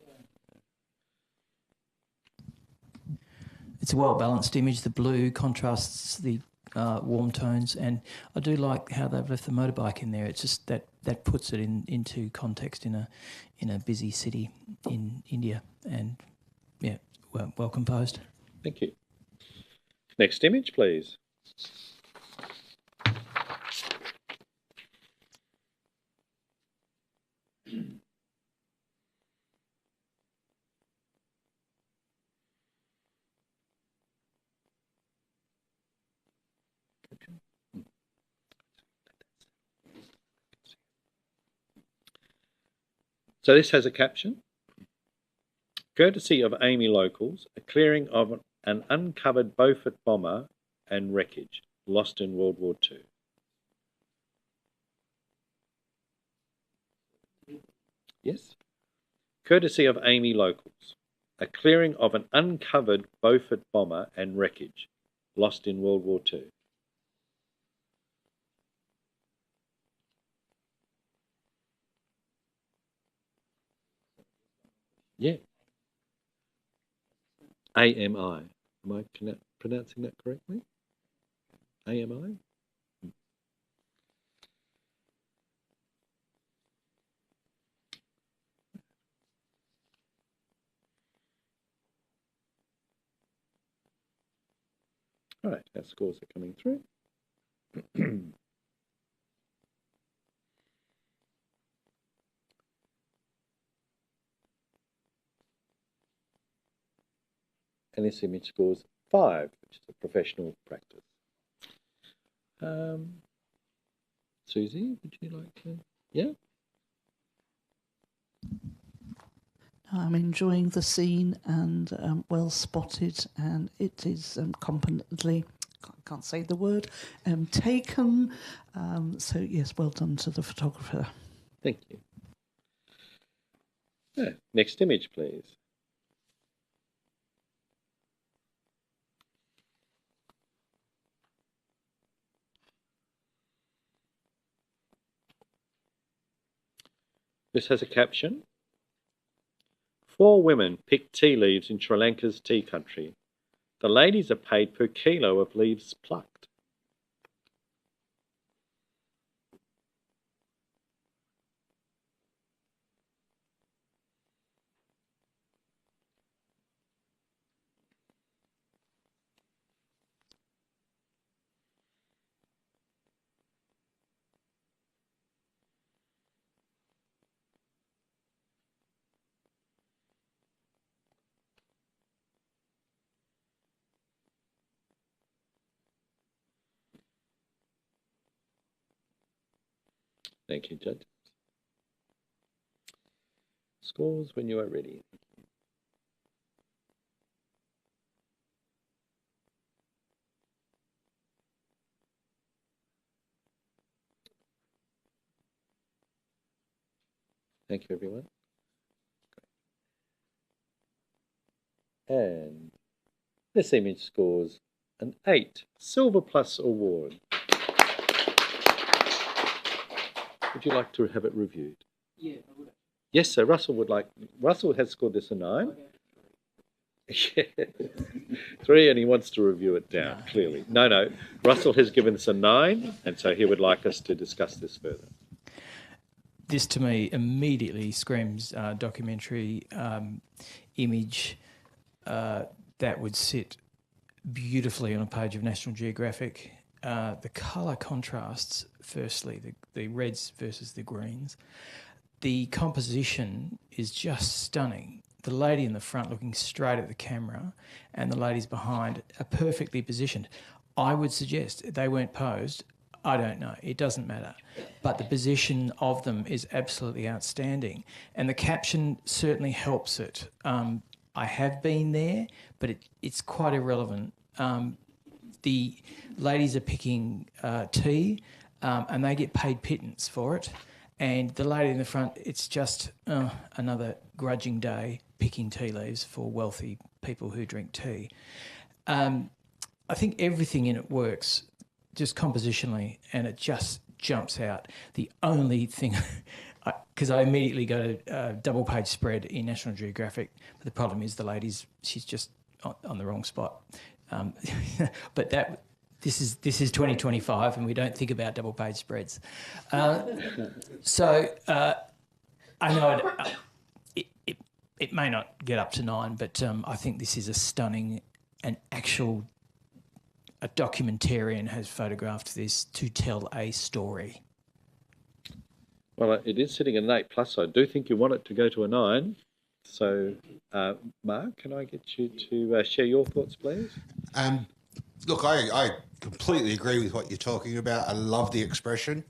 It's a well-balanced image. The blue contrasts the warm tones, and I do like how they've left the motorbike in there. It's just that puts it into context in a busy city in India, and yeah, well composed. Thank you. Next image, please. So this has a caption. Courtesy of Amy Locals, a clearing of an uncovered Beaufort bomber and wreckage lost in World War II. Yes? Courtesy of Amy Locals, a clearing of an uncovered Beaufort bomber and wreckage lost in World War II. Yeah. AMI. Am I pronouncing that correctly? AMI? All right, our scores are coming through. And this image scores 5, which is a professional practice. Susie, would you like to? Yeah? I'm enjoying the scene and well spotted, and it is competently, can't say the word, taken. So yes, well done to the photographer. Thank you. Next image, please. This has a caption. 4 women pick tea leaves in Sri Lanka's tea country. The ladies are paid per kilo of leaves plucked. Thank you, judges. Scores when you are ready. Thank you, everyone. And this image scores an 8, Silver Plus award. Would you like to have it reviewed? Yeah, I would. Yes, sir. Russell has scored this a 9. Okay. 3, and he wants to review it down, clearly. No. Russell has given us a 9, and so he would like us to discuss this further. This, to me, immediately screams documentary image that would sit beautifully on a page of National Geographic. The colour contrasts, firstly, the reds versus the greens. The composition is just stunning. The lady in the front looking straight at the camera and the ladies behind are perfectly positioned. I would suggest they weren't posed. I don't know. It doesn't matter. But the position of them is absolutely outstanding. And the caption certainly helps it. I have been there, but it's quite irrelevant. The ladies are picking tea and they get paid pittance for it. And the lady in the front, it's just another grudging day picking tea leaves for wealthy people who drink tea. I think everything in it works just compositionally, and it just jumps out. The only thing, because I immediately go to double page spread in National Geographic, but the problem is the lady's, she's just on the wrong spot. But this is 2025, and we don't think about double page spreads. So I know it may not get up to 9, but I think this is a stunning and actual. A documentarian has photographed this to tell a story. Well, it is sitting at an 8+. So I do think you want it to go to a 9. So, Mark, can I get you to share your thoughts, please? Look, I completely agree with what you're talking about. I love the expression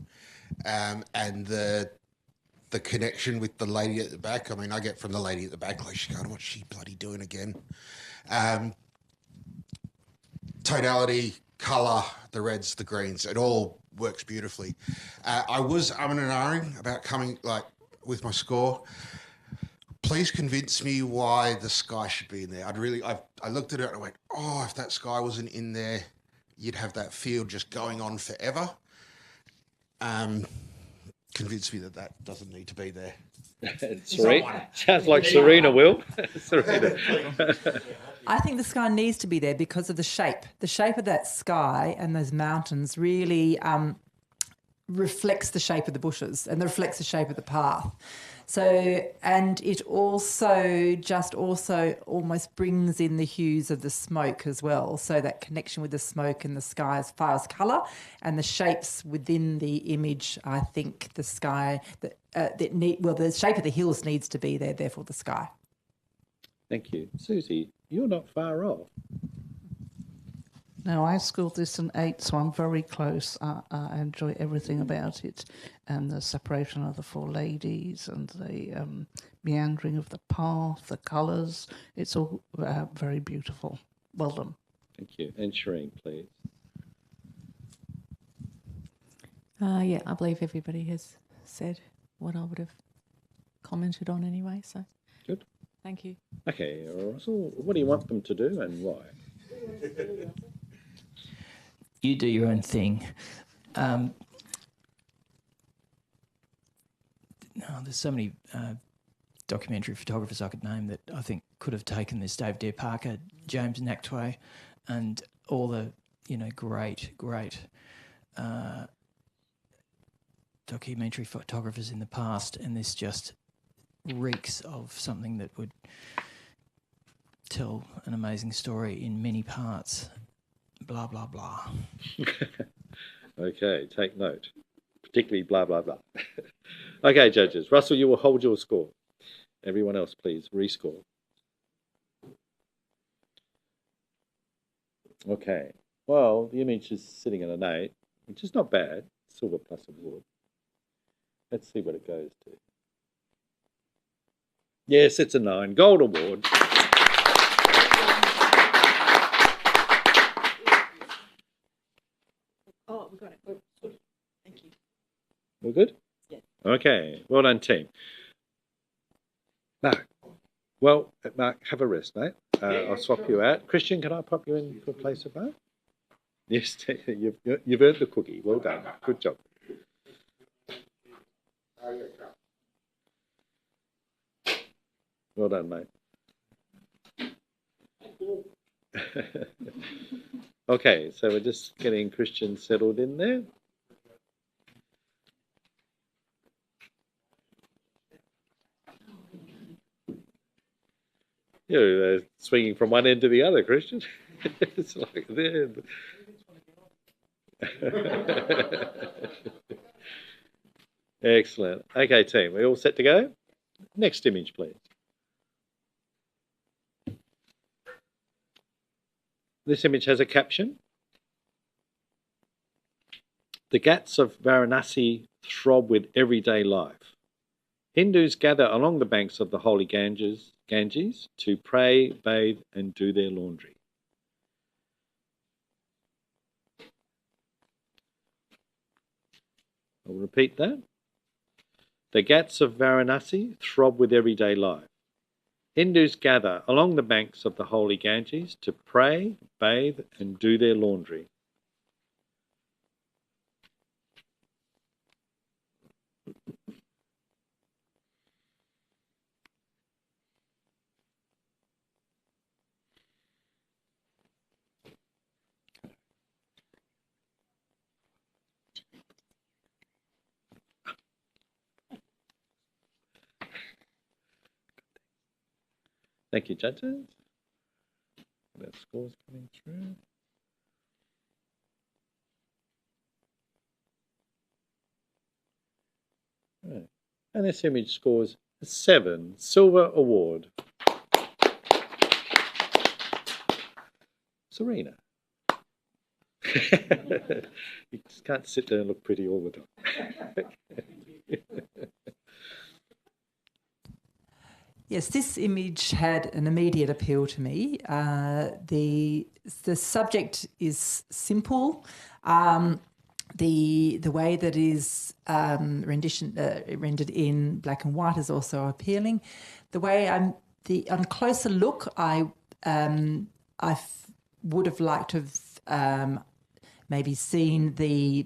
and the connection with the lady at the back. I mean, I get from the lady at the back, like, she's going, what's she bloody doing again? Tonality, colour, the reds, the greens, it all works beautifully. I was umming and ahhing about coming, like, with my score. Please convince me why the sky should be in there. I looked at it and I went, oh, if that sky wasn't in there, you'd have that field just going on forever. Convince me that doesn't need to be there. Serena. Sounds like Serena will. Serena. I think the sky needs to be there because of the shape. The shape of that sky and those mountains really reflects the shape of the bushes and reflects the shape of the path. So, and it also almost brings in the hues of the smoke as well. So that connection with the smoke and the sky as far as colour and the shapes within the image, I think the sky, the shape of the hills needs to be there, therefore the sky. Thank you. Susie, you're not far off. No, I scored this an 8, so I'm very close. I enjoy everything about it, and the separation of the four ladies and the meandering of the path, the colours. It's all very beautiful. Well done. Thank you. And Shireen, please. Yeah, I believe everybody has said what I would have commented on anyway, so. Good. Thank you. Okay, Russell, what do you want them to do and why? You do your own thing. There's so many documentary photographers I could name that I think could have taken this. Dave Dare Parker, James Nachtwey, and all the great documentary photographers in the past, and this just reeks of something that would tell an amazing story in many parts. Blah, blah, blah. Okay, take note. Particularly blah, blah, blah. Okay, judges. Russell, you will hold your score. Everyone else, please, rescore. Okay. Well, the image is sitting at an 8, which is not bad. Silver plus award. Let's see what it goes to. Yes, it's a 9. Gold award. Oh, we got it. Good. Thank you. We're good? Yeah. Okay. Well done, team. Mark. Well, Mark, have a rest, mate. I'll swap you out. Christian, can I pop you in for a place of Mark? Yes, you've earned the cookie. Well done. Good job. Well done, mate. Okay, so we're just getting Christian settled in there. You're swinging from one end to the other, Christian. It's like there. Excellent. Okay, team, we all set to go? Next image, please. This image has a caption. The ghats of Varanasi throb with everyday life. Hindus gather along the banks of the holy Ganges to pray, bathe, and do their laundry. I'll repeat that. The ghats of Varanasi throb with everyday life. Hindus gather along the banks of the holy Ganges to pray, bathe, and do their laundry. Thank you, judges. That score's coming through. Right. And this image scores a 7, Silver Award. Serena. You just can't sit there and look pretty all the time. Yes, this image had an immediate appeal to me. The subject is simple. The way that is rendered in black and white is also appealing. The way on closer look, I would have liked to have maybe seen the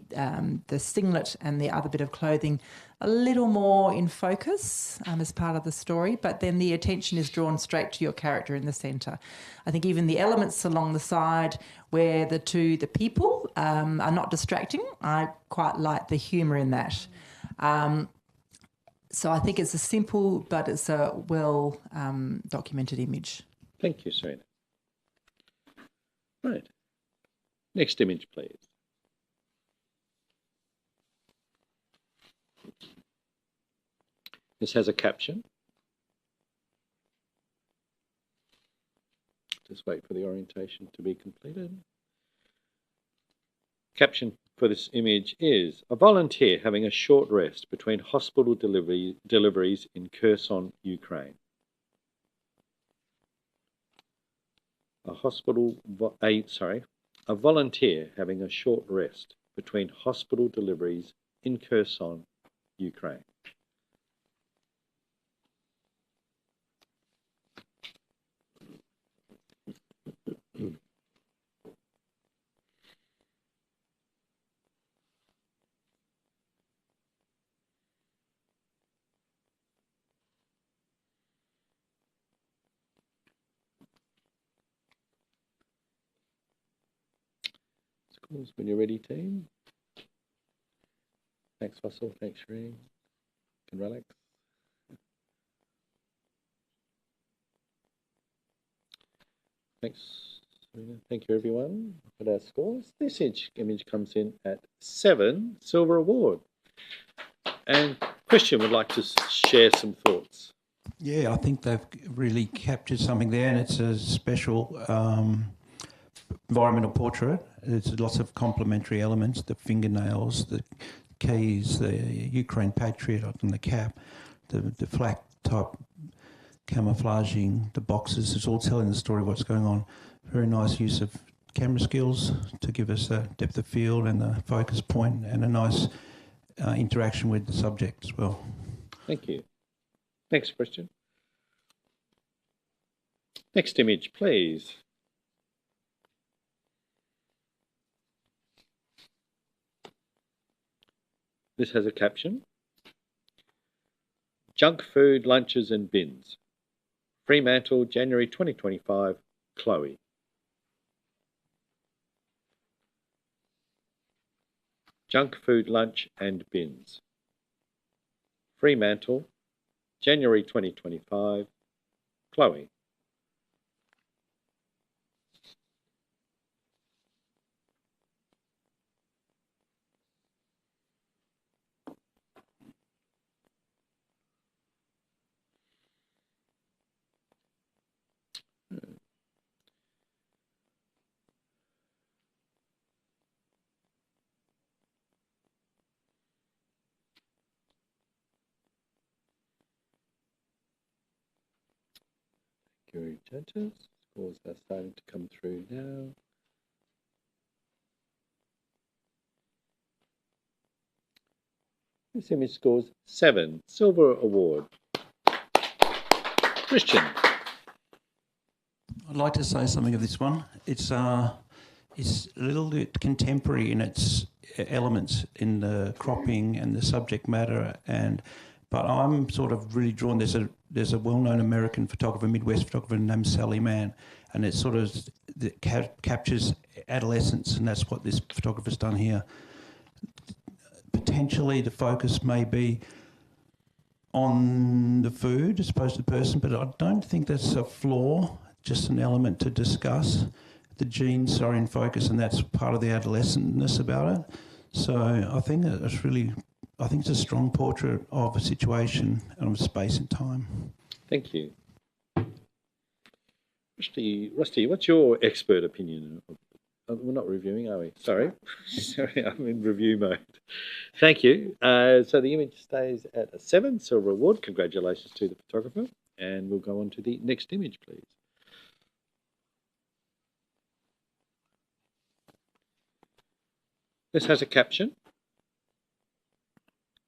singlet and the other bit of clothing a little more in focus as part of the story, but then the attention is drawn straight to your character in the centre. I think even the elements along the side where the people are not distracting, I quite like the humour in that. So I think it's a simple, but it's a well documented image. Thank you, Serena. Right. Next image, please. This has a caption. Just wait for the orientation to be completed. Caption for this image is: a volunteer having a short rest between hospital deliveries in Kherson, Ukraine. A volunteer having a short rest between hospital deliveries in Kherson, Ukraine. Scores when you're ready, team. Thanks, Russell. Thanks, Shereen. You can relax. Thanks, Serena. Thank you, everyone, for our scores. This image comes in at 7 silver award. And Christian would like to share some thoughts. Yeah, I think they've really captured something there, and it's a special environmental portrait. There's lots of complementary elements: the fingernails, the keys, the Ukraine Patriot on the cap, the flak type camouflaging, the boxes. It's all telling the story of what's going on. Very nice use of camera skills to give us a depth of field and the focus point, and a nice interaction with the subject as well. Thank you. Next question. Next image, please. This has a caption: junk food, lunches and bins. Fremantle, January 2025, Chloe. Junk food, lunch and bins. Fremantle, January 2025, Chloe. Judges. Scores are starting to come through now. This image scores 7 silver award. Christian. I'd like to say something of this one. It's a little bit contemporary in its elements, in the cropping and the subject matter, but I'm sort of really drawn. There's a well-known American photographer, Midwest photographer named Sally Mann, and it sort of captures adolescence, and that's what this photographer's done here. Potentially the focus may be on the food as opposed to the person, but I don't think that's a flaw, just an element to discuss. The genes are in focus, and that's part of the adolescentness about it. So I think it's a strong portrait of a situation and of space and time. Thank you. Rusty, what's your expert opinion? We're not reviewing, are we? Sorry. Sorry, I'm in review mode. Thank you. So the image stays at a 7 silver award. Congratulations to the photographer. And we'll go on to the next image, please. This has a caption: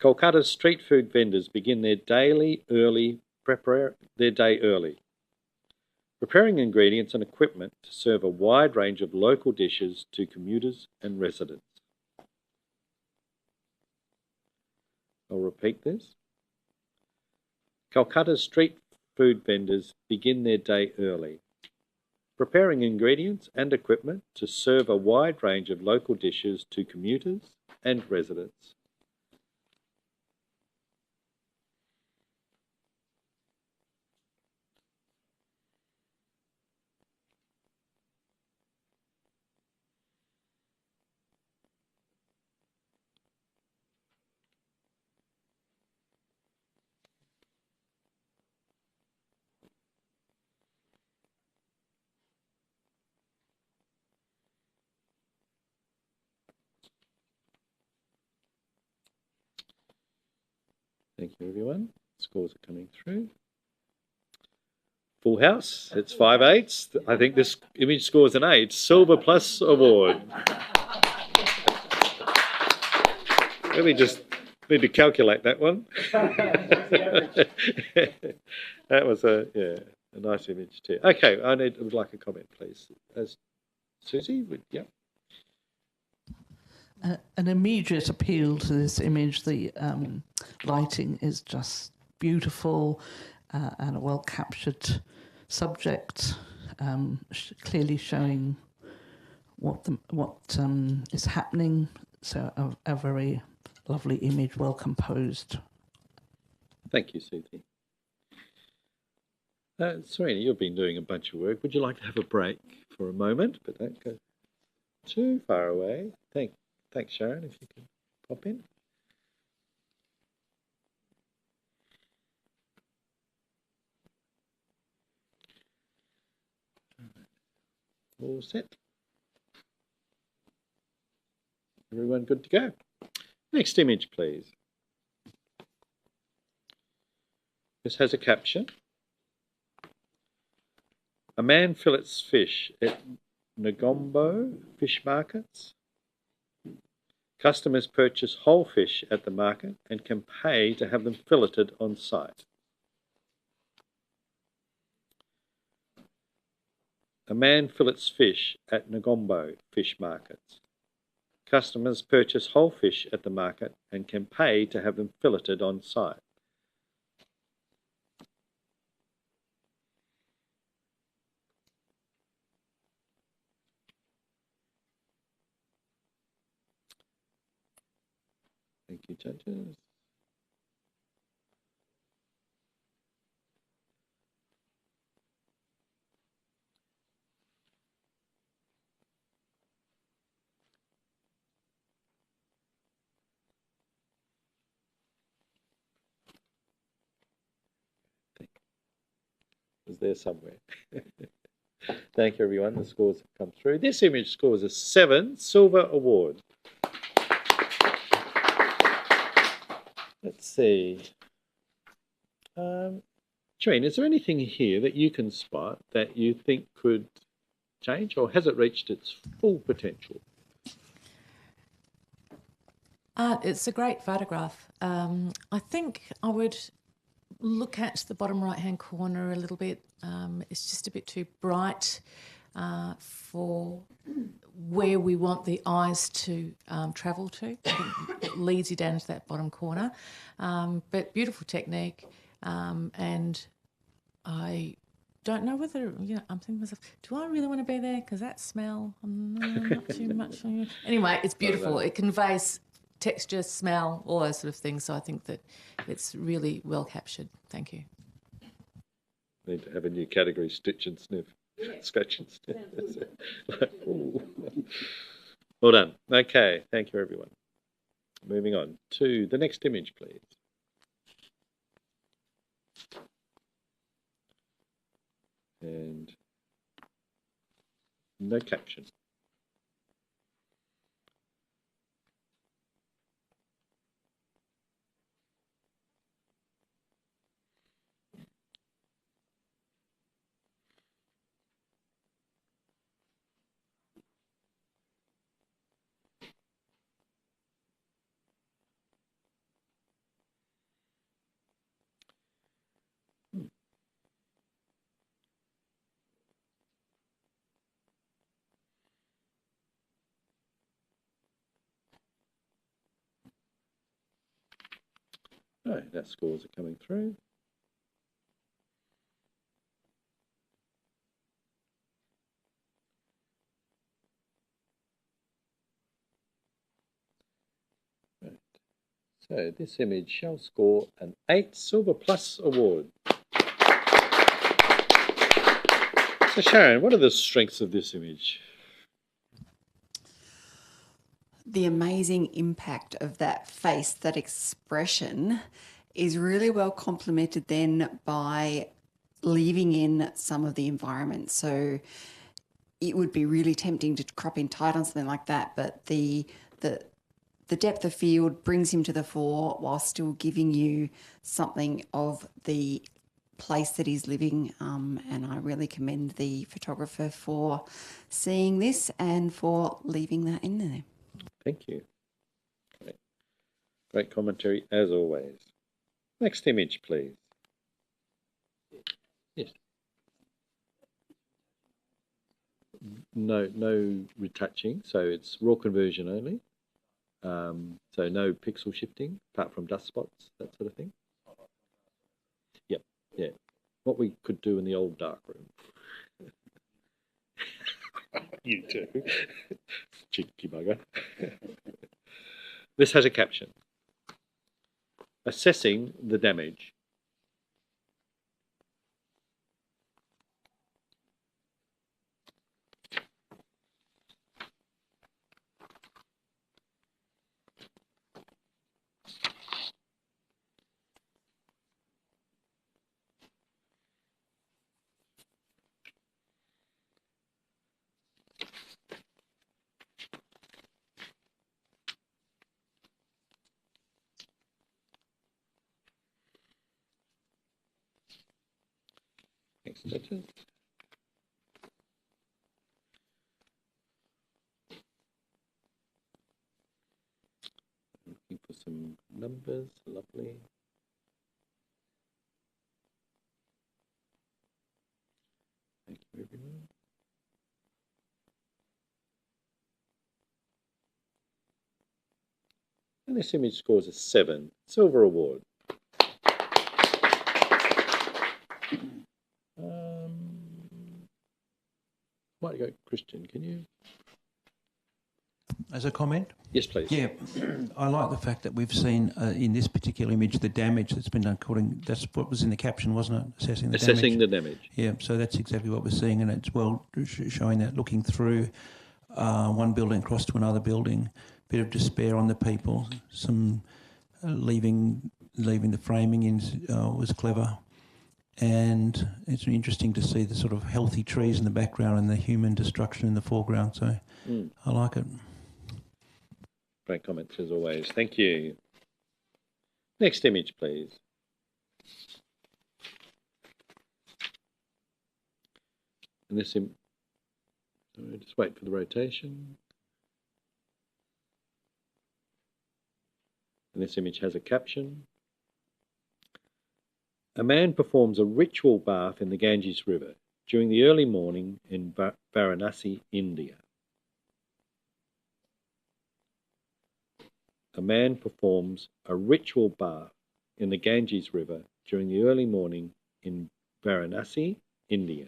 Kolkata's street food vendors begin their day early, preparing ingredients and equipment to serve a wide range of local dishes to commuters and residents. I'll repeat this. Calcutta's street food vendors begin their day early, preparing ingredients and equipment to serve a wide range of local dishes to commuters and residents. Thank you, everyone. Scores are coming through. Full house, it's 5/8. I think this image scores an 8. Silver Plus Award. Let me just need to calculate that one. That was a nice image too. Okay, I would like a comment, please. Susie, yeah. An immediate appeal to this image. The lighting is just beautiful and a well captured subject, clearly showing what is happening. So a very lovely image, well composed. Thank you, Susie. Serena, you've been doing a bunch of work. Would you like to have a break for a moment? But don't go too far away. Thanks, Sharon, if you can pop in. All set. Everyone good to go? Next image, please. This has a caption. A man fillets fish at Ngombo fish markets. Customers purchase whole fish at the market and can pay to have them filleted on site. A man fillets fish at Ngombo fish markets. Customers purchase whole fish at the market and can pay to have them filleted on site. Thank you, judges. Is there somewhere? Thank you, everyone. The scores have come through. This image scores a 7 Silver Award. Let's see. Shireen, is there anything here that you can spot that you think could change, or has it reached its full potential? It's a great photograph. I think I would look at the bottom right-hand corner a little bit. It's just a bit too bright for where we want the eyes to travel to. It leads you down into that bottom corner. But beautiful technique. And I don't know whether, I'm thinking to myself, do I really want to be there? Because that smell, not too much. Anyway, it's beautiful. It conveys texture, smell, all those sort of things. So I think that it's really well captured. Thank you. Need to have a new category, stitch and sniff. Yeah. Scratch and sniff. Well done. Okay, thank you, everyone. Moving on to the next image, please. And no caption. Right, our scores are coming through. Right. So this image shall score an 8 Silver Plus award. So Sharon, what are the strengths of this image? The amazing impact of that face, that expression, is really well complemented then by leaving in some of the environment. So it would be really tempting to crop in tight on something like that, but the depth of field brings him to the fore while still giving you something of the place that he's living, and I really commend the photographer for seeing this and for leaving that in there. Thank you. Great commentary as always. Next image, please. Yes. No retouching, so it's raw conversion only. So no pixel shifting, apart from dust spots, that sort of thing. Yep, yeah. What we could do in the old darkroom. You too. Cheeky bugger. This has a caption. Assessing the damage. Next letters. Looking for some numbers, lovely. Thank you, everyone. And this image scores a 7, Silver Award. Might go, Christian, can you? As a comment? Yes, please. Yeah, I like the fact that we've seen in this particular image the damage that's been done. According, that's what was in the caption, wasn't it? Assessing the damage. Assessing the damage. Yeah, so that's exactly what we're seeing, and it's well showing that looking through one building across to another building, bit of despair on the people, some leaving the framing in was clever. And it's interesting to see the sort of healthy trees in the background and the human destruction in the foreground. So I like it. Great comments as always. Thank you. Next image, please. And this just wait for the rotation. And this image has a caption. A man performs a ritual bath in the Ganges River during the early morning in Varanasi, India. A man performs a ritual bath in the Ganges River during the early morning in Varanasi, India.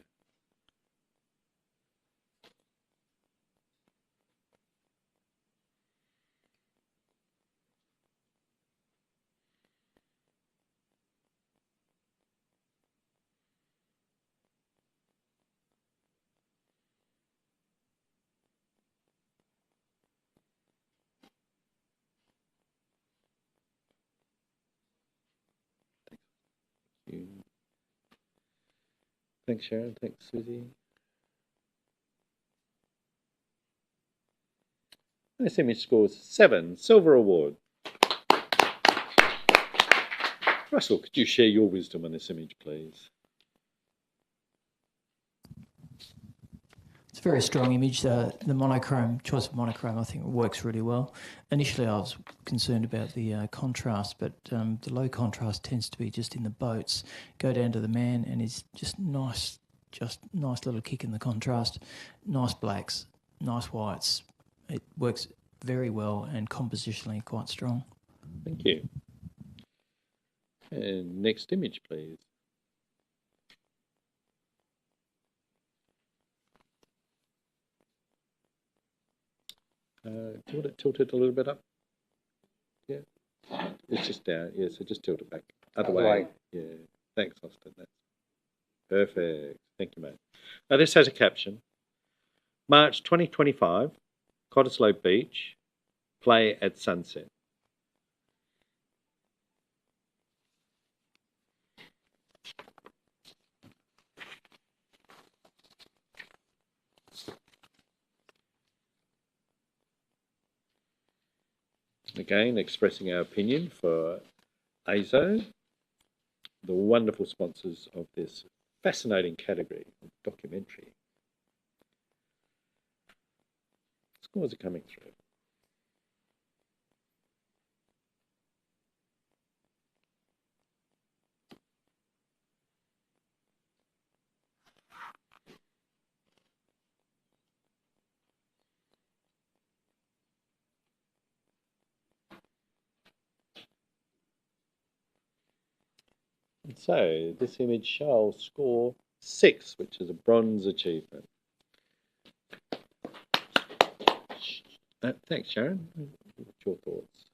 Thanks, Sharon. Thanks, Susie. This image scores 7, Silver Award. Russell, could you share your wisdom on this image, please? It's a very strong image. The monochrome, choice of monochrome, I think works really well. Initially, I was concerned about the contrast, but the low contrast tends to be just in the boats. Go down to the man, and it's just nice little kick in the contrast. Nice blacks, nice whites. It works very well and compositionally quite strong. Thank you. And next image, please. Tilt it a little bit up. Yeah. It's just down. Yeah, so just tilt it back. Other way. Yeah. Thanks, Austin. That's perfect. Thank you, mate. Now, this has a caption. March 2025, Cottesloe Beach, play at sunset. Again, expressing our opinion for ASO, the wonderful sponsors of this fascinating category of documentary. Scores are coming through. And so this image shall score 6, which is a bronze achievement. Thanks, Sharon. What's your thoughts?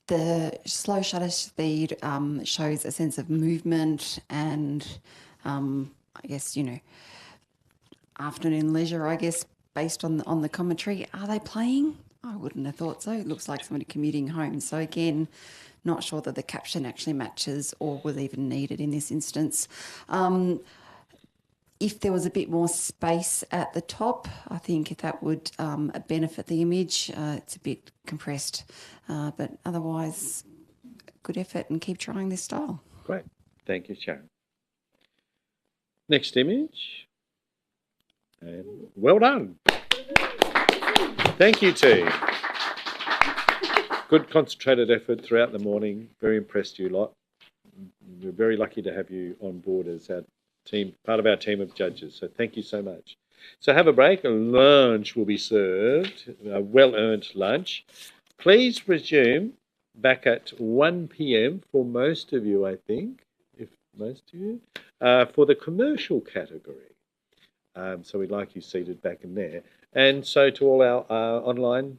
The slow shutter speed shows a sense of movement and, I guess, afternoon leisure, I guess, based on the commentary. Are they playing? I wouldn't have thought so. It looks like somebody commuting home. So again, not sure that the caption actually matches or was even needed in this instance. If there was a bit more space at the top, I think that would benefit the image. It's a bit compressed, but otherwise, good effort and keep trying this style. Great. Thank you, Sharon. Next image. And well done. Thank you, team. Good concentrated effort throughout the morning. Very impressed you lot. We're very lucky to have you on board as our team, part of our team of judges. So thank you so much. So have a break. A lunch will be served, a well-earned lunch. Please resume back at 1 p.m. for most of you, I think, if most of you, for the commercial category. So we'd like you seated back in there. And so to all our online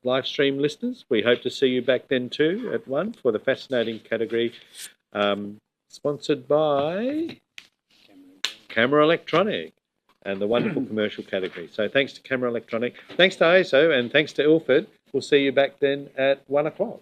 live stream listeners, we hope to see you back then too at 1 for the fascinating category sponsored by Camera Electronic and the wonderful commercial category. So thanks to Camera Electronic, thanks to ASO, and thanks to Ilford. We'll see you back then at 1 o'clock.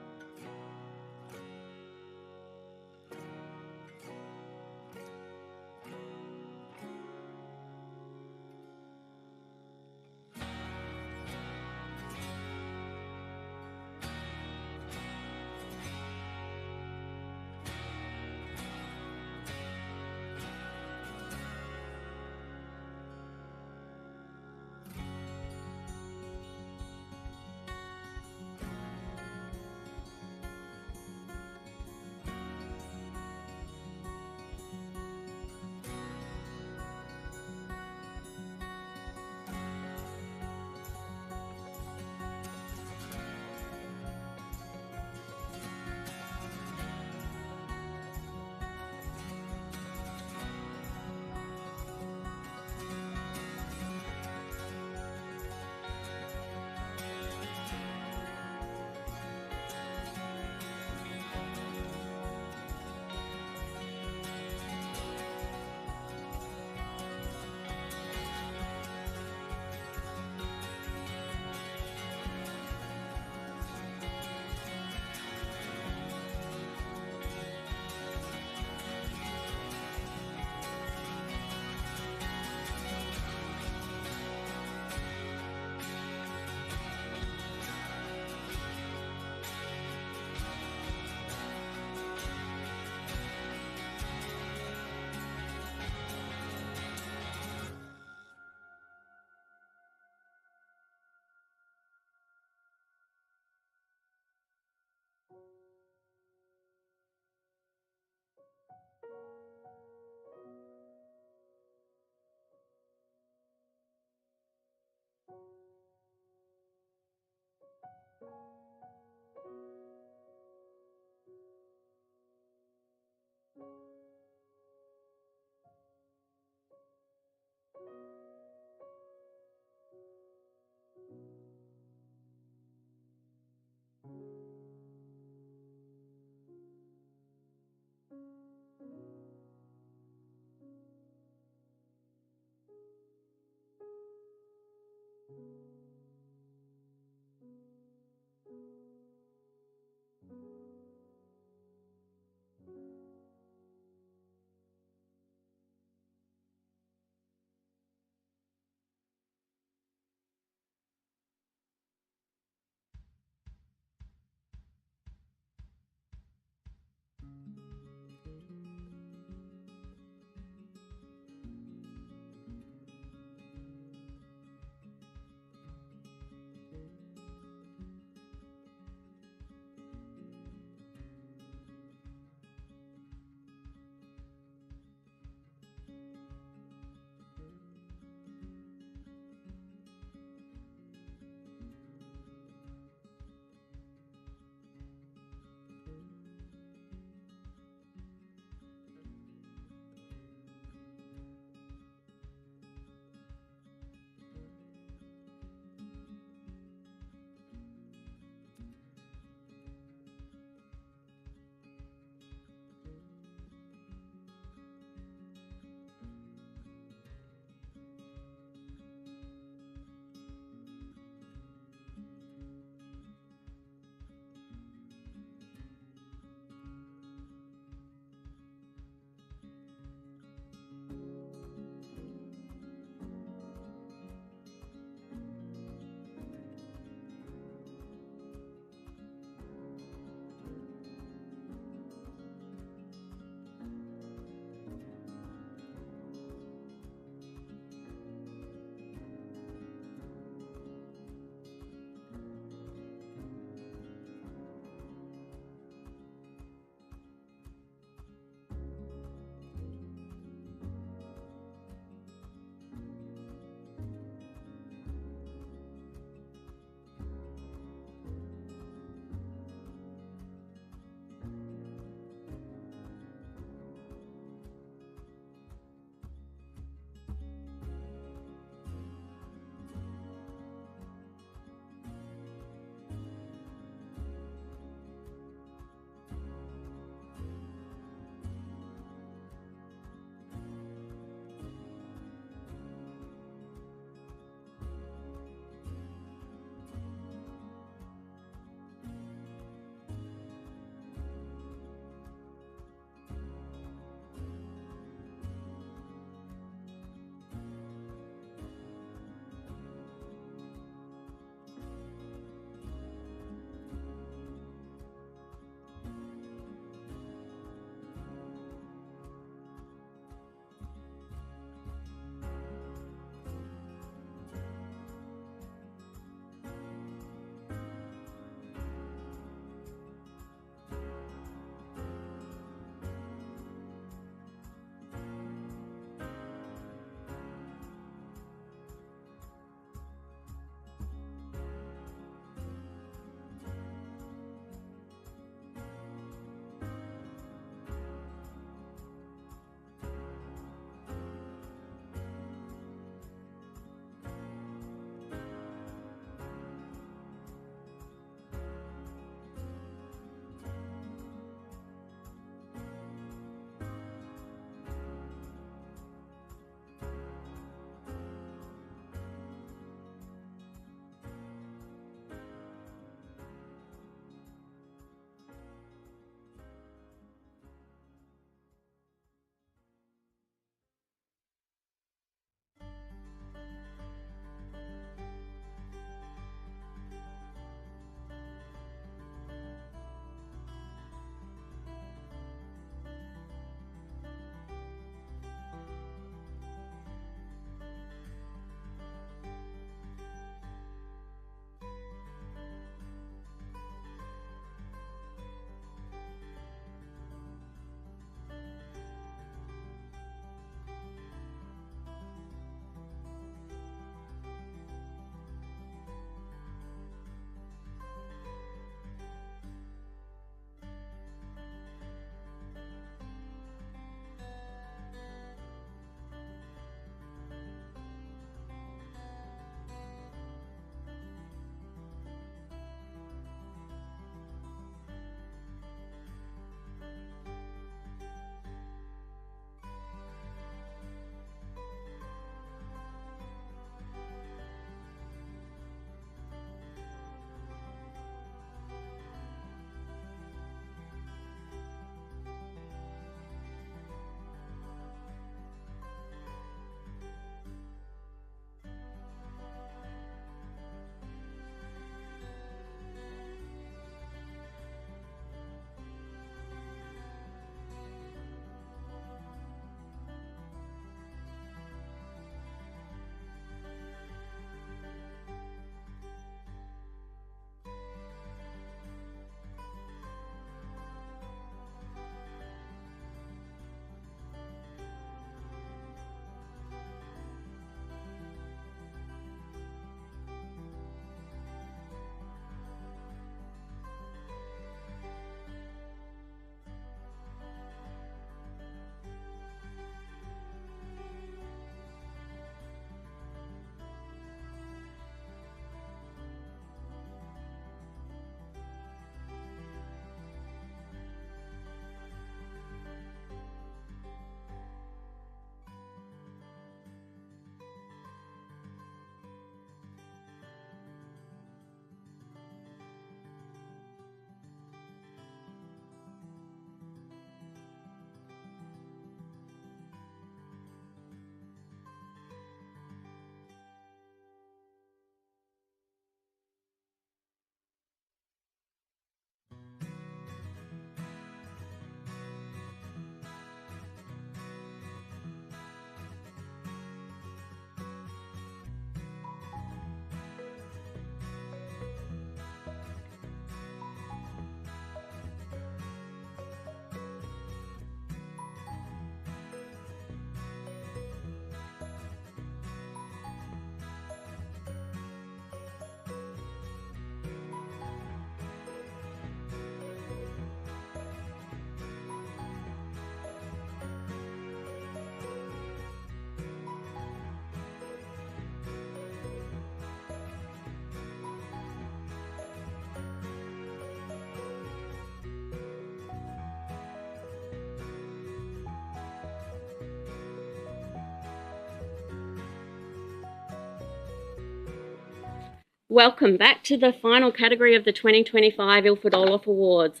Welcome back to the final category of the 2025 Ilford Orloff Awards.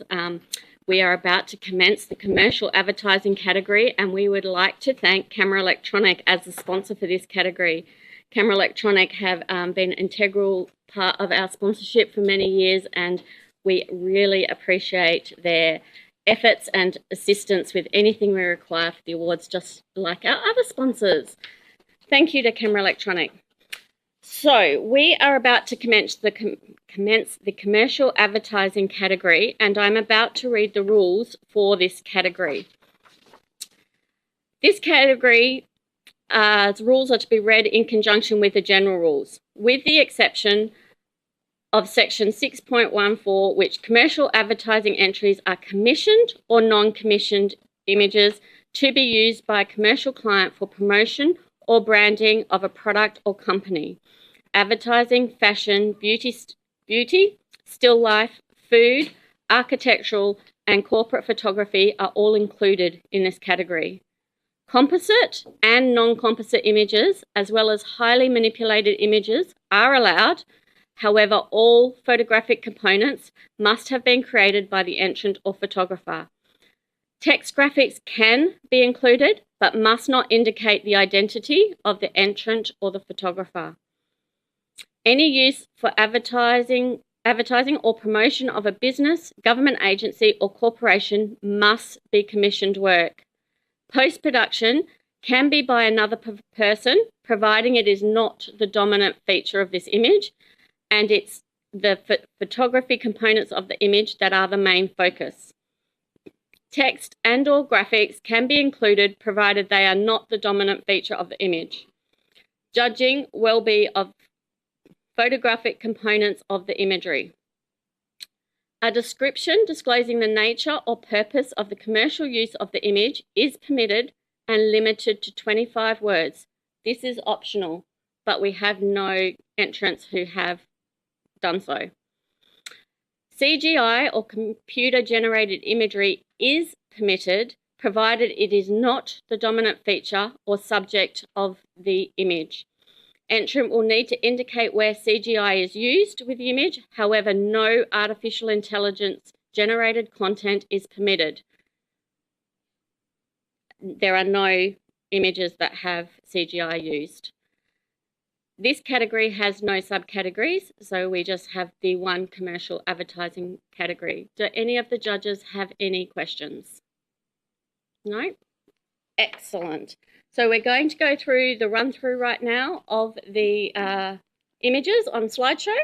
We are about to commence the commercial advertising category, and we would like to thank Camera Electronic as the sponsor for this category. Camera Electronic have been an integral part of our sponsorship for many years, and we really appreciate their efforts and assistance with anything we require for the awards, just like our other sponsors. Thank you to Camera Electronic. So we are about to commence the commercial advertising category, and I'm about to read the rules for this category. This category rules are to be read in conjunction with the general rules, with the exception of section 6.14, which commercial advertising entries are commissioned or non-commissioned images to be used by a commercial client for promotion or branding of a product or company. Advertising, fashion, beauty, still life, food, architectural, and corporate photography are all included in this category. Composite and non-composite images, as well as highly manipulated images, are allowed. However, all photographic components must have been created by the entrant or photographer. Text graphics can be included, but must not indicate the identity of the entrant or the photographer. Any use for advertising or promotion of a business, government agency, or corporation must be commissioned work. Post-production can be by another person, providing it is not the dominant feature of this image, and it's the photography components of the image that are the main focus. Text and/or graphics can be included, provided they are not the dominant feature of the image. Judging will be of photographic components of the imagery. A description disclosing the nature or purpose of the commercial use of the image is permitted and limited to 25 words. This is optional, but we have no entrants who have done so. CGI or computer-generated imagery is permitted, provided it is not the dominant feature or subject of the image. Entrant will need to indicate where CGI is used with the image. However, no artificial intelligence generated content is permitted. There are no images that have CGI used. This category has no subcategories, so we just have the one commercial advertising category. Do any of the judges have any questions? No? Excellent. So we're going to go through the run through right now of the images on slideshow.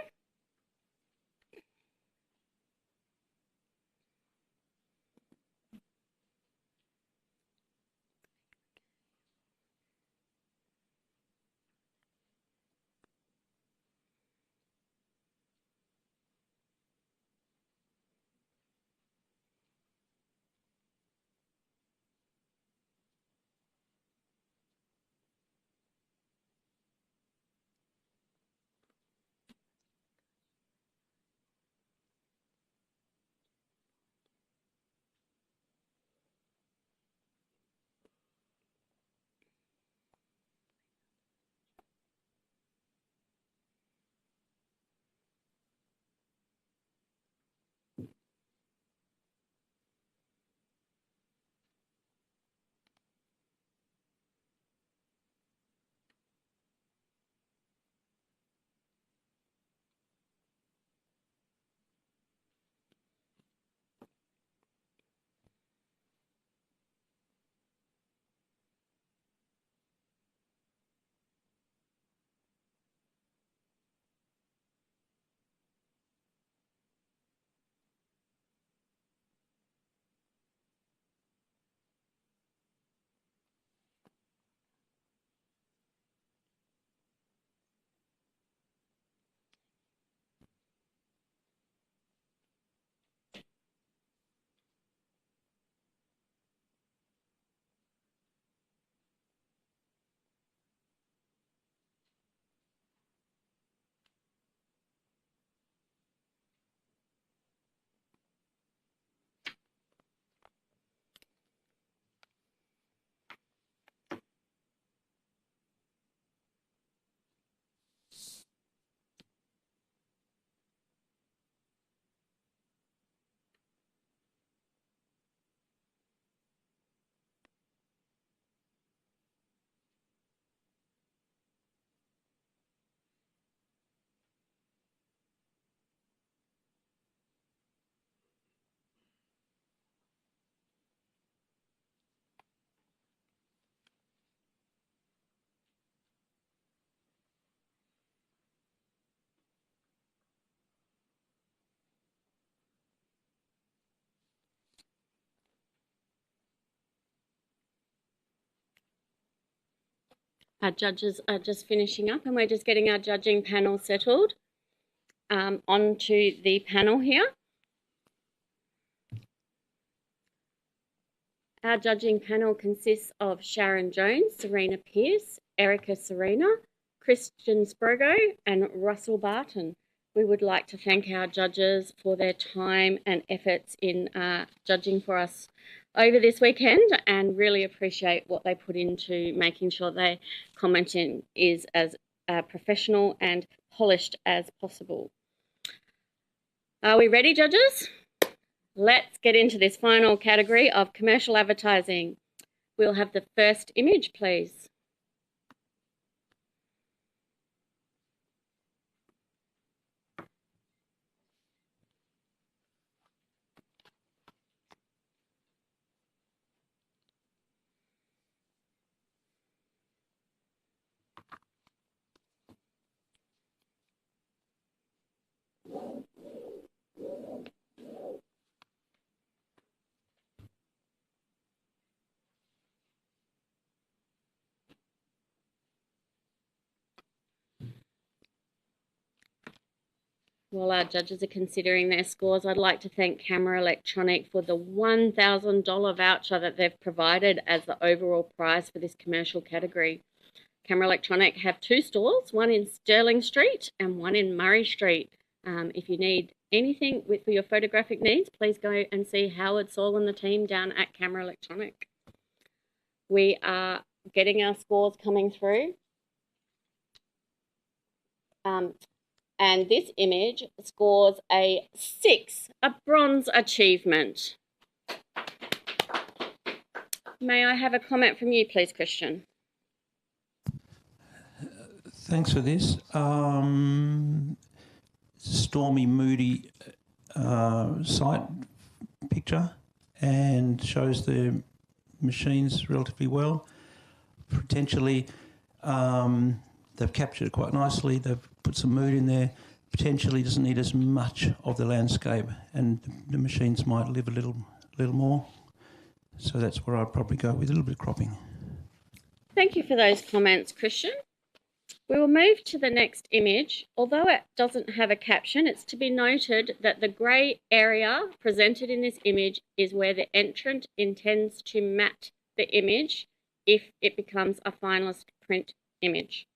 Our judges are just finishing up and we're just getting our judging panel settled onto the panel here. Our judging panel consists of Sharon Jones, Serena Pierce, Erica Serena, Christian Sprogo and Russell Barton. We would like to thank our judges for their time and efforts in judging for us over this weekend and really appreciate what they put into making sure their commenting is as professional and polished as possible. Are we ready, judges? Let's get into this final category of commercial advertising. We'll have the first image, please. While our judges are considering their scores, I'd like to thank Camera Electronic for the $1,000 voucher that they've provided as the overall prize for this commercial category. Camera Electronic have 2 stores, one in Sterling Street and one in Murray Street. If you need anything for your photographic needs, please go and see Howard Saul and the team down at Camera Electronic. We are getting our scores coming through. And this image scores a 6, a bronze achievement. May I have a comment from you, please, Christian? Thanks for this. Stormy, moody site picture and shows the machines relatively well. Potentially, they've captured it quite nicely. They've put some mood in there. Potentially doesn't need as much of the landscape, and the machines might live a little more. So that's where I'd probably go with a little bit of cropping. Thank you for those comments, Christian. We will move to the next image. Although it doesn't have a caption, it's to be noted that the grey area presented in this image is where the entrant intends to matte the image if it becomes a finalist print image.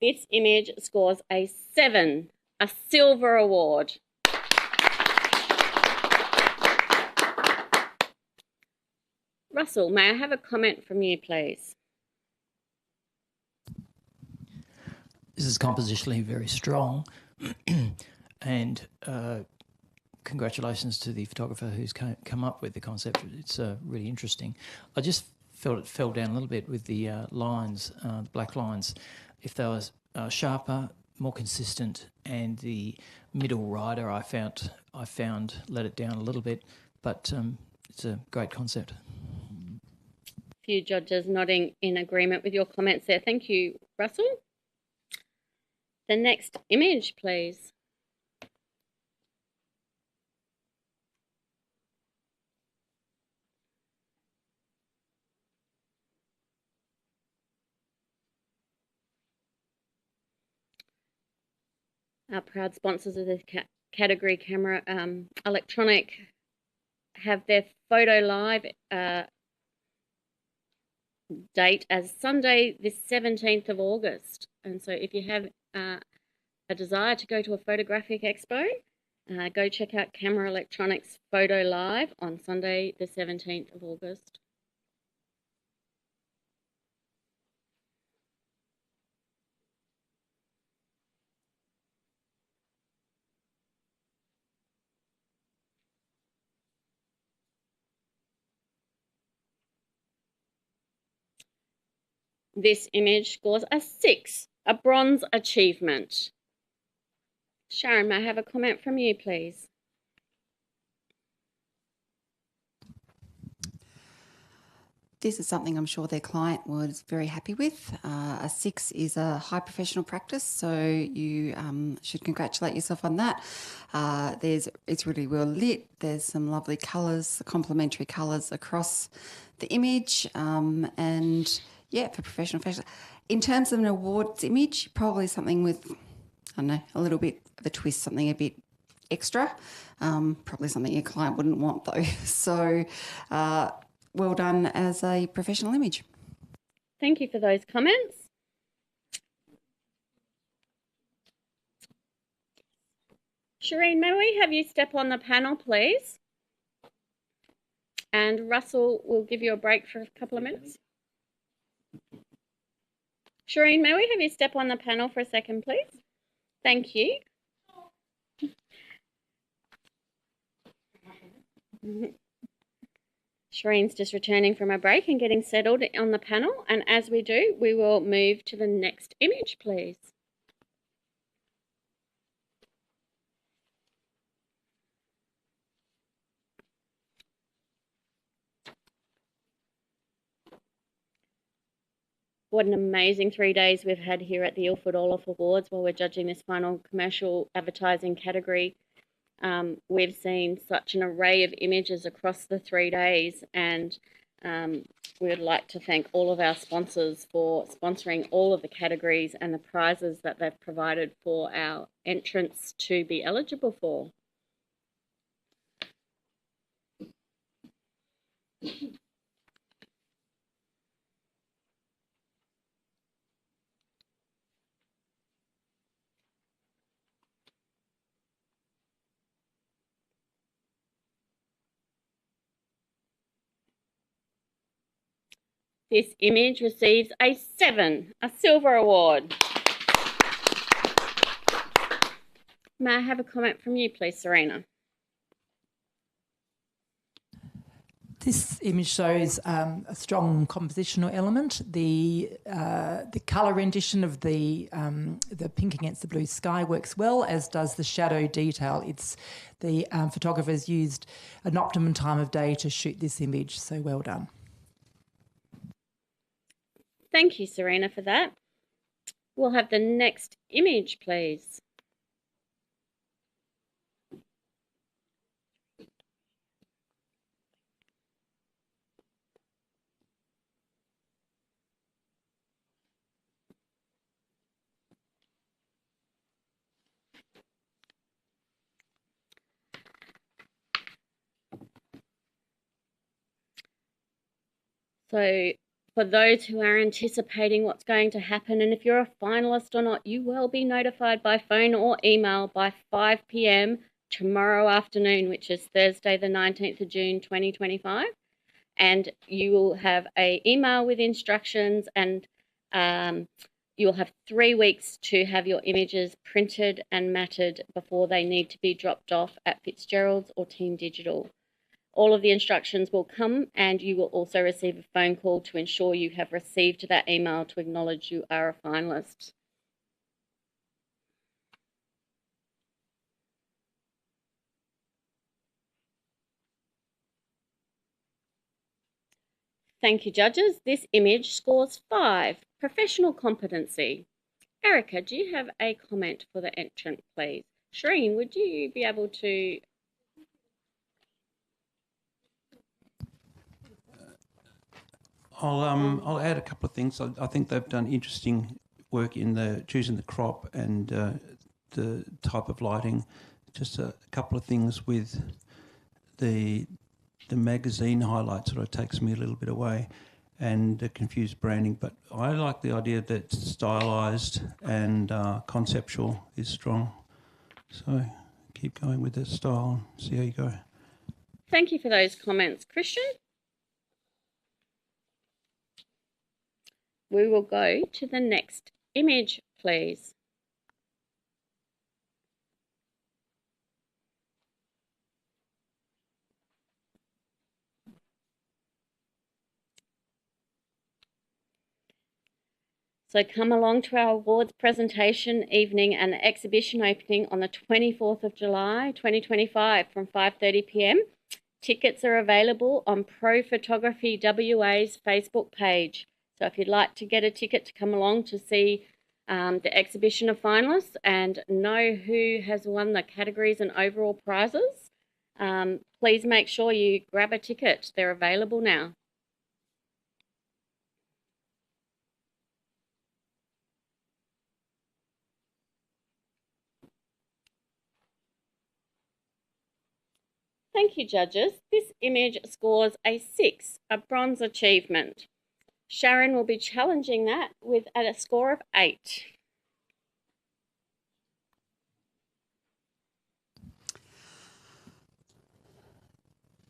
This image scores a 7, a silver award. Russell, may I have a comment from you, please? This is compositionally very strong, and congratulations to the photographer who's come up with the concept. It's really interesting. I just felt it fell down a little bit with the lines, black lines. If they were sharper, more consistent, and the middle rider I found let it down a little bit, but it's a great concept. A few judges nodding in agreement with your comments there. Thank you, Russell. The next image, please. Our proud sponsors of this category, Camera Electronic, have their photo live date as Sunday, the 17th of August. And so if you have a desire to go to a photographic expo, go check out Camera Electronics Photo Live on Sunday, the 17th of August. This image scores a 6, a bronze achievement. Sharon, may I have a comment from you, please? This is something I'm sure their client was very happy with. A 6 is a high professional practice, so you should congratulate yourself on that. It's really well lit. There's some lovely colours, complementary colours across the image, and yeah, for professional fashion. In terms of an awards image, probably something with, I don't know, a little bit of a twist, something a bit extra. Probably something your client wouldn't want though. So. Well done as a professional image. Thank you for those comments. Shireen, may we have you step on the panel, please? And Russell will give you a break for a couple of minutes. Shireen, may we have you step on the panel for a second, please? Thank you. Shireen's just returning from a break and getting settled on the panel. And as we do, we will move to the next image, please. What an amazing 3 days we've had here at the Ilford Orloff Awards while we're judging this final commercial advertising category. We've seen such an array of images across the 3 days, and we would like to thank all of our sponsors for sponsoring all of the categories and the prizes that they've provided for our entrants to be eligible for. This image receives a 7, a silver award. May I have a comment from you, please, Serena? This image shows a strong compositional element. The colour rendition of the pink against the blue sky works well, as does the shadow detail. The photographers used an optimum time of day to shoot this image, so well done. Thank you, Serena, for that. We'll have the next image, please. So for those who are anticipating what's going to happen, and if you're a finalist or not, you will be notified by phone or email by 5 p.m. tomorrow afternoon, which is Thursday, the 19th of June, 2025. And you will have an email with instructions, and you'll have 3 weeks to have your images printed and matted before they need to be dropped off at Fitzgerald's or Team Digital. All of the instructions will come, and you will also receive a phone call to ensure you have received that email to acknowledge you are a finalist. Thank you, judges. This image scores 5, professional competency. Erica, do you have a comment for the entrant, please? Shireen, would you be able to... I'll add a couple of things. I think they've done interesting work in choosing the crop and the type of lighting. Just a couple of things with the magazine highlights sort of takes me a little bit away, and the confused branding. But I like the idea that it's stylised and conceptual is strong. So keep going with the style and see how you go. Thank you for those comments, Christian. We will go to the next image, please. So come along to our awards presentation evening and exhibition opening on the 24th of July 2025 from 5:30 p.m. Tickets are available on Pro Photography WA's Facebook page. So if you'd like to get a ticket to come along to see the exhibition of finalists and know who has won the categories and overall prizes, please make sure you grab a ticket. They're available now. Thank you, judges. This image scores a 6, a bronze achievement. Sharon will be challenging that with a score of 8.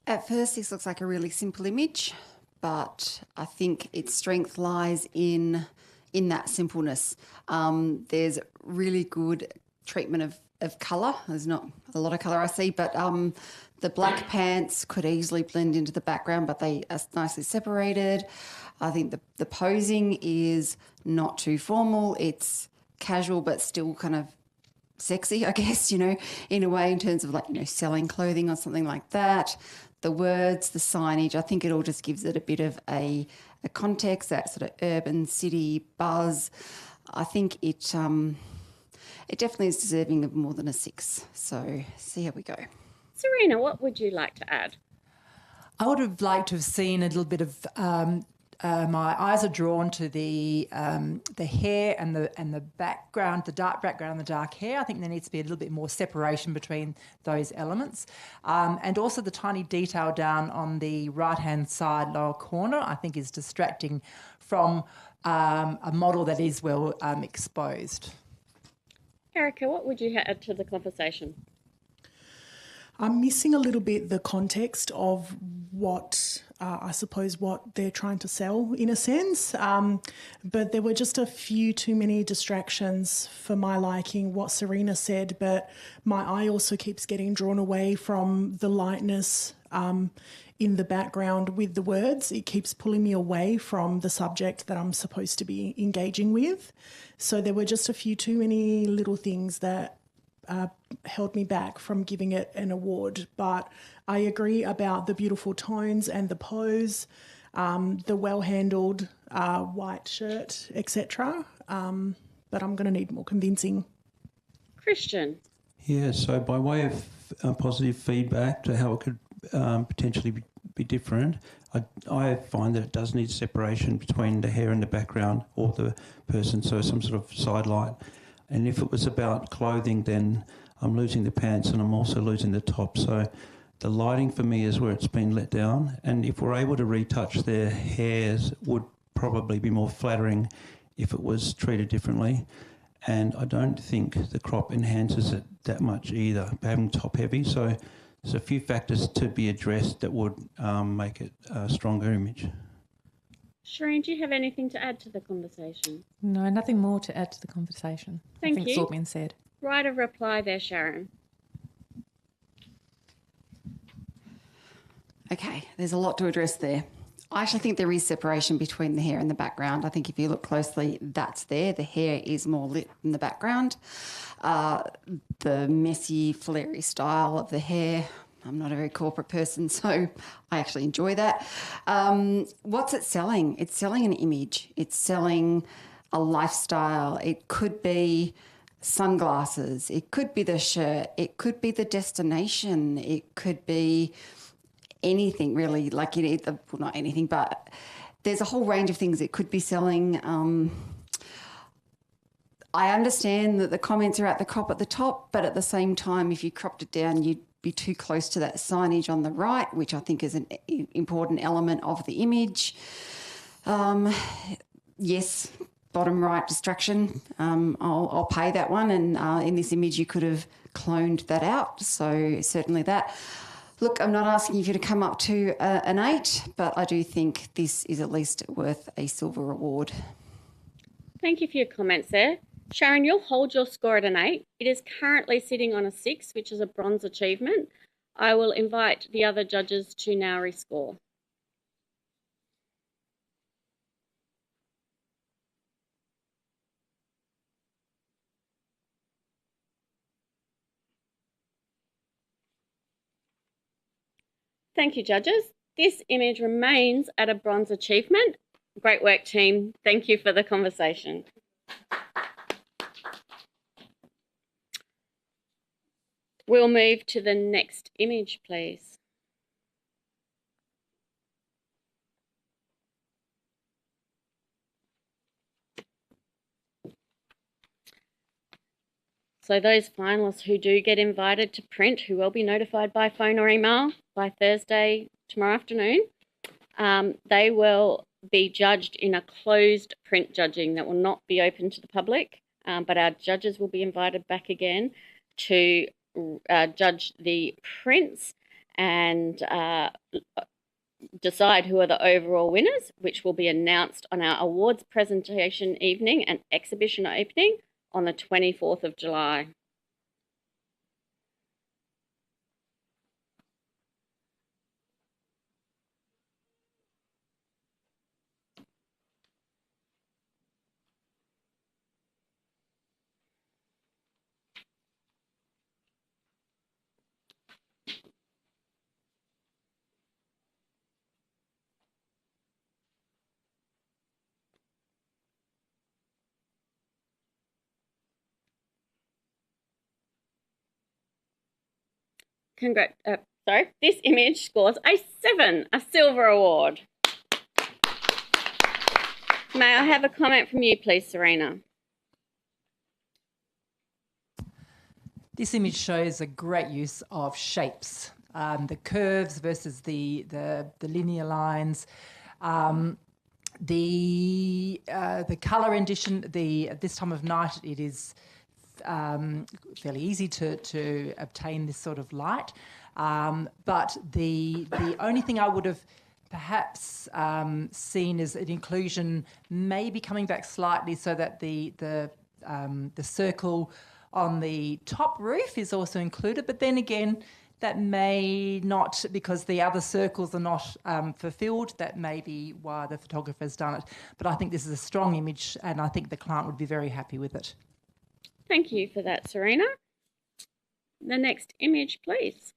At first, this looks like a really simple image, but I think its strength lies in that simpleness. There's really good treatment of colour. There's not a lot of colour I see, but the black pants could easily blend into the background, but they are nicely separated. I think the posing is not too formal. It's casual, but still kind of sexy, I guess, in a way, in terms of selling clothing or something like that. The words, the signage, I think it all just gives it a bit of a context, that sort of urban city buzz. I think it definitely is deserving of more than a 6. So see how we go. Serena, what would you like to add? I would have liked to have seen a little bit of. My eyes are drawn to the hair and the background, the dark background and the dark hair. I think there needs to be a little bit more separation between those elements, and also the tiny detail down on the right-hand side lower corner, I think, is distracting from a model that is well exposed. Erica, what would you add to the conversation? I'm missing a little bit the context of what, I suppose, what they're trying to sell in a sense. But there were just a few too many distractions for my liking, what Serena said, but my eye also keeps getting drawn away from the lightness in the background with the words. It keeps pulling me away from the subject that I'm supposed to be engaging with. So there were just a few too many little things that held me back from giving it an award. But I agree about the beautiful tones and the pose, the well-handled white shirt, etc. But I'm going to need more convincing. Christian. Yeah, so by way of positive feedback to how it could potentially be different, I find that it does need separation between the hair and the background or the person, so some sort of side light. And if it was about clothing, then I'm losing the pants and I'm also losing the top. So the lighting for me is where it's been let down. And if we're able to retouch their hairs, would probably be more flattering if it was treated differently. And I don't think the crop enhances it that much either, having top heavy. So there's a few factors to be addressed that would make it a stronger image. Shireen, do you have anything to add to the conversation? No, nothing more to add to the conversation. Thank I think you. it's all been said. Right of reply there, Sharon. Okay, there's a lot to address there. I actually think there is separation between the hair and the background. I think if you look closely, that's there. The hair is more lit than the background. The messy, flary style of the hair, I'm not a very corporate person, so I actually enjoy that. What's it selling? It's selling an image. It's selling a lifestyle. It could be sunglasses. It could be the shirt. It could be the destination. It could be anything really, well, not anything, but there's a whole range of things it could be selling. I understand that the comments are at the crop at the top, but at the same time, if you cropped it down, you'd be too close to that signage on the right, which I think is an important element of the image. Yes, bottom right distraction. I'll pay that one. And in this image, you could have cloned that out. So certainly that. Look, I'm not asking you to come up to an 8, but I do think this is at least worth a silver award. Thank you for your comments there. Sharon, you'll hold your score at an 8. It is currently sitting on a 6, which is a bronze achievement. I will invite the other judges to now rescore. Thank you, judges. This image remains at a bronze achievement. Great work, team. Thank you for the conversation. We'll move to the next image, please. So those finalists who do get invited to print, who will be notified by phone or email by Thursday, tomorrow afternoon, they will be judged in a closed print judging that will not be open to the public, but our judges will be invited back again to judge the prints and decide who are the overall winners, which will be announced on our awards presentation evening and exhibition opening on the 24th of July. This image scores a 7, a silver award. May I have a comment from you, please, Serena? This image shows a great use of shapes, the curves versus the linear lines. The colour rendition, this time of night, it is fairly easy to obtain this sort of light. But the only thing I would have perhaps seen as an inclusion, maybe coming back slightly so that the circle on the top roof is also included, but then again, that may not, because the other circles are not fulfilled, that may be why the photographer's done it. But I think this is a strong image and I think the client would be very happy with it. Thank you for that, Serena. The next image, please.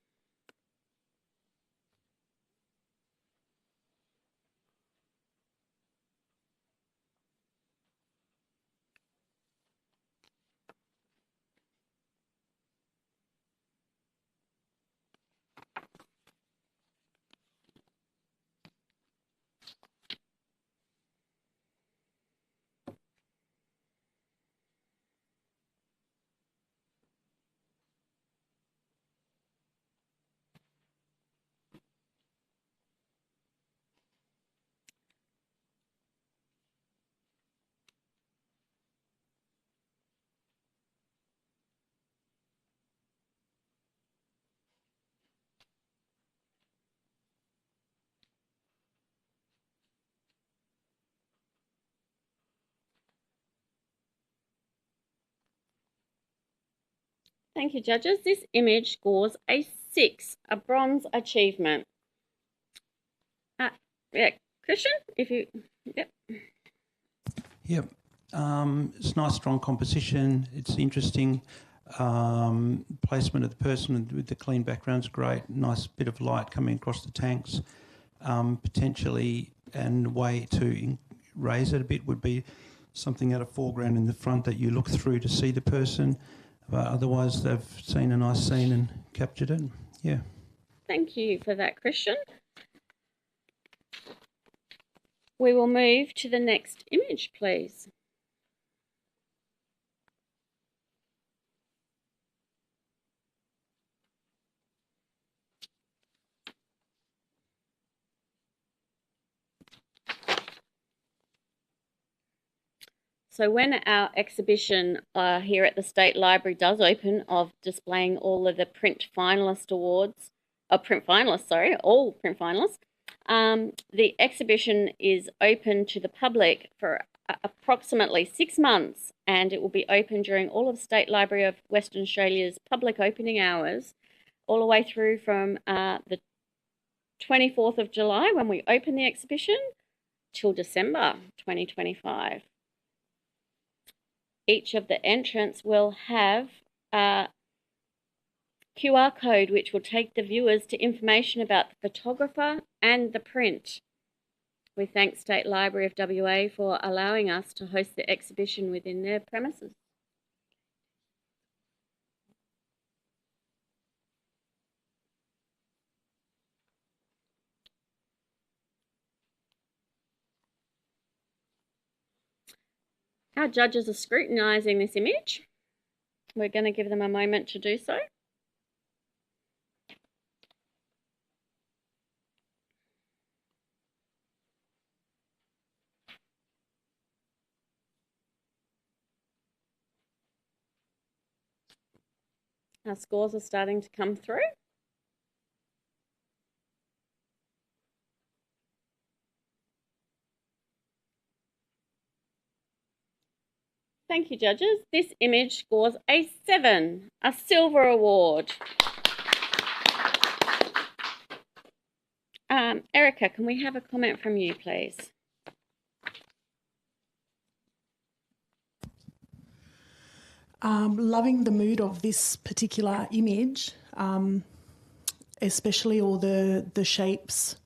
Thank you, judges. This image scores a 6, a bronze achievement. Yeah, Christian, if you, yep. Yep. It's nice, strong composition. It's interesting. Placement of the person with the clean background's great. Nice bit of light coming across the tanks. Potentially, and way to raise it a bit would be something at a foreground in the front that you look through to see the person. But otherwise, they've seen a nice scene and captured it. Yeah. Thank you for that, Christian. We will move to the next image, please. So when our exhibition here at the State Library does open, of displaying all of the print finalist awards, all print finalists, the exhibition is open to the public for approximately 6 months, and it will be open during all of State Library of Western Australia's public opening hours, all the way through from the 24th of July when we open the exhibition till December 2025. Each of the entrants will have QR code which will take the viewers to information about the photographer and the print. We thank State Library of WA for allowing us to host the exhibition within their premises. Our judges are scrutinising this image. We're going to give them a moment to do so. Our scores are starting to come through. Thank you, judges. This image scores a 7, a silver award. Erica, can we have a comment from you, please? Loving the mood of this particular image, especially all the shapes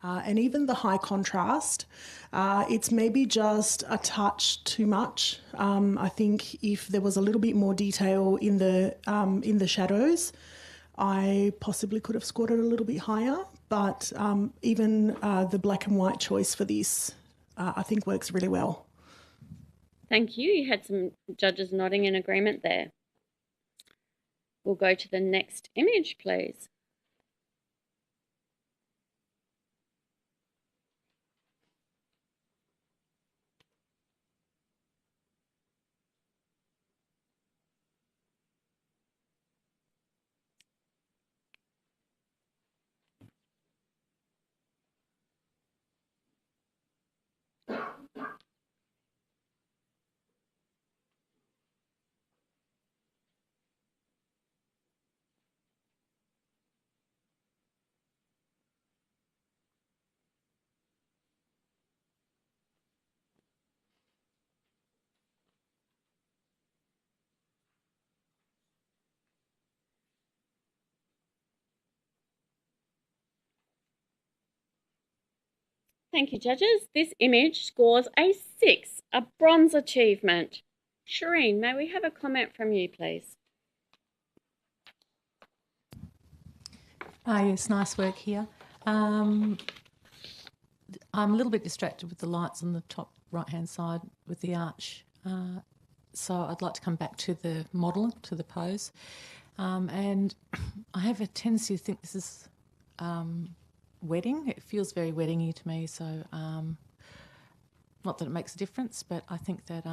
and even the high contrast. It's maybe just a touch too much. I think if there was a little bit more detail in the shadows, I possibly could have scored it a little bit higher. But even the black and white choice for this, I think works really well. Thank you. You had some judges nodding in agreement there. We'll go to the next image, please. Thank you, judges. This image scores a 6, a bronze achievement. Shireen, may we have a comment from you, please? Yes, nice work here. I'm a little bit distracted with the lights on the top right-hand side with the arch. So I'd like to come back to the model, to the pose. And I have a tendency to think this is wedding. It feels very wedding-y to me, so not that it makes a difference, but I think that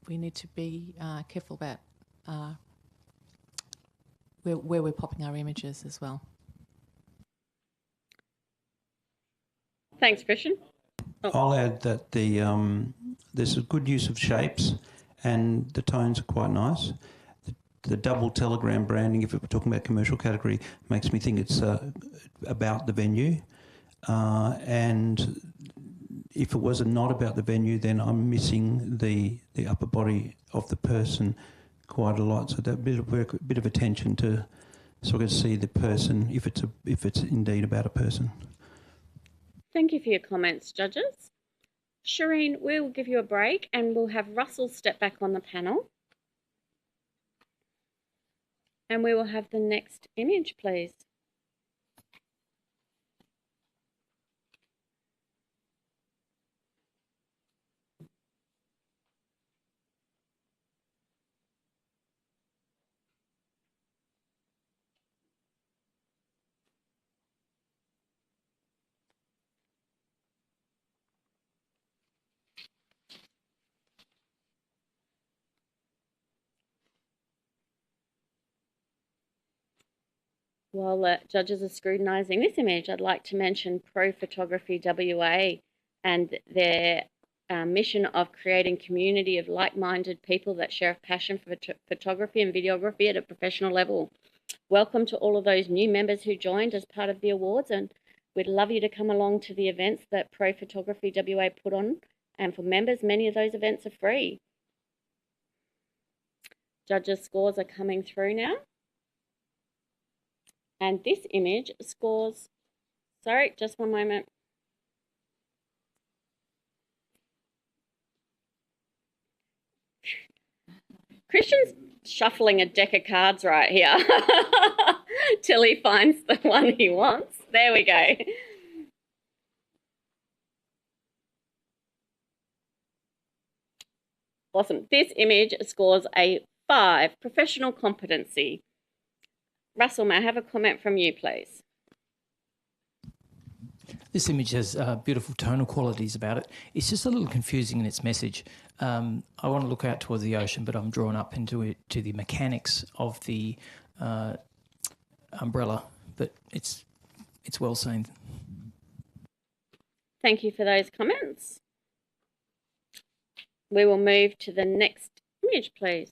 we need to be careful about where we're popping our images as well. Thanks, Christian. I'll add that there's a good use of shapes and the tones are quite nice. The double telegram branding, if we're talking about commercial category, makes me think it's about the venue. And if it was not about the venue, then I'm missing the upper body of the person quite a lot. So that bit of work, a bit of attention to sort of see the person if it's indeed about a person. Thank you for your comments, judges. Shireen, we'll give you a break and we'll have Russell step back on the panel. And we will have the next image, please. While judges are scrutinising this image, I'd like to mention Pro Photography WA and their mission of creating community of like-minded people that share a passion for photography and videography at a professional level. Welcome to all of those new members who joined as part of the awards, and we'd love you to come along to the events that Pro Photography WA put on. And for members, many of those events are free. Judges' scores are coming through now. And this image scores, sorry, just one moment. Christian's shuffling a deck of cards right here till he finds the one he wants. There we go. Awesome. This image scores a 5, professional competency. Russell, may I have a comment from you, please? This image has beautiful tonal qualities about it. It's just a little confusing in its message. I want to look out towards the ocean, but I'm drawn up into the mechanics of the umbrella. But it's well seen. Thank you for those comments. We will move to the next image, please.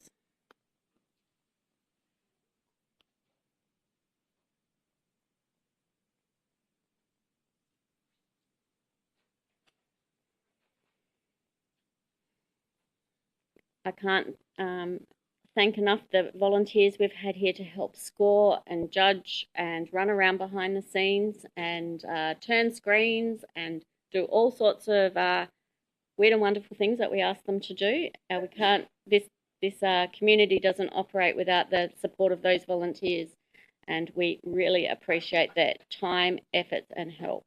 I can't thank enough the volunteers we've had here to help score and judge and run around behind the scenes and turn screens and do all sorts of weird and wonderful things that we ask them to do. We can't. This community doesn't operate without the support of those volunteers, and we really appreciate their time, effort, and help.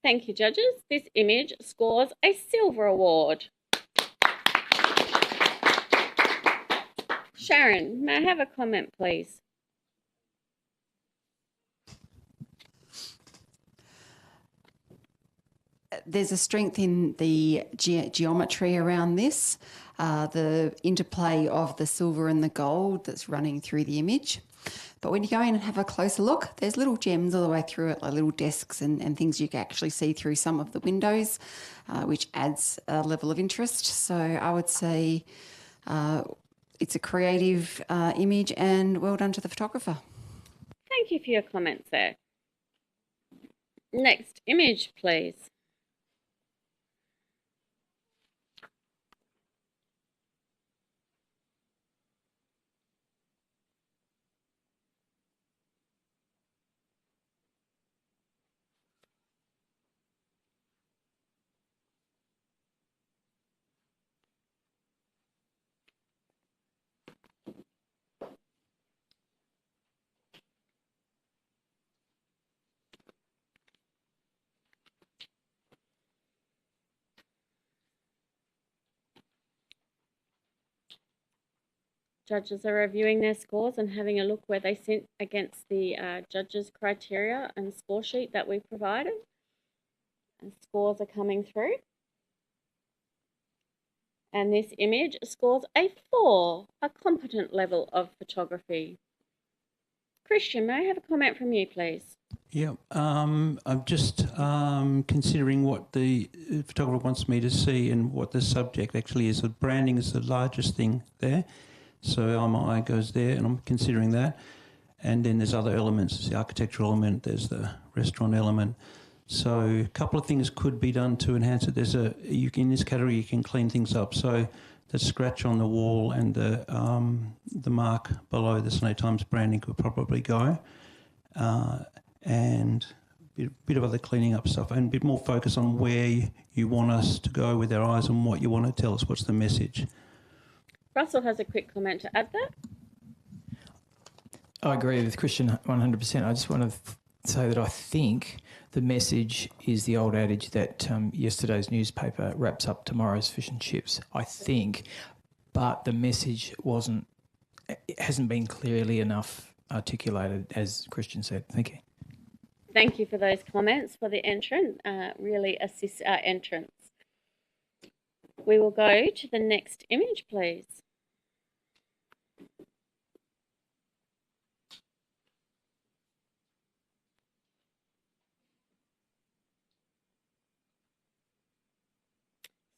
Thank you, judges. This image scores a silver award. Sharon, may I have a comment, please? There's a strength in the geometry around this, the interplay of the silver and the gold that's running through the image. But when you go in and have a closer look, there's little gems all the way through it, like little desks and things you can actually see through some of the windows, which adds a level of interest. So I would say it's a creative image, and well done to the photographer. Thank you for your comments there. Next image, please. Judges are reviewing their scores and having a look where they sit against the judges' criteria and score sheet that we provided. And scores are coming through. And this image scores a 4, a competent level of photography. Christian, may I have a comment from you, please? Yeah, I'm just considering what the photographer wants me to see and what the subject actually is. The branding is the largest thing there. So my eye goes there, and I'm considering that. And then there's other elements. There's the architectural element, there's the restaurant element. So a couple of things could be done to enhance it. In this category, you can clean things up. So the scratch on the wall and the mark below the Sunday Times branding could probably go. And a bit of other cleaning up stuff, and a bit more focus on where you want us to go with our eyes and what you want to tell us. What's the message? Russell has a quick comment to add there. I agree with Christian 100%. I just want to say that I think the message is the old adage that yesterday's newspaper wraps up tomorrow's fish and chips, I think. But the message hasn't been clearly enough articulated, as Christian said. Thank you. Thank you for those comments for the entrant. Really assists our entrance. we will go to the next image, please.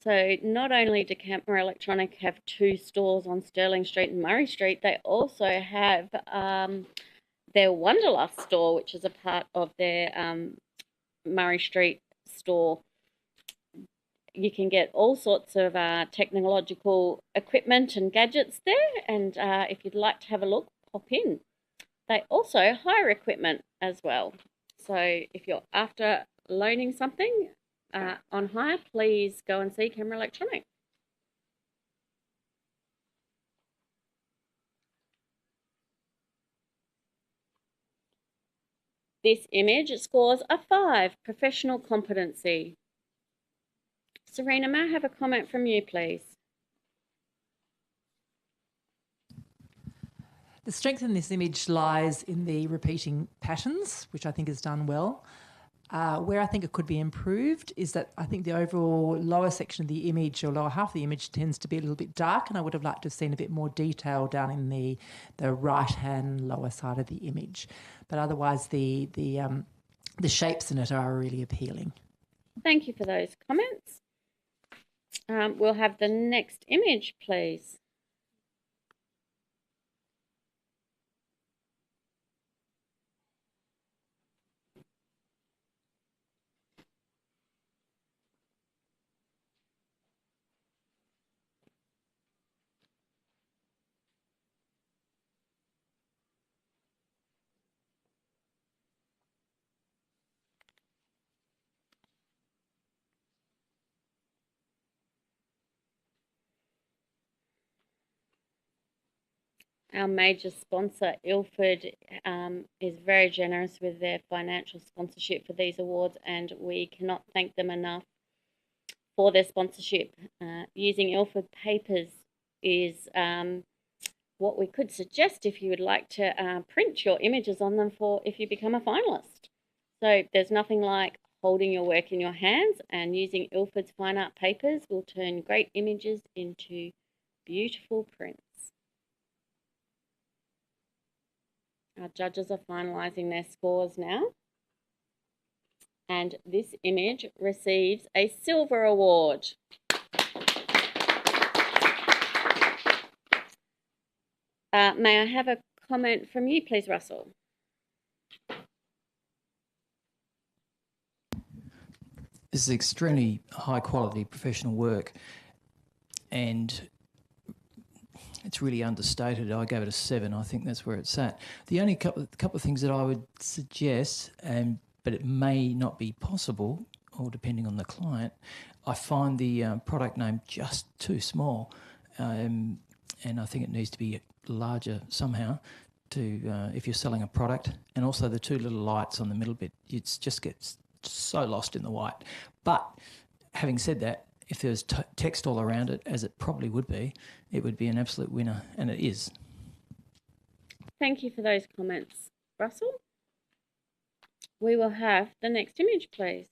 So not only do Camera Electronic have 2 stores on Stirling Street and Murray Street, they also have their Wanderlust store, which is a part of their Murray Street store. You can get all sorts of technological equipment and gadgets there, and if you'd like to have a look, pop in. They also hire equipment as well. So if you're after loaning something on hire, please go and see Camera Electronic. This image scores a 5, professional competency. Serena, may I have a comment from you, please? The strength in this image lies in the repeating patterns, which I think is done well. Where I think it could be improved is that I think the overall lower section of the image, or lower half of the image, tends to be a little bit dark, and I would have liked to have seen a bit more detail down in the right-hand lower side of the image. But otherwise, the shapes in it are really appealing. Thank you for those comments. We'll have the next image, please. Our major sponsor, Ilford, is very generous with their financial sponsorship for these awards, and we cannot thank them enough for their sponsorship. Using Ilford papers is what we could suggest if you would like to print your images on them for if you become a finalist. So there's nothing like holding your work in your hands, and using Ilford's fine art papers will turn great images into beautiful prints. Our judges are finalising their scores now. And this image receives a silver award. May I have a comment from you, please, Russell? This is extremely high quality professional work, and it's really understated. I gave it a 7. I think that's where it's at. The only couple of things that I would suggest, but it may not be possible, or depending on the client, I find the product name just too small, and I think it needs to be larger somehow to if you're selling a product. And also the 2 little lights on the middle bit, it just gets so lost in the white. But having said that, if there's text all around it, as it probably would be, it would be an absolute winner, and it is. Thank you for those comments, Russell. We will have the next image, please.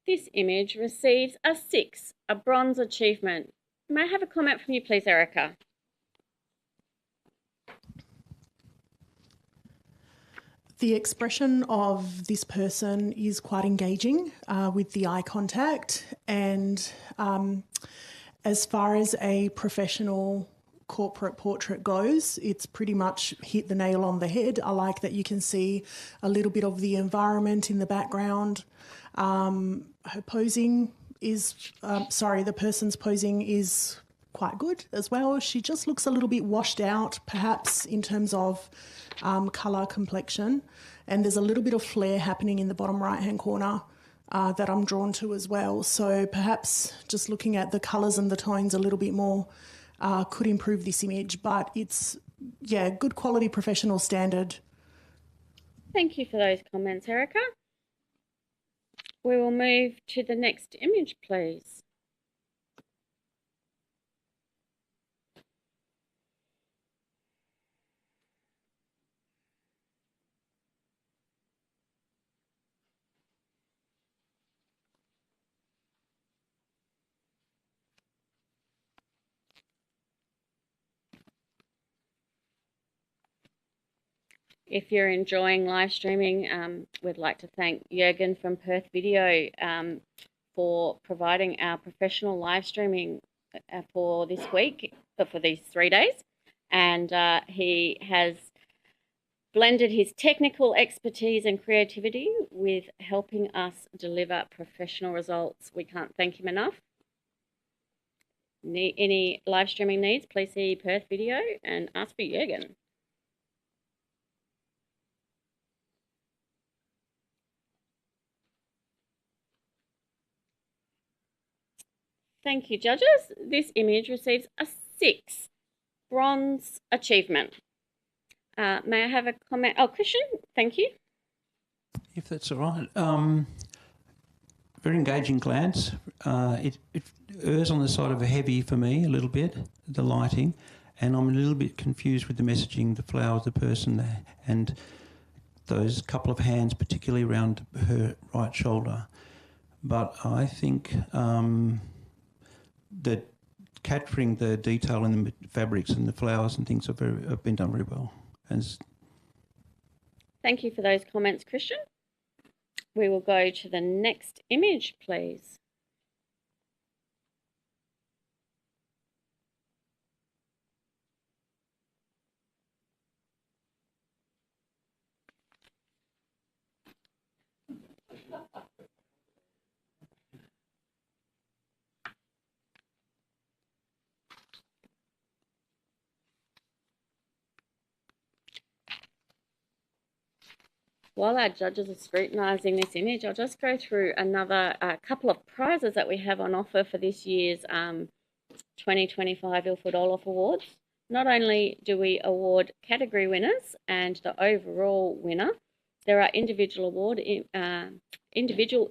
This image receives a 6, a bronze achievement. May I have a comment from you, please, Erica? The expression of this person is quite engaging with the eye contact, and as far as a professional corporate portrait goes, it's pretty much hit the nail on the head. I like that you can see a little bit of the environment in the background. Her posing is, the person's posing is quite good as well. She just looks a little bit washed out, perhaps in terms of colour, complexion, and there's a little bit of flare happening in the bottom right-hand corner that I'm drawn to as well. So perhaps just looking at the colours and the tones a little bit more could improve this image, but it's, good quality professional standard. Thank you for those comments, Erica. We will move to the next image, please. If you're enjoying live streaming, we'd like to thank Jürgen from Perth Video for providing our professional live streaming for this week, for these 3 days. And he has blended his technical expertise and creativity with helping us deliver professional results. We can't thank him enough. Any live streaming needs, please see Perth Video and ask for Jürgen. Thank you, judges. This image receives a 6 bronze achievement. May I have a comment? Oh, Christian, thank you. If that's all right. Very engaging glance. It errs on the side of a heavy for me a little bit, the lighting, and I'm a little bit confused with the messaging, the flowers, the person, and those couple of hands, particularly around her right shoulder. But I think that capturing the detail in the fabrics and the flowers and things have been done very well. Thank you for those comments, Christian. We will go to the next image, please. While our judges are scrutinising this image, I'll just go through another couple of prizes that we have on offer for this year's 2025 Ilford Orloff Awards. Not only do we award category winners and the overall winner, there are individual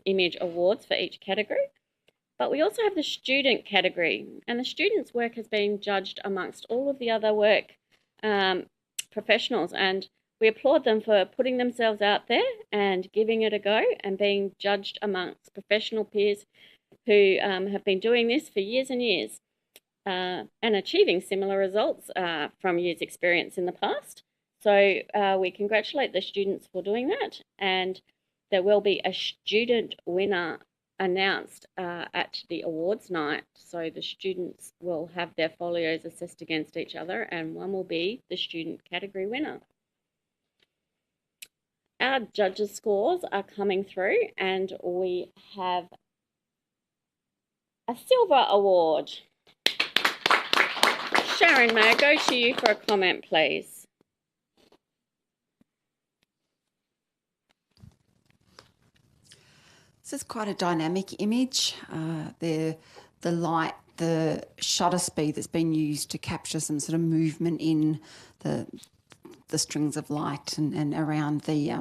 image awards for each category, but we also have the student category, and the students' work has been judged amongst all of the other work professionals, and we applaud them for putting themselves out there and giving it a go and being judged amongst professional peers who have been doing this for years and years and achieving similar results from years' experience in the past. So we congratulate the students for doing that, and there will be a student winner announced at the awards night. So the students will have their folios assessed against each other, and one will be the student category winner. Our judges' scores are coming through, and we have a silver award. Sharon, may I go to you for a comment, please? This is quite a dynamic image. The light, the shutter speed that's been used to capture some sort of movement in the strings of light and around the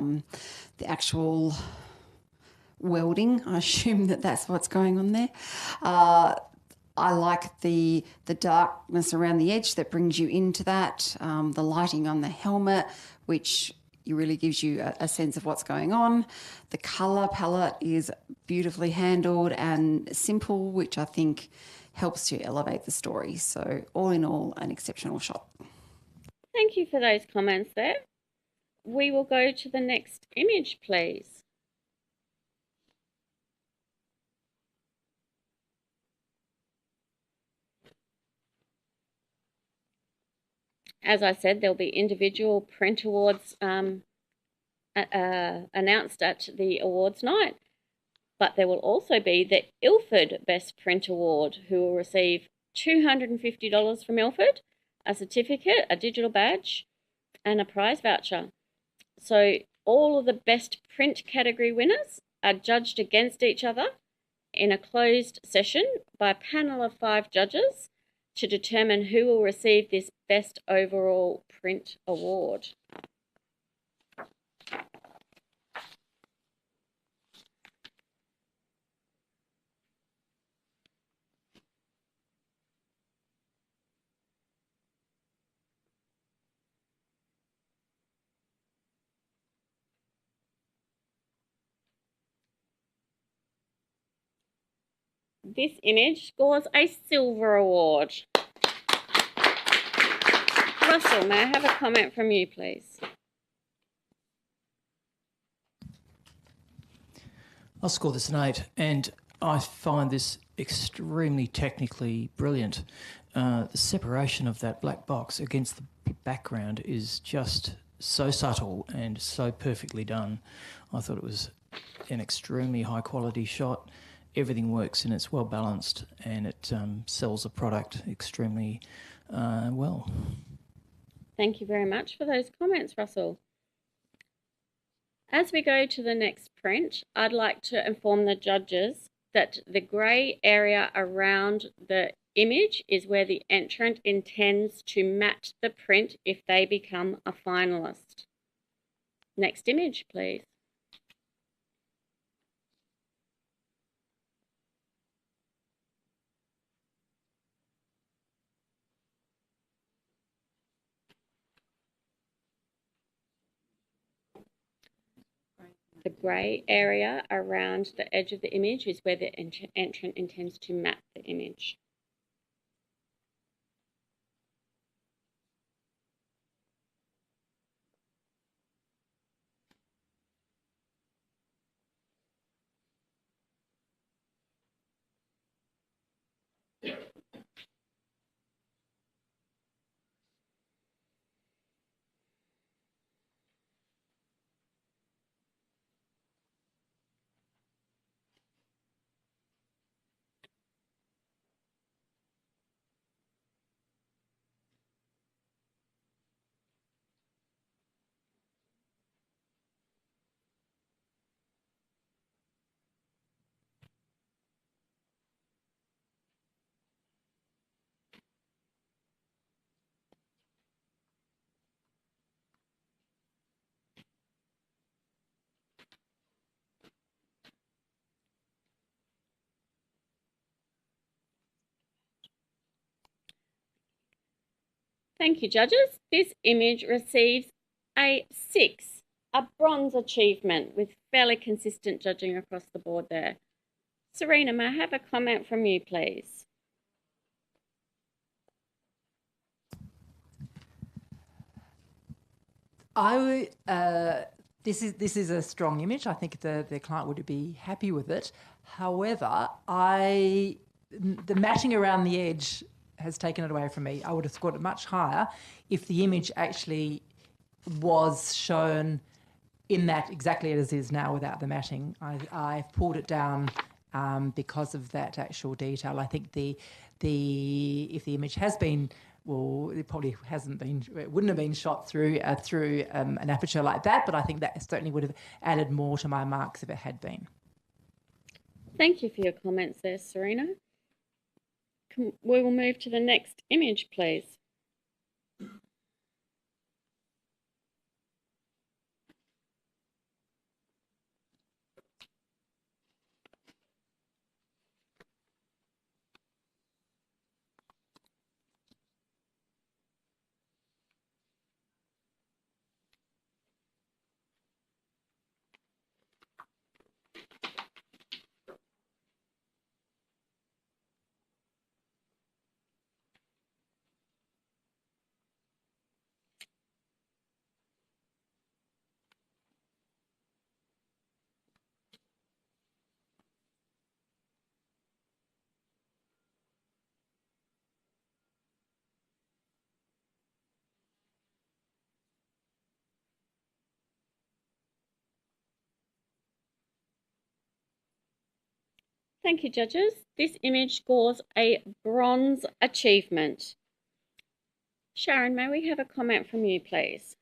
actual welding. I assume that's what's going on there. I like the darkness around the edge that brings you into that, the lighting on the helmet, which really gives you a sense of what's going on. The colour palette is beautifully handled and simple, which I think helps to elevate the story. So all in all, an exceptional shot. Thank you for those comments there. we will go to the next image, please. As I said, there'll be individual print awards announced at the awards night, but there will also be the Ilford Best Print Award, who will receive $250 from Ilford, a certificate, a digital badge, and a prize voucher. So all of the best print category winners are judged against each other in a closed session by a panel of 5 judges to determine who will receive this Best Overall Print Award. This image scores a silver award. Russell, may I have a comment from you, please? I'll score this an 8, and I find this extremely technically brilliant. The separation of that black box against the background is just so subtle and so perfectly done. I thought it was an extremely high quality shot. Everything works and it's well balanced, and it sells the product extremely well. Thank you very much for those comments, Russell. As we go to the next print, I'd like to inform the judges that the grey area around the image is where the entrant intends to match the print if they become a finalist. Next image, please. The grey area around the edge of the image is where the entrant intends to map the image. Thank you, judges. This image receives a 6, a bronze achievement with fairly consistent judging across the board there. Serena, may I have a comment from you, please? This is a strong image. I think the client would be happy with it. However, the matching around the edge has taken it away from me. I would have scored it much higher if the image actually was shown in that exactly as it is now without the matting. I've pulled it down because of that actual detail. I think if the image has been, well, it probably hasn't been, it wouldn't have been shot through an aperture like that, but I think that certainly would have added more to my marks if it had been. Thank you for your comments there, Serena. We will move to the next image, please. Thank you, judges. This image scores a bronze achievement. Sharon, may we have a comment from you, please?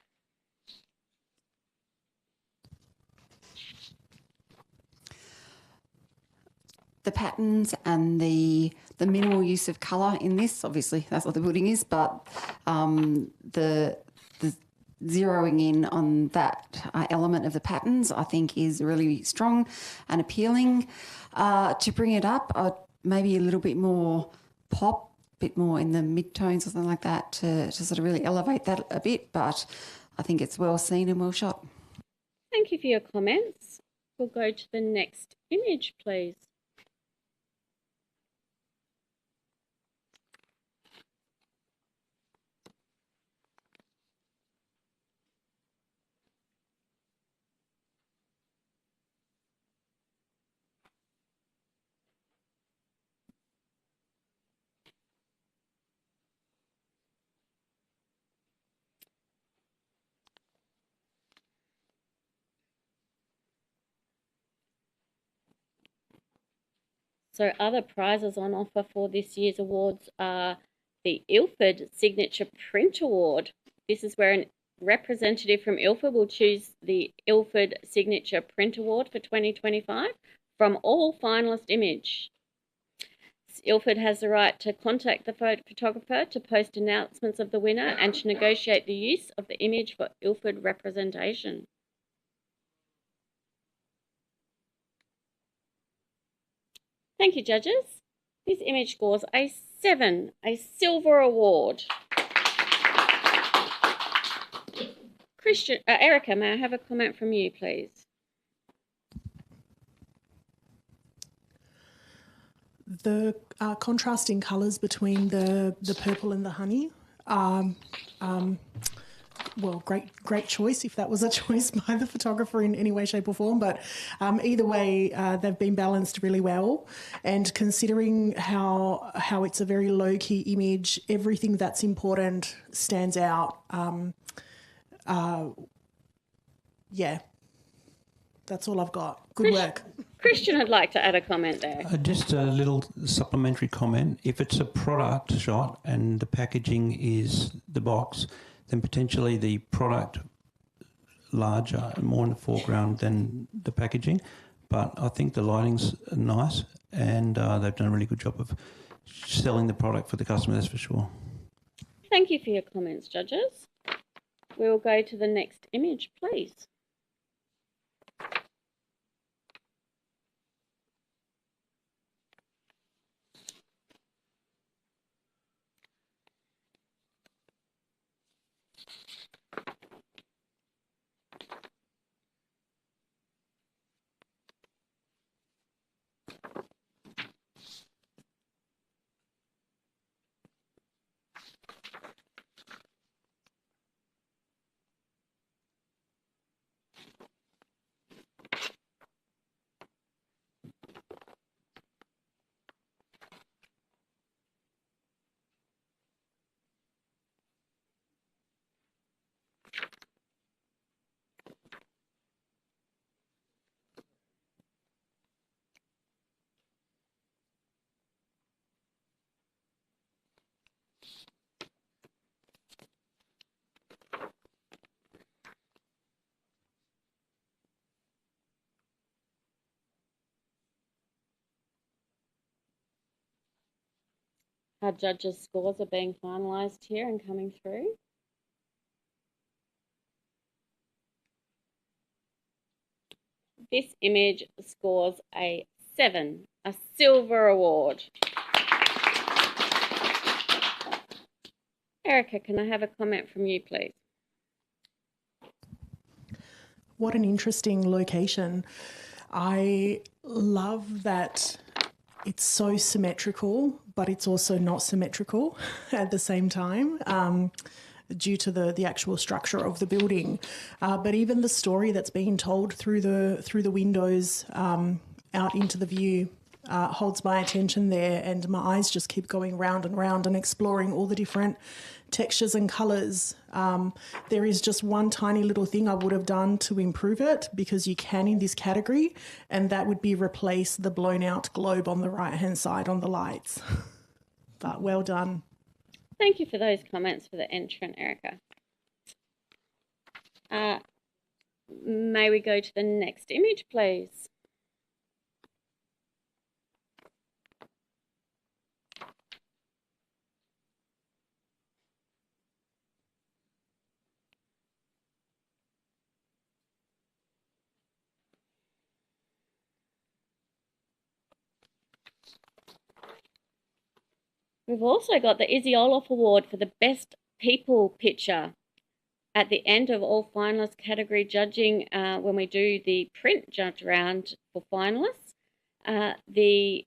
The patterns and the minimal use of colour in this, obviously that's what the building is, but the zeroing in on that element of the patterns I think is really strong and appealing. To bring it up, maybe a little bit more pop, a bit more in the mid-tones or something like that to sort of really elevate that a bit, but I think it's well seen and well shot. Thank you for your comments. We'll go to the next image, please. So other prizes on offer for this year's awards are the Ilford Signature Print Award. This is where a representative from Ilford will choose the Ilford Signature Print Award for 2025 from all finalist image. Ilford has the right to contact the photographer to post announcements of the winner and to negotiate the use of the image for Ilford representation. Thank you, judges. This image scores a 7, a silver award. Erica, may I have a comment from you, please? The contrasting colours between the purple and the honey are, well, great choice if that was a choice by the photographer in any way, shape or form. But either way, they've been balanced really well. And considering how it's a very low-key image, everything that's important stands out. Yeah, that's all I've got. Good work. Christian would like to add a comment there. Just a little supplementary comment. If it's a product shot and the packaging is the box, then potentially the product larger and more in the foreground than the packaging. But I think the lighting's nice and they've done a really good job of selling the product for the customer, that's for sure. Thank you for your comments, judges. We will go to the next image, please. Our judges' scores are being finalised here and coming through. This image scores a 7, a silver award. Erica, can I have a comment from you, please? What an interesting location. I love that it's so symmetrical, but it's also not symmetrical at the same time due to the actual structure of the building. But even the story that's being told through the windows out into the view holds my attention there, and my eyes just keep going round and round and exploring all the different textures and colours. There is just one tiny little thing I would have done to improve it, because you can in this category, and that would be replace the blown out globe on the right hand side on the lights. But well done. Thank you for those comments for the entrant, Erica. May we go to the next image, please? We've also got the Izzy Orloff Award for the Best People Picture at the end of all finalist category judging. When we do the print judge round for finalists, the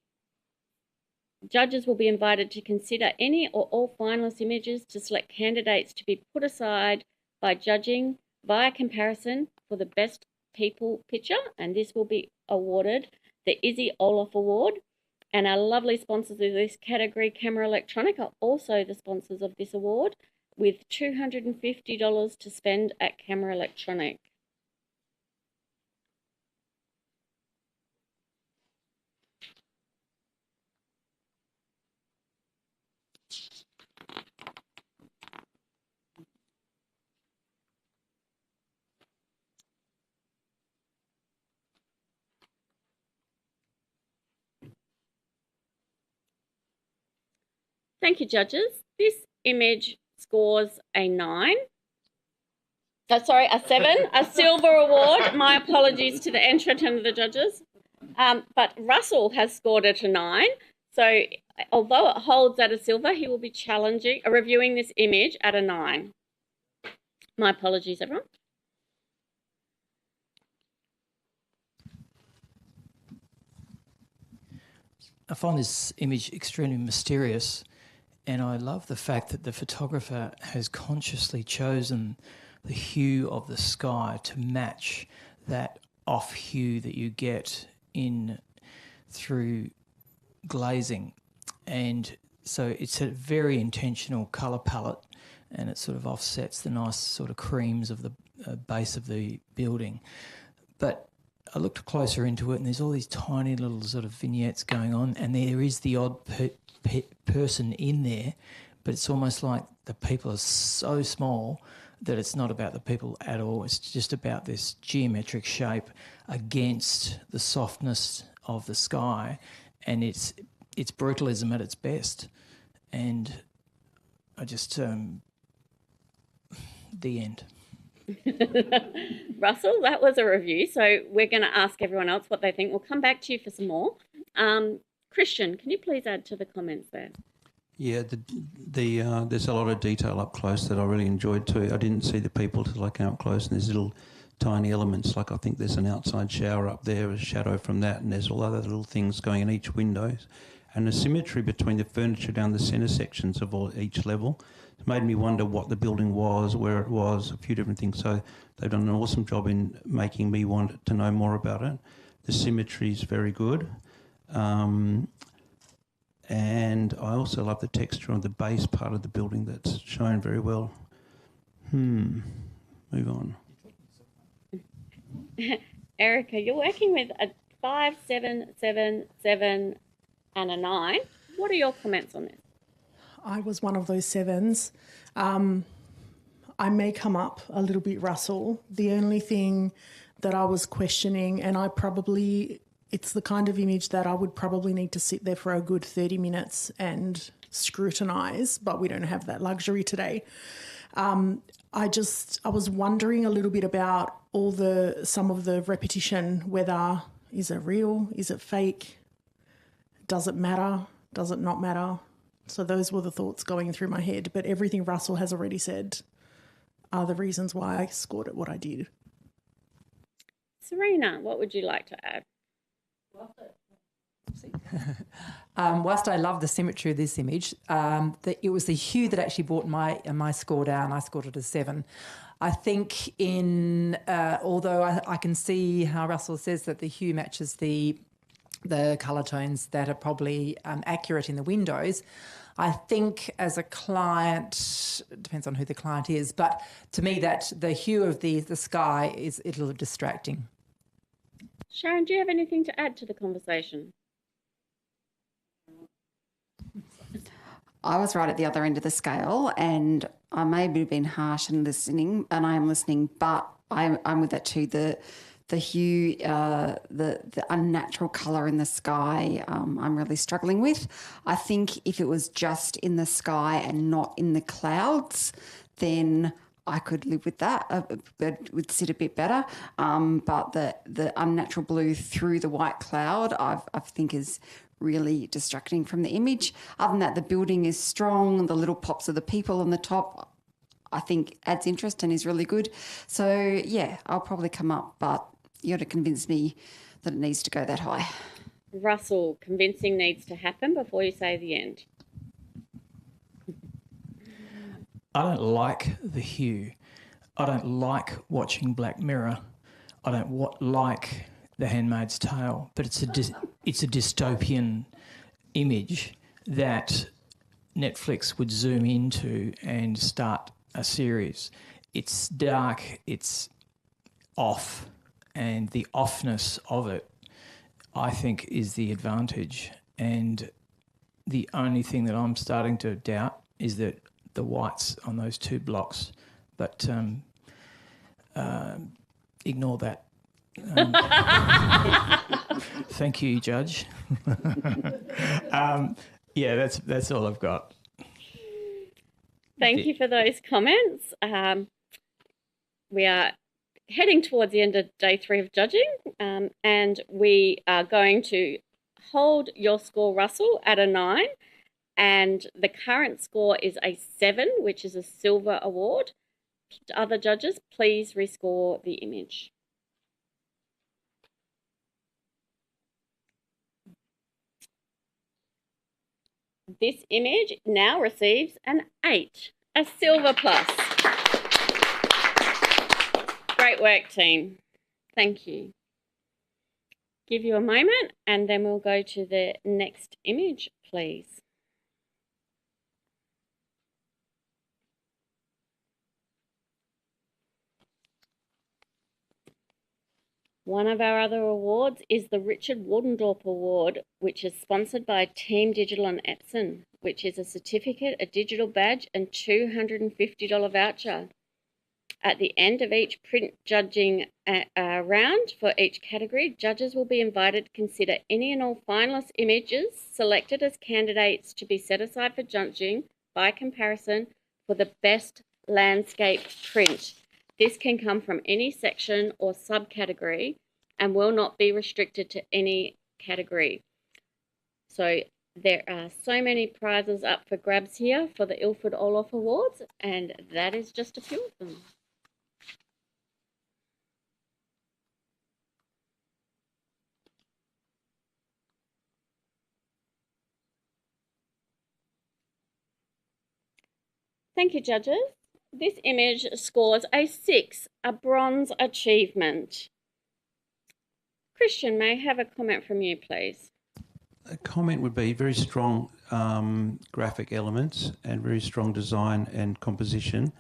judges will be invited to consider any or all finalist images to select candidates to be put aside by judging via comparison for the Best People Picture, and this will be awarded the Izzy Orloff Award. And our lovely sponsors of this category, Camera Electronic, are also the sponsors of this award, with $250 to spend at Camera Electronic. Thank you, judges. This image scores a 9. A 7, a silver award. My apologies to the entrant and the judges. But Russell has scored it a 9. So although it holds at a silver, he will be reviewing this image at a 9. My apologies, everyone. I find this image extremely mysterious, and I love the fact that the photographer has consciously chosen the hue of the sky to match that off hue that you get in through glazing. And so it's a very intentional colour palette, and it sort of offsets the nice sort of creams of the base of the building. But I looked closer into it, and there's all these tiny little sort of vignettes going on, and there is the odd person in there, but it's almost like the people are so small that it's not about the people at all. It's just about this geometric shape against the softness of the sky, and it's brutalism at its best. And I just the end. Russell, that was a review, so we're going to ask everyone else what they think. We'll come back to you for some more. Christian, can you please add to the comments there? Yeah, there's a lot of detail up close that I really enjoyed too. I didn't see the people till I came up close, and there's little tiny elements, like I think there's an outside shower up there, a shadow from that, and there's all other little things going in each window. And the symmetry between the furniture down the centre sections of each level made me wonder what the building was, where it was, a few different things. So they've done an awesome job in making me want to know more about it. The symmetry is very good. And I also love the texture on the base part of the building that's shown very well. Move on. Erica, you're working with a 5, 7, 7, 7 and a 9. What are your comments on this? I was one of those 7s. I may come up a little bit, Russell. The only thing that I was questioning, and it's the kind of image that I would probably need to sit there for a good 30 minutes and scrutinise, but we don't have that luxury today. I was wondering a little bit about some of the repetition, whether is it real, is it fake, does it matter, does it not matter? So those were the thoughts going through my head, but everything Russell has already said are the reasons why I scored it what I did. Serena, what would you like to add? Whilst I love the symmetry of this image, it was the hue that actually brought my score down. I scored it a 7. I think although I can see how Russell says that the hue matches the the colour tones that are probably accurate in the windows. I think as a client, it depends on who the client is, but to me that the hue of the sky is a little distracting. Sharon, do you have anything to add to the conversation? I was right at the other end of the scale, and I may have been harsh in listening, and I am listening, but I'm with that too. The hue, the unnatural colour in the sky, I'm really struggling with. I think if it was just in the sky and not in the clouds, then I could live with that. It would sit a bit better. But the unnatural blue through the white cloud, I think is really distracting from the image. Other than that, the building is strong. The little pops of the people on the top, I think, adds interest and is really good. So, yeah, I'll probably come up, but you got to convince me that it needs to go that high. Russell, convincing needs to happen before you say the end. I don't like the hue. I don't like watching Black Mirror. I don't like The Handmaid's Tale, but it's a dystopian image that Netflix would zoom into and start a series. It's dark, it's off, and the offness of it, I think, is the advantage. And the only thing that I'm starting to doubt is that the whites on those two blocks, but ignore that. Thank you, Judge. Yeah, that's all I've got. Thank you for those comments. We are heading towards the end of day 3 of judging, and we are going to hold your score, Russell, at a 9, and the current score is a 7, which is a silver award. Other judges, please rescore the image. This image now receives an 8, a silver plus. Great work, team. Thank you. Give you a moment and then we'll go to the next image, please. One of our other awards is the Richard Waldendorp Award, which is sponsored by Team Digital and Epson, which is a certificate, a digital badge, and $250 voucher. At the end of each print judging round for each category, judges will be invited to consider any and all finalist images selected as candidates to be set aside for judging by comparison for the best landscape print. This can come from any section or subcategory and will not be restricted to any category. So there are so many prizes up for grabs here for the Ilford Orloff Awards, and that is just a few of them. Thank you, judges. This image scores a 6, a bronze achievement. Christian, may I have a comment from you, please? A comment would be very strong graphic elements and very strong design and composition.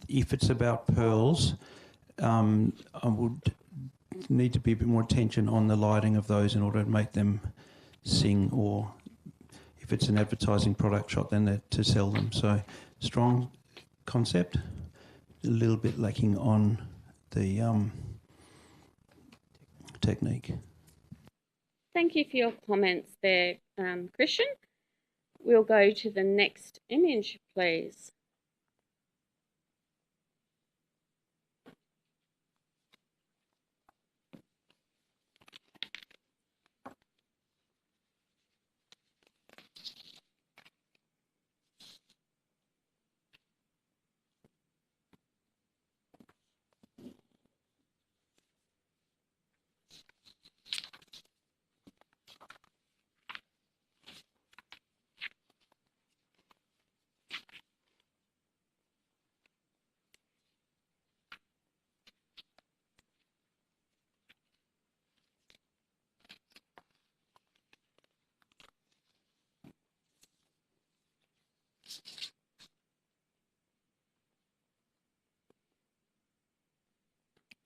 If it's about pearls, I would need to be a bit more attention on the lighting of those in order to make them sing, or if it's an advertising product shot, then to sell them. So strong concept, a little bit lacking on the technique. Thank you for your comments there, Christian. We'll go to the next image, please.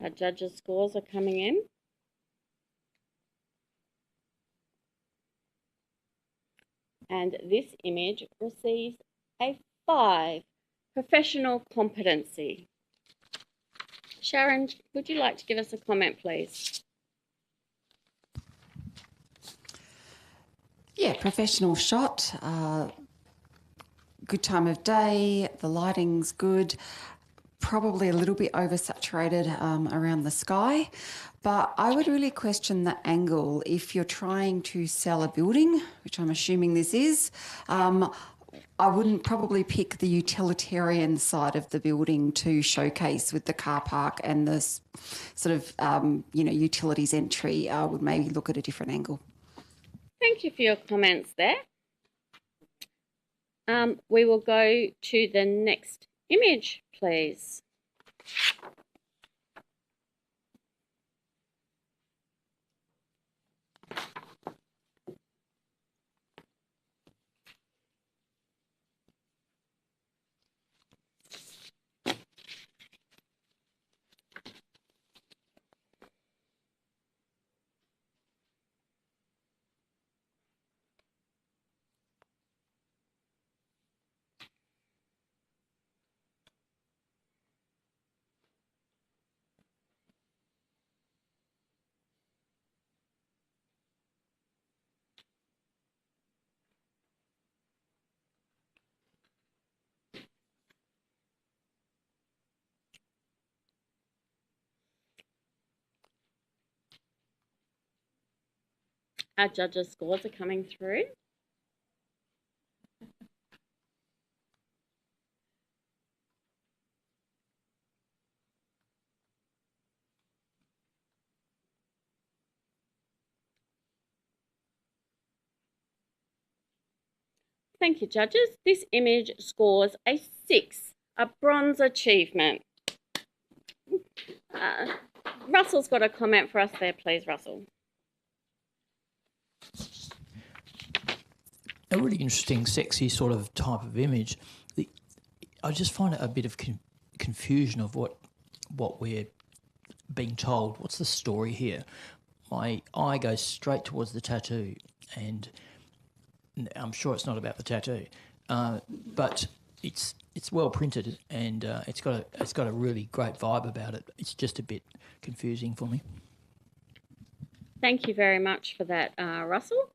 Our judges' scores are coming in. And this image receives a 5, professional competency. Sharon, would you like to give us a comment, please? Yeah, professional shot, good time of day, the lighting's good, probably a little bit oversaturated around the sky, but I would really question the angle if you're trying to sell a building, which I'm assuming this is. I wouldn't probably pick the utilitarian side of the building to showcase with the car park and the sort of, utilities entry. I would maybe look at a different angle. Thank you for your comments there. We will go to the next image, please. Our judges' scores are coming through. Thank you, judges. This image scores a 6, a bronze achievement. Russell's got a comment for us there, please, Russell. A really interesting, sexy sort of type of image. I just find it a bit of confusion of what we're being told. What's the story here? My eye goes straight towards the tattoo, and I'm sure it's not about the tattoo, but it's well printed, and it's got a really great vibe about it. It's just a bit confusing for me. Thank you very much for that, Russell.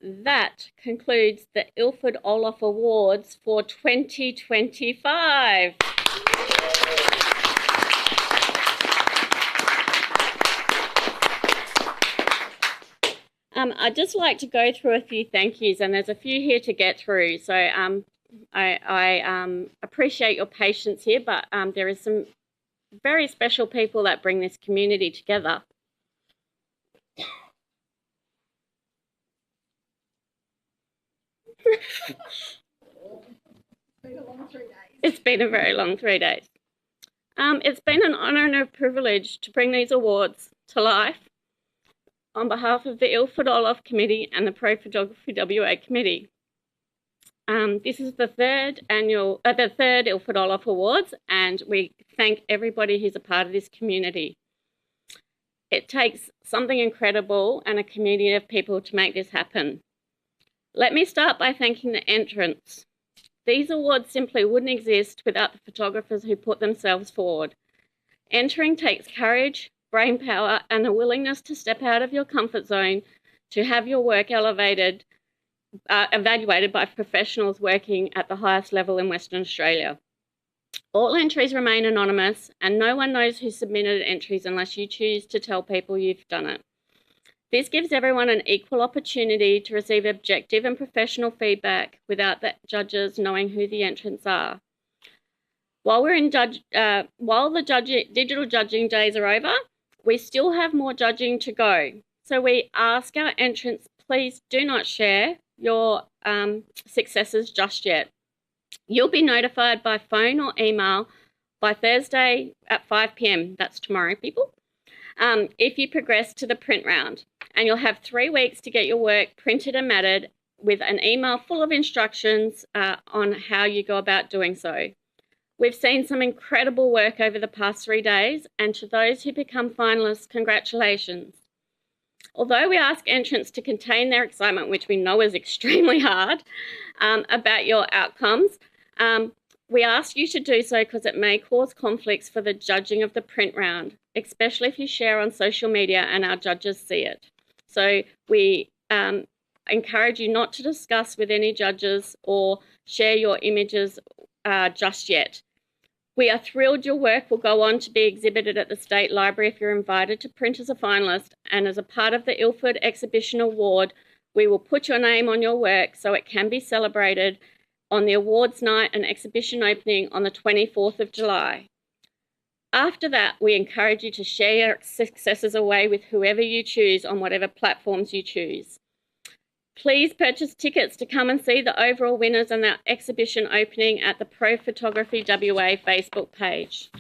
That concludes the Ilford Orloff Awards for 2025. I'd just like to go through a few thank yous, and there's a few here to get through. So I appreciate your patience here, but there is some very special people that bring this community together. It's been a very long 3 days. It's been an honour and a privilege to bring these awards to life on behalf of the Ilford Orloff Committee and the Pro Photography WA Committee. This is the third Ilford Orloff Awards, and we thank everybody who's a part of this community. It takes something incredible and a community of people to make this happen. Let me start by thanking the entrants. These awards simply wouldn't exist without the photographers who put themselves forward. Entering takes courage, brain power, and a willingness to step out of your comfort zone to have your work evaluated by professionals working at the highest level in Western Australia. All entries remain anonymous, and no one knows who submitted entries unless you choose to tell people you've done it. This gives everyone an equal opportunity to receive objective and professional feedback without the judges knowing who the entrants are. While the digital judging days are over, we still have more judging to go. So we ask our entrants, please do not share your successes just yet. You'll be notified by phone or email by Thursday at 5 p.m. That's tomorrow, people. If you progress to the print round, and you'll have 3 weeks to get your work printed and matted with an email full of instructions on how you go about doing so. We've seen some incredible work over the past 3 days, and to those who become finalists, congratulations. Although we ask entrants to contain their excitement, which we know is extremely hard, about your outcomes, we ask you to do so because it may cause conflicts for the judging of the print round, especially if you share on social media and our judges see it. So we encourage you not to discuss with any judges or share your images just yet. We are thrilled your work will go on to be exhibited at the State Library if you're invited to print as a finalist, and as a part of the Ilford Exhibition Award, we will put your name on your work so it can be celebrated on the awards night and exhibition opening on the 24th of July. After that, we encourage you to share your successes away with whoever you choose on whatever platforms you choose. Please purchase tickets to come and see the overall winners and our exhibition opening at the Pro Photography WA Facebook page.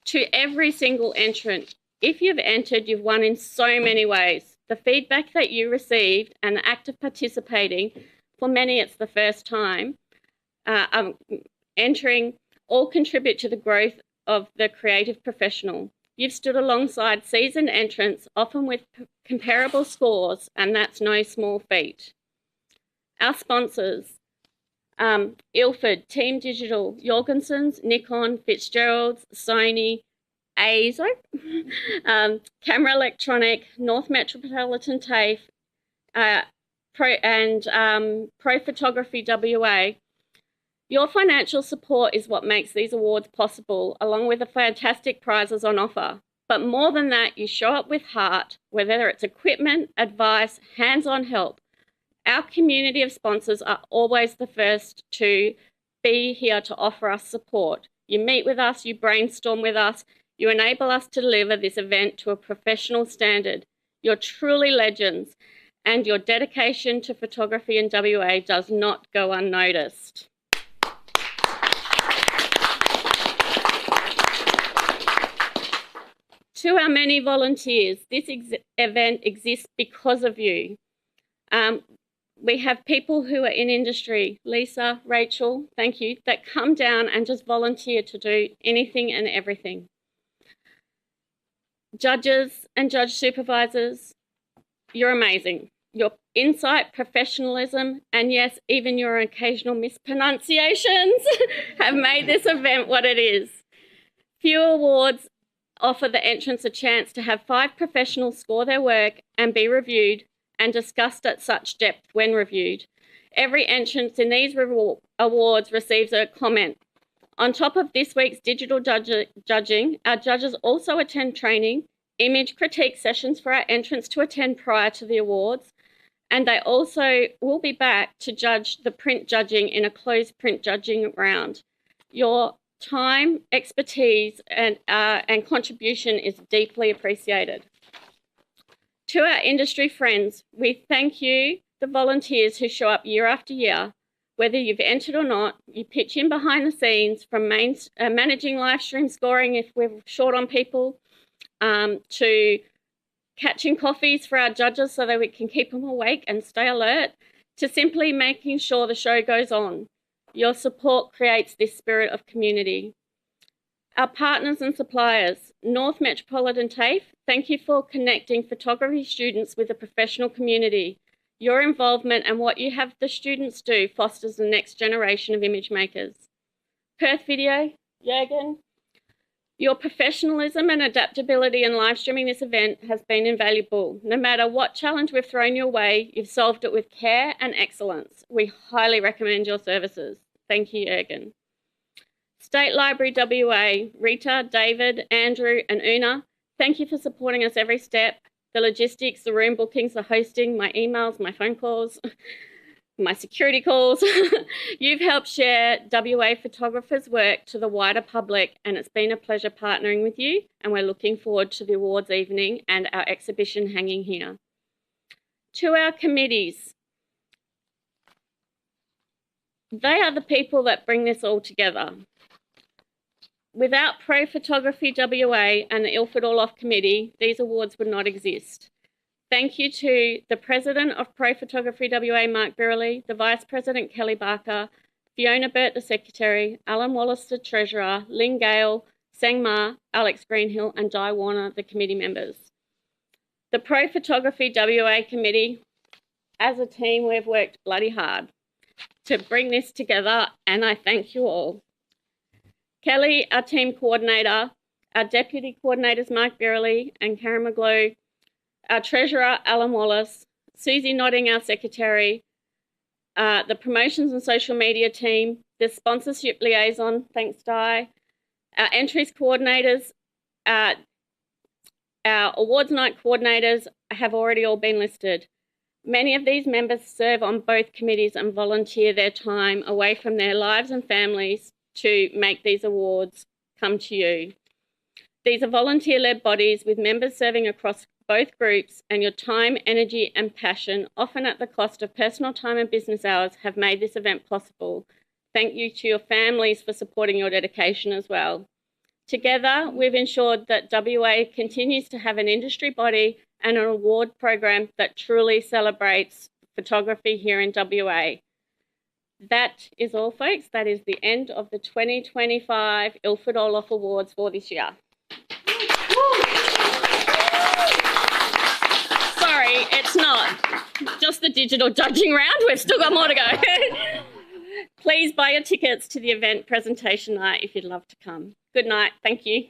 To every single entrant, if you've entered, you've won in so many ways. The feedback that you received and the act of participating, for many it's the first time, entering, all contribute to the growth of the creative professional. You've stood alongside seasoned entrants, often with comparable scores, and that's no small feat. Our sponsors, Ilford, Team Digital, Jorgensen's, Nikon, Fitzgerald's, Sony, ASO, Camera Electronic, North Metropolitan TAFE, Pro Photography WA. Your financial support is what makes these awards possible, along with the fantastic prizes on offer. But more than that, you show up with heart, whether it's equipment, advice, hands-on help. Our community of sponsors are always the first to be here to offer us support. You meet with us, you brainstorm with us, you enable us to deliver this event to a professional standard. You're truly legends, and your dedication to photography in WA does not go unnoticed. To our many volunteers, this event exists because of you. We have people who are in industry, Lisa, Rachel, thank you, that come down and just volunteer to do anything and everything. Judges and judge supervisors, you're amazing. Your insight, professionalism, and yes, even your occasional mispronunciations have made this event what it is. Few awards offer the entrants a chance to have 5 professionals score their work and be reviewed and discussed at such depth when reviewed. Every entrant in these awards receives a comment. On top of this week's digital judging, our judges also attend training, image critique sessions for our entrants to attend prior to the awards, and they also will be back to judge the print judging in a closed print judging round. Your time, expertise, and contribution is deeply appreciated. To our industry friends, we thank you, the volunteers who show up year after year. Whether you've entered or not, you pitch in behind the scenes, from managing live stream scoring if we're short on people, to catching coffees for our judges so that we can keep them awake and stay alert, to simply making sure the show goes on. Your support creates this spirit of community. Our partners and suppliers, North Metropolitan TAFE, thank you for connecting photography students with the professional community. Your involvement and what you have the students do fosters the next generation of image makers. Perth Video, Jürgen, your professionalism and adaptability in live streaming this event has been invaluable. No matter what challenge we've thrown your way, you've solved it with care and excellence. We highly recommend your services. Thank you, Jürgen. State Library WA, Rita, David, Andrew and Una, thank you for supporting us every step. The logistics, the room bookings, the hosting, my emails, my phone calls, my security calls. You've helped share WA photographers' work to the wider public, and it's been a pleasure partnering with you, and we're looking forward to the awards evening and our exhibition hanging here. To our committees, they are the people that bring this all together. Without Pro Photography WA and the Ilford Orloff Committee, these awards would not exist. Thank you to the President of Pro Photography WA, Mark Birley, the Vice President, Kelly Barker, Fiona Burt, the Secretary, Alan Wallace, the Treasurer, Lynn Gale, Sang Ma, Alex Greenhill and Di Warner, the committee members. The Pro Photography WA Committee, as a team, we've worked bloody hard to bring this together, and I thank you all. Kelly, our team coordinator, our deputy coordinators, Mark Birley and Karen McGlue, our treasurer, Alan Wallace, Susie Nodding, our secretary, the promotions and social media team, the sponsorship liaison, thanks Di, our entries coordinators, our awards night coordinators have already all been listed. Many of these members serve on both committees and volunteer their time away from their lives and families to make these awards come to you. These are volunteer-led bodies with members serving across both groups, and your time, energy and passion, often at the cost of personal time and business hours, have made this event possible. Thank you to your families for supporting your dedication as well. Together, we've ensured that WA continues to have an industry body and an award program that truly celebrates photography here in WA. That is all, folks. That is the end of the 2025 Ilford Orloff Awards for this year. Sorry, it's not just the digital judging round. We've still got more to go. Please buy your tickets to the event presentation night if you'd love to come. Good night. Thank you.